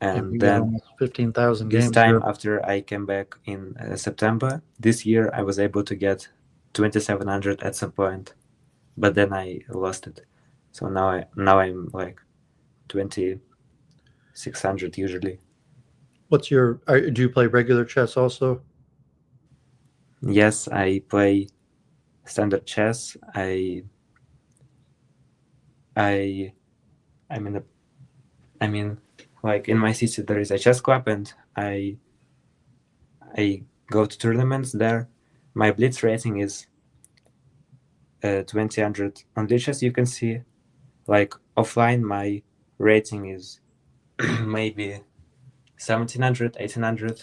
And you got then almost 15,000 this games time here. after I came back in September this year, I was able to get 2700 at some point, but then I lost it. So now I'm like 2600 usually. Do you play regular chess also? Yes, I play standard chess. I mean, like in my city there is a chess club, and I go to tournaments there. My blitz rating is 2000 on glitches. You can see, like offline, my rating is maybe 1700, 1800,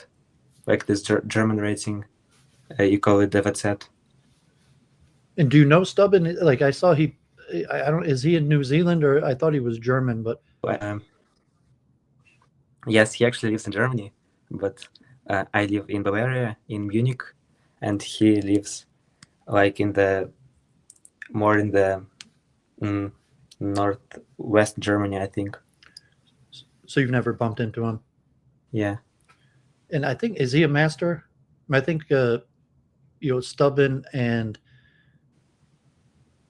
like this German rating. You call it DevZ. And do you know Stubben? Like I saw I don't. Is he in New Zealand, or I thought he was German? But yes, he actually lives in Germany, but I live in Bavaria, in Munich, and he lives like more in the northwest Germany, I think. so you've never bumped into him? Yeah. And I think, is he a master? I think Stubben and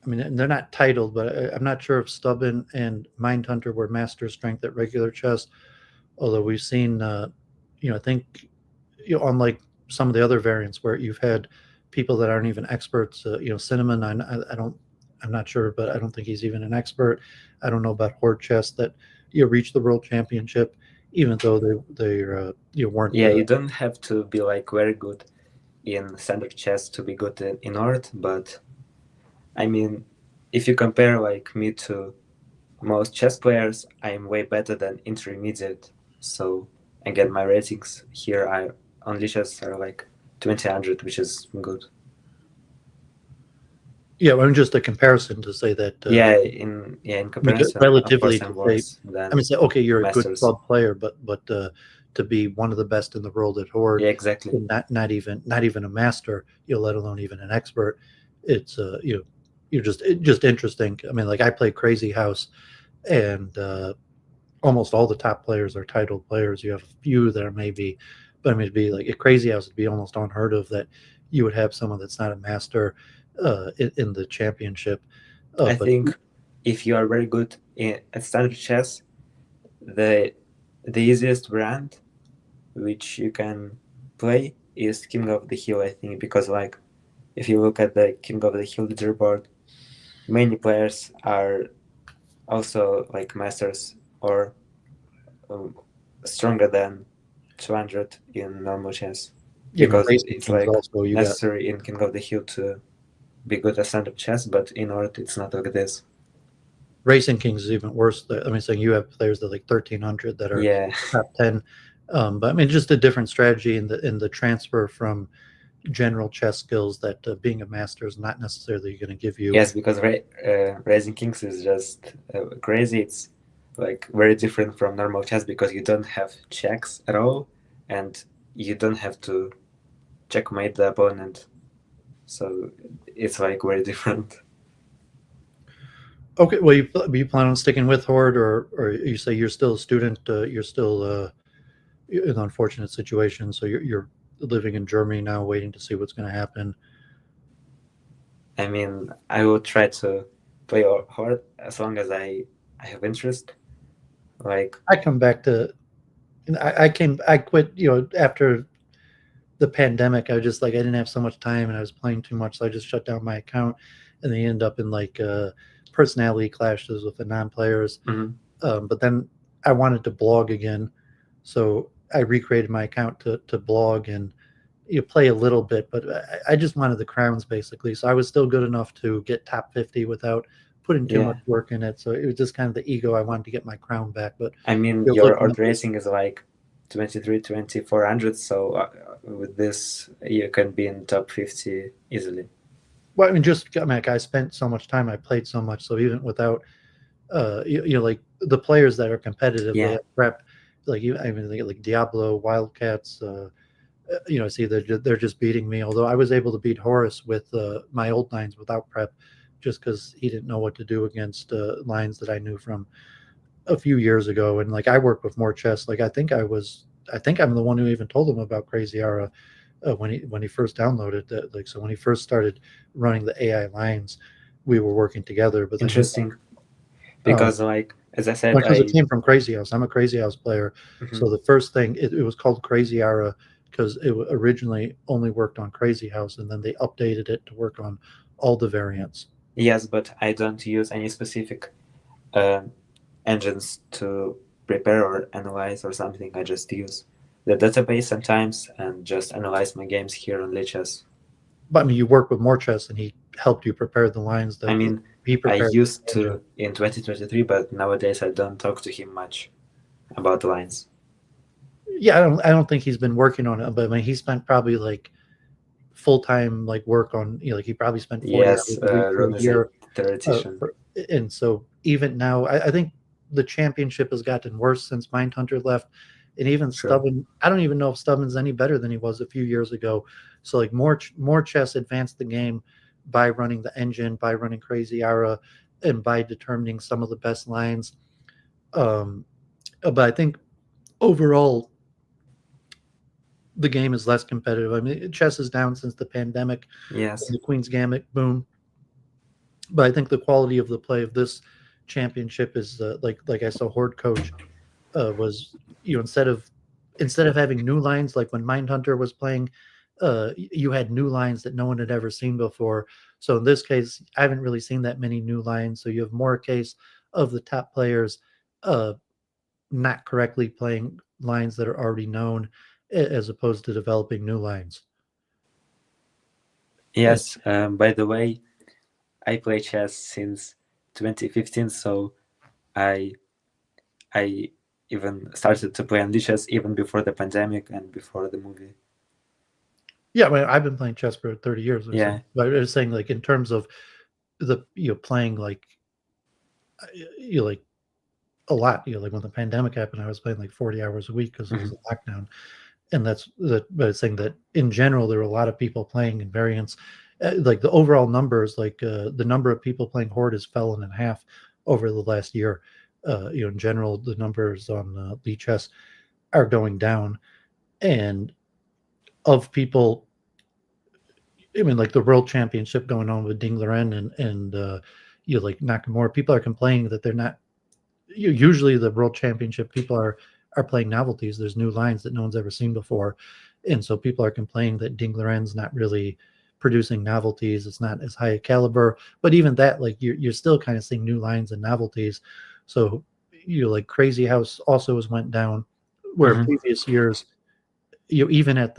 I mean, they're not titled, but I'm not sure if Stubben and Mindhunter were master strength at regular chess. Although we've seen, I think, unlike some of the other variants where you've had people that aren't even experts. Cinnamon, I don't, I'm not sure, but I don't think he's even an expert. I don't know about Horde chess that reach the world championship, even though they weren't. Yeah, you don't have to be like very good in standard chess to be good in Horde, but I mean, if you compare like me to most chess players, I'm way better than intermediate. So again, my ratings here are on lichess are like 2000, which is good. Yeah, I'm just a comparison to say that. In comparison, relatively, of course, I'm to worse than say, okay, you're a good masters. club player, but to be one of the best in the world at Horde, Yeah, exactly. and not even a master, let alone even an expert. It's you're just interesting. I mean, like I play Crazy House, and almost all the top players are titled players. You have a few that are maybe, but I mean, it'd be like a Crazy House would be almost unheard of that you would have someone that's not a master in the championship. I But think if you are very good at standard chess, the easiest brand which you can play is King of the Hill, I think, because like if you look at the King of the Hill leaderboard, many players are also like masters or stronger than 200 in normal chess, because it's like also necessary in King of the Hill to be good at standard chess, but in Horde it's not like this. Racing Kings is even worse. I mean, saying you have players that like 1300 that are top 10. But I mean, just a different strategy in the transfer from general chess skills that being a master is not necessarily going to give you. Yes, because Racing Kings is just crazy. It's like very different from normal chess because you don't have checks at all, and you don't have to checkmate the opponent. So it's like very different. Okay, well, you plan on sticking with Horde, or you say you're still a student, you're still in an unfortunate situation, so you're living in Germany now, waiting to see what's going to happen. I mean, I will try to play Horde as long as I have interest. Like I come back to, I quit, after the pandemic. I was just like, I didn't have so much time and I was playing too much, so I just shut down my account, and they end up in like personality clashes with the non-players. But then I wanted to blog again, so I recreated my account to blog and play a little bit, but I just wanted the crowns basically. So I was still good enough to get top 50 without putting too much work in it. So it was just kind of the ego. I wanted to get my crown back. But I mean, your Horde racing is like 23,400, so with this you can be in top 50 easily. Well, I mean, I spent so much time, I played so much, so even without like the players that are competitive, they have prep, like like Diablo, Wildcats, see they're just beating me, although I was able to beat Horus with my old lines without prep, just because he didn't know what to do against lines that I knew from a few years ago. And like I work with more chess, like I think I'm the one who even told him about Crazy Ara when he first downloaded that. Like, so when he first started running the AI lines, we were working together. But interesting, because like as I said, because it came from Crazy House. I'm a Crazy House player, so the first thing it was called Crazy Ara because it originally only worked on Crazy House, and then they updated it to work on all the variants. Yes, but I don't use any specific engines to prepare or analyze or something. I just use the database sometimes and just analyze my games here on lichess. But I mean, you work with more chess, and he helped you prepare the lines. That I mean, I used to in 2023, but nowadays I don't talk to him much about the lines. Yeah, I don't think he's been working on it, but I mean, he spent probably like full-time like work on, like he probably spent 40 hours a week for a year. And so even now, I think the championship has gotten worse since Mindhunter left, and even Stubben. I don't even know if Stubben's any better than he was a few years ago. So like more chess advanced the game by running the engine, by running Crazy Ara, and by determining some of the best lines. But I think overall the game is less competitive. I mean, chess is down since the pandemic. Yes. The Queen's Gambit boom. But I think the quality of the play of this championship is like I saw Horde coach was instead of having new lines like when Mindhunter was playing, you had new lines that no one had ever seen before. So in this case, I haven't really seen that many new lines. So you have more case of the top players not correctly playing lines that are already known as opposed to developing new lines. Yes, by the way, I play chess since 2015, so I even started to play on chess even before the pandemic and before the movie. Yeah, I mean, I've been playing chess for 30 years. Yeah. But I was saying, like, in terms of the playing like like a lot. Like when the pandemic happened, I was playing like 40 hours a week because it was a lockdown. And that's that. But I was saying that in general, there were a lot of people playing in variants. Like the overall numbers, like the number of people playing Horde has fallen in half over the last year. In general, the numbers on Lee Chess are going down, and of people, I mean, like the World Championship going on with Dingler and like Nakamura, people are complaining that they're not. Usually, the World Championship people are playing novelties. There's new lines that no one's ever seen before, and so people are complaining that Dingleren's not really producing novelties. It's not as high a caliber. But even that, like you're still kind of seeing new lines and novelties. So like Crazy House also has went down, where previous years even at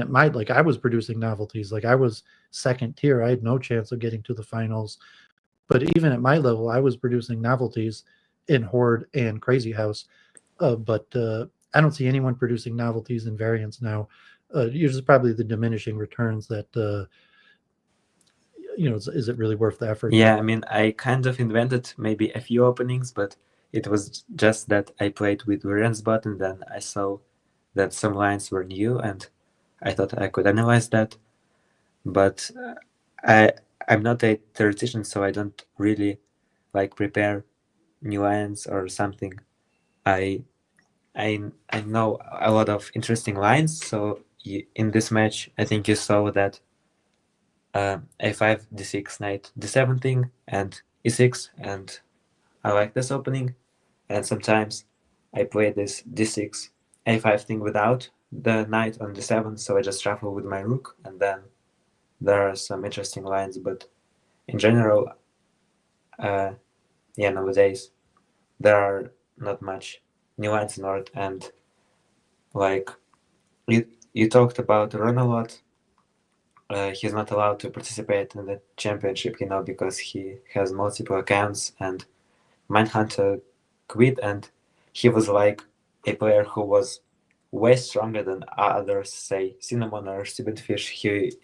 my, like, I was producing novelties, like I was second tier, I had no chance of getting to the finals, but even at my level I was producing novelties in Horde and Crazy House, but I don't see anyone producing novelties in variants now. Usually probably the diminishing returns that is it really worth the effort? Yeah, I mean, I kind of invented maybe a few openings, but it was just that I played with Variance bot and then I saw that some lines were new and I thought I could analyze that. But I'm not a theoretician, so I don't really like prepare new lines or something. I know a lot of interesting lines, so in this match I think you saw that a5 d6 knight d7 thing and e6, and I like this opening. And sometimes I play this d6 a5 thing without the knight on d7, so I just shuffle with my rook, and then there are some interesting lines. But in general, nowadays there are not much new lines in Horde. And like you talked about Ron a lot. He's not allowed to participate in the championship, because he has multiple accounts, and Mindhunter quit, and he was like a player who was way stronger than others, say Cinnamon or Stubenfisch.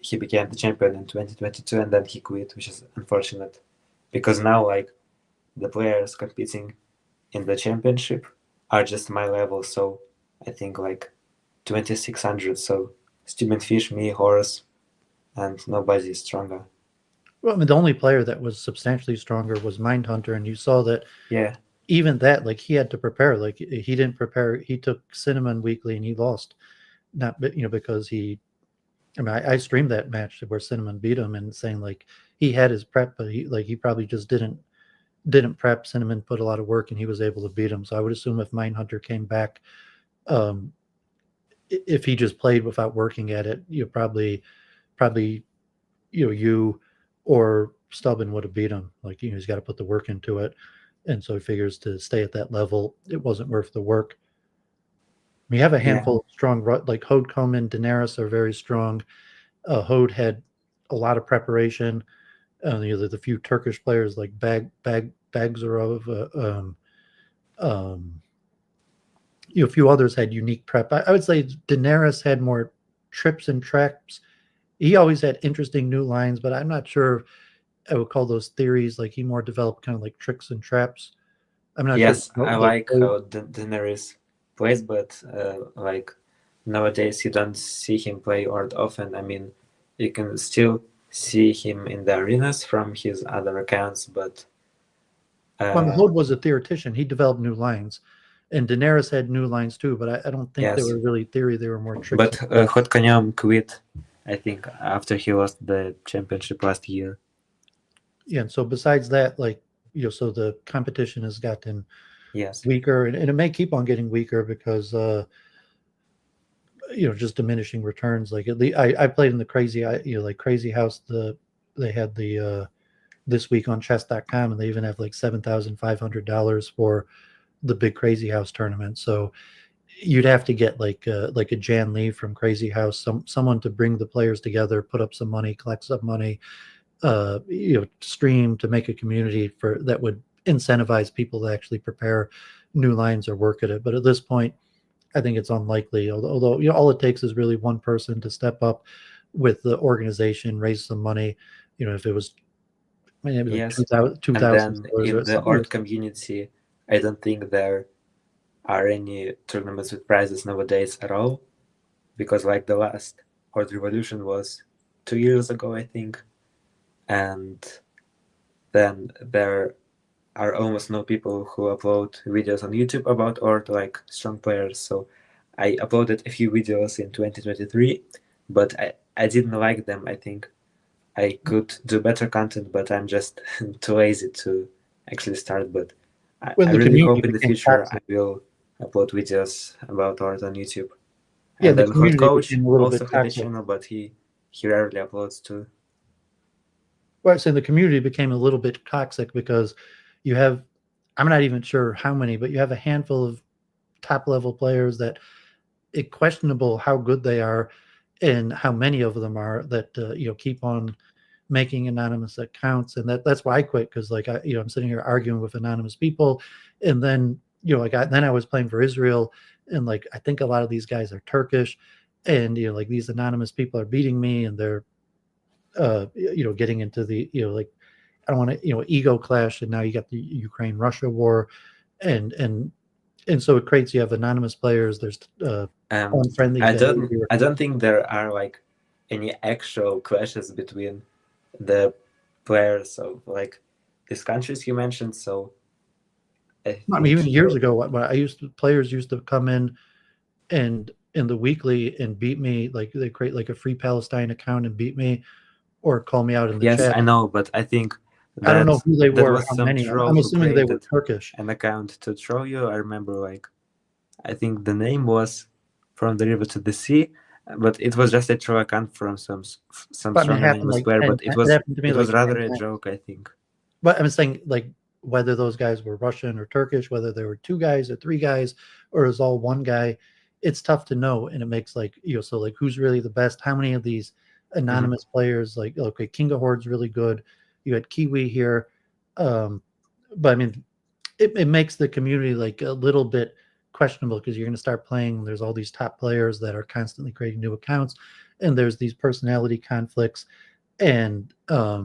He became the champion in 2022, and then he quit, which is unfortunate, because now like the players competing in the championship are just my level. So I think like 2600. So Stubenfisch, me, Horus, and nobody is stronger. Well, I mean, the only player that was substantially stronger was Mindhunter, and you saw that. Yeah. Even that, like he had to prepare. Like he didn't prepare. He took Cinnamon weekly, and he lost. Not, because he. I mean, I streamed that match where Cinnamon beat him, and saying like he had his prep, but he probably just didn't prep. Cinnamon put a lot of work, and he was able to beat him. So I would assume if Mindhunter came back, if he just played without working at it, probably you or Stubben would have beat him. Like he's got to put the work into it, and so he figures to stay at that level, it wasn't worth the work. We have a handful of strong, like Hode, Komen, Daenerys are very strong. Hode had a lot of preparation. The few Turkish players like Bagzarov, a few others had unique prep. I would say Daenerys had more trips and traps. He always had interesting new lines, but I'm not sure I would call those theories. Like he more developed kind of like tricks and traps. I'm not sure. Yes, I like how Daenerys plays, but like nowadays you don't see him play Horde often. I mean, you can still see him in the arenas from his other accounts, but Hode was a theoretician. He developed new lines, and Daenerys had new lines too. But I don't think they were really theory. They were more tricks. But Hot Kanyam quit, I think, after he lost the championship last year. Yeah, and so besides that, like, so the competition has gotten Yes. weaker, and it may keep on getting weaker because just diminishing returns. Like at least I played in the Crazy House. They had the this week on chess.com, and they even have like $7,500 for the big Crazy House tournament. So you'd have to get like a Jan Lee from Crazy House, someone to bring the players together, put up some money, collect some money, stream to make a community for that would incentivize people to actually prepare new lines or work at it. But at this point, I think it's unlikely. Although all it takes is really one person to step up with the organization, raise some money. If it was maybe like Yes. $2,000 And then or in the something. Horde community, I don't think there are any tournaments with prizes nowadays at all, because like the last Horde Revolution was 2 years ago, I think, and then there are almost no people who upload videos on YouTube about Horde, like strong players. So I uploaded a few videos in 2023, but I didn't like them. I think I could do better content, but I'm just too lazy to actually start. But I When the really hope community in the became future toxic. I will upload videos about Horde on YouTube. Yeah, And the then Horde community Coach became a little also bit had a toxic. channel, but he rarely uploads too. Well, I say the community became a little bit toxic because you have, I'm not even sure how many, but you have a handful of top level players that it's questionable how good they are and how many of them are that keep on making anonymous accounts, and that's why I quit, because like I'm sitting here arguing with anonymous people, and then then I was playing for Israel, and like I think a lot of these guys are Turkish, and like these anonymous people are beating me, and they're getting into the like I don't want to ego clash, and now you got the Ukraine Russia war, and so it creates, you have anonymous players, there's unfriendly I behavior. don't think there are like any actual clashes between the players of like these countries you mentioned. So I I mean, think even years ago, when players used to come and in the weekly and beat me, like they create like a Free Palestine account and beat me, or call me out in the yes, chat. I know, but I think I don't know who they that were, was how some many. troll I'm who assuming they were created Turkish. an account to troll you. I remember, like, I think the name was From the River to the Sea, but it was just a troll account from some But I mean, strong it happened anonymous like player. 10, But it happened to me it was like rather 10 a times. joke, I think. But I'm saying, like, whether those guys were Russian or Turkish, whether there were two guys or three guys, or it was all one guy, it's tough to know. And it makes like, so like who's really the best? How many of these anonymous players, like, okay, King of Horde's really good. You had Kiwi here. But I mean, it makes the community like a little bit questionable, because you're going to start playing. There's all these top players that are constantly creating new accounts, and there's these personality conflicts. And I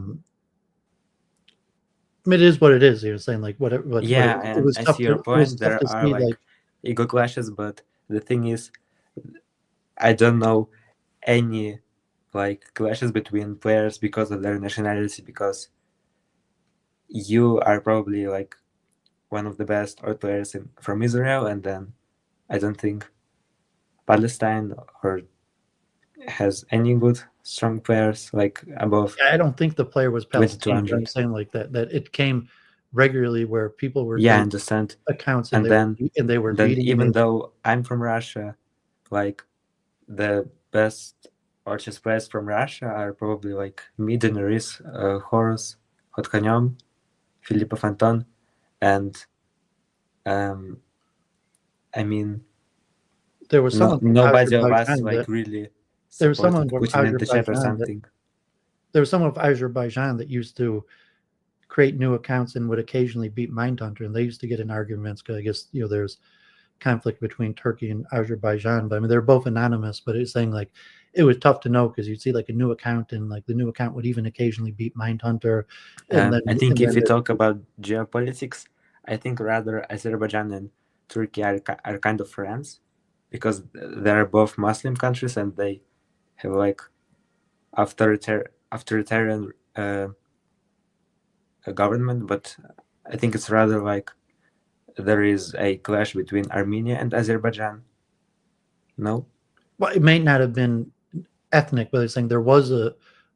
mean, it is what it is. You're saying like whatever, but Yeah, it and was I tough see to your point. There are see like like ego clashes, but the thing is, I don't know any like clashes between players because of their nationality, because you are probably like one of the best art players from Israel, and then I don't think Palestine or has any good strong players like above I don't think the player was Palestinian, but I'm 2200. saying like that it came regularly where people were Yeah, I creating understand. accounts, And then they were then beating even me. though I'm from Russia, like the best artist players from Russia are probably like me, Daenerys, Horus, Hot Kanyam, Filippo Fanton, and I mean, There was someone from nobody of us Azerbaijan like that really there was supported someone from Putin in the chat or Azerbaijan that something. there was someone from Azerbaijan that used to create new accounts and would occasionally beat Mindhunter, and they used to get in arguments because I guess there's conflict between Turkey and Azerbaijan. But I mean, they're both anonymous, but it's saying like it was tough to know, because you'd see like a new account, and like the new account would even occasionally beat Mindhunter, I think if we talk about geopolitics, I think rather Azerbaijan and Turkey are kind of friends, because they are both Muslim countries and they have like authoritarian government. But I think it's rather like there is a clash between Armenia and Azerbaijan. No? Well, it may not have been ethnic, but it's saying there was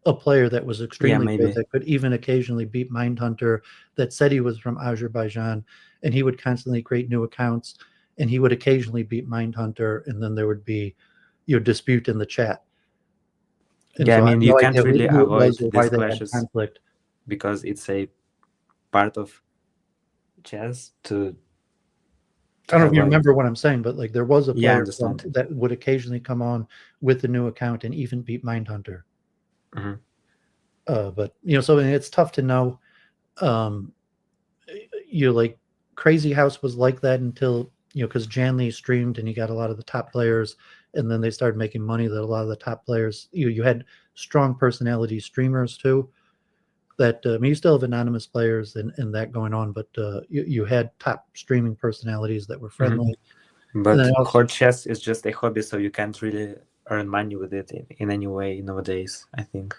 a player that was extremely maybe. good, that could even occasionally beat Mindhunter, that said he was from Azerbaijan, and he would constantly create new accounts, and he would occasionally beat Mindhunter, and then there would be dispute in the chat. And Yeah, so I have you no can't idea really who it avoid was or why these they had clashes conflict. because it's a part of chess to I don't know if you have remember what I'm saying, but like there was a Yeah, I player understand. that would occasionally come on with the new account and even beat Mindhunter. Mhm. But so it's tough to know. Like Crazy House was like that until because Janley streamed and you got a lot of the top players, and then they started making money. That a lot of the top players, you had strong personality streamers too. That you still have anonymous players and that going on, but you had top streaming personalities that were friendly. But then also, Horde chess is just a hobby, so you can't really earn money with it in any way nowadays, I think.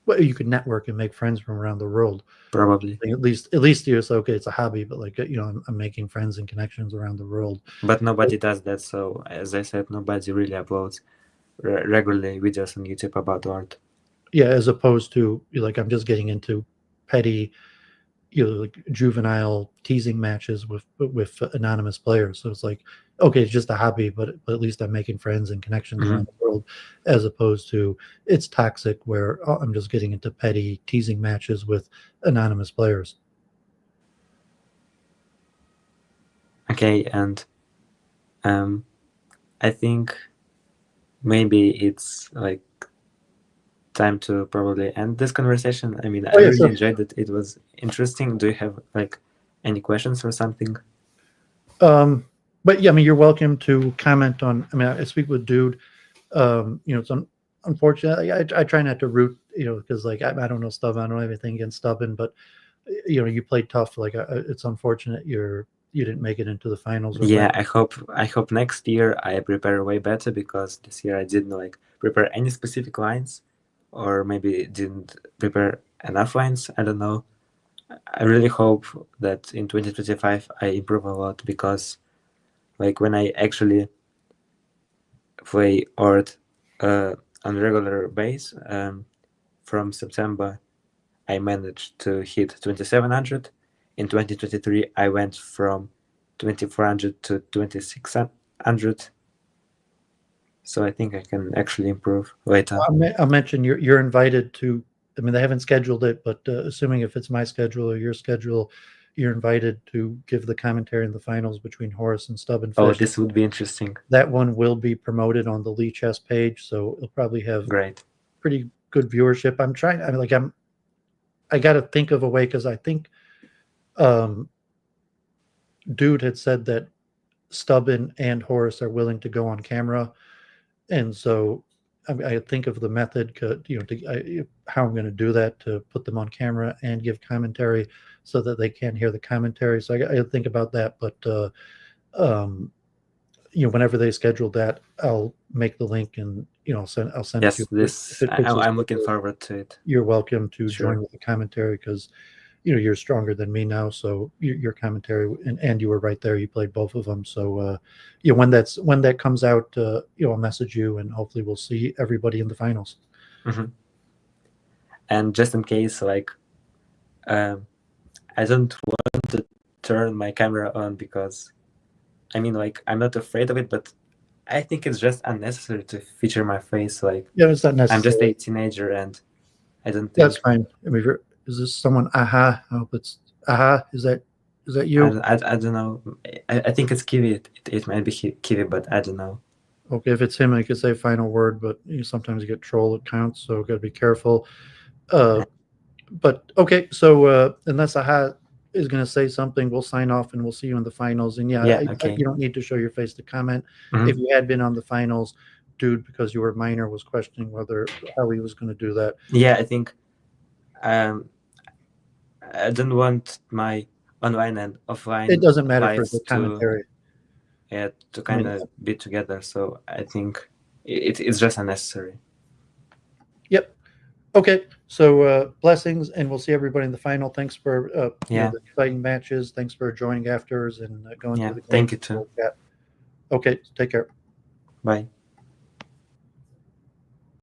well, you could network and make friends from around the world. Probably. At least you're so okay. It's a hobby, but like I'm making friends and connections around the world. But nobody does that, so as I said, nobody really uploads regularly videos on YouTube about art. Yeah, as opposed to like I'm just getting into petty, like juvenile teasing matches with anonymous players. So it's like, okay, it's just a hobby, but at least I'm making friends and connections around the world, as opposed to it's toxic where I'm just getting into petty teasing matches with anonymous players. Okay, and I think maybe it's like time to probably end this conversation. I mean, I really enjoyed it. It was interesting. Do you have like any questions or something? But yeah, I mean, you're welcome to comment on. I mean, I speak with Dude. It's unfortunate. I try not to root, because like I don't know Stubborn. I don't have anything against Stubborn, but you played tough. Like it's unfortunate you didn't make it into the finals. Yeah, I hope next year I prepare way better, because this year I didn't like prepare any specific lines, or maybe didn't prepare enough lines. I don't know. I really hope that in 2025 I improve a lot, because like when I actually play Horde on regular base, from September I managed to hit 2700. In 2023 I went from 2400 to 2600. So I think I can actually improve later. I'll mention you're invited to. I mean, they haven't scheduled it, but assuming if it's my schedule or your schedule, you're invited to give the commentary in the finals between Horace and Stubenfisch. Oh, this would be interesting. That one will be promoted on the Lee Chess page, so it'll probably have pretty good viewership. I got to think of a way, because I think Dude had said that Stubben and Horace are willing to go on camera, and so I think of the method, how I'm going to do that, to put them on camera and give commentary so that they can hear the commentary. So I think about that, but whenever they schedule that, I'll make the link and I'll send yes, it to you. I'm looking forward to it. You're welcome to join with the commentary, because you're stronger than me now, so your commentary, and you were right there. You played both of them, so when that comes out, I'll message you, and hopefully we'll see everybody in the finals. And just in case, like, I don't want to turn my camera on, because I mean, like, I'm not afraid of it, but I think it's just unnecessary to feature my face. Like, yeah, it's not necessary. I'm just a teenager, and I don't think that's fine. I mean, is this someone? Aha! I hope it's aha. Is that you? I don't know. I think it's Kiwi. It might be Kiwi, but I don't know. Okay, if it's him, I could say final word, but sometimes you get troll accounts, so got to be careful. But okay, so unless aha is going to say something, we'll sign off and we'll see you in the finals. And okay. You don't need to show your face to comment. If you had been on the finals, Dude, because you were minor, was questioning how he was going to do that. Yeah, I think I don't want my online and offline. It doesn't matter for the commentary. To kind of be together. So I think it's just unnecessary. Yep. Okay. So blessings, and we'll see everybody in the final. Thanks for the exciting matches. Thanks for joining afters and going through the games. Thank you too. Okay. Take care. Bye.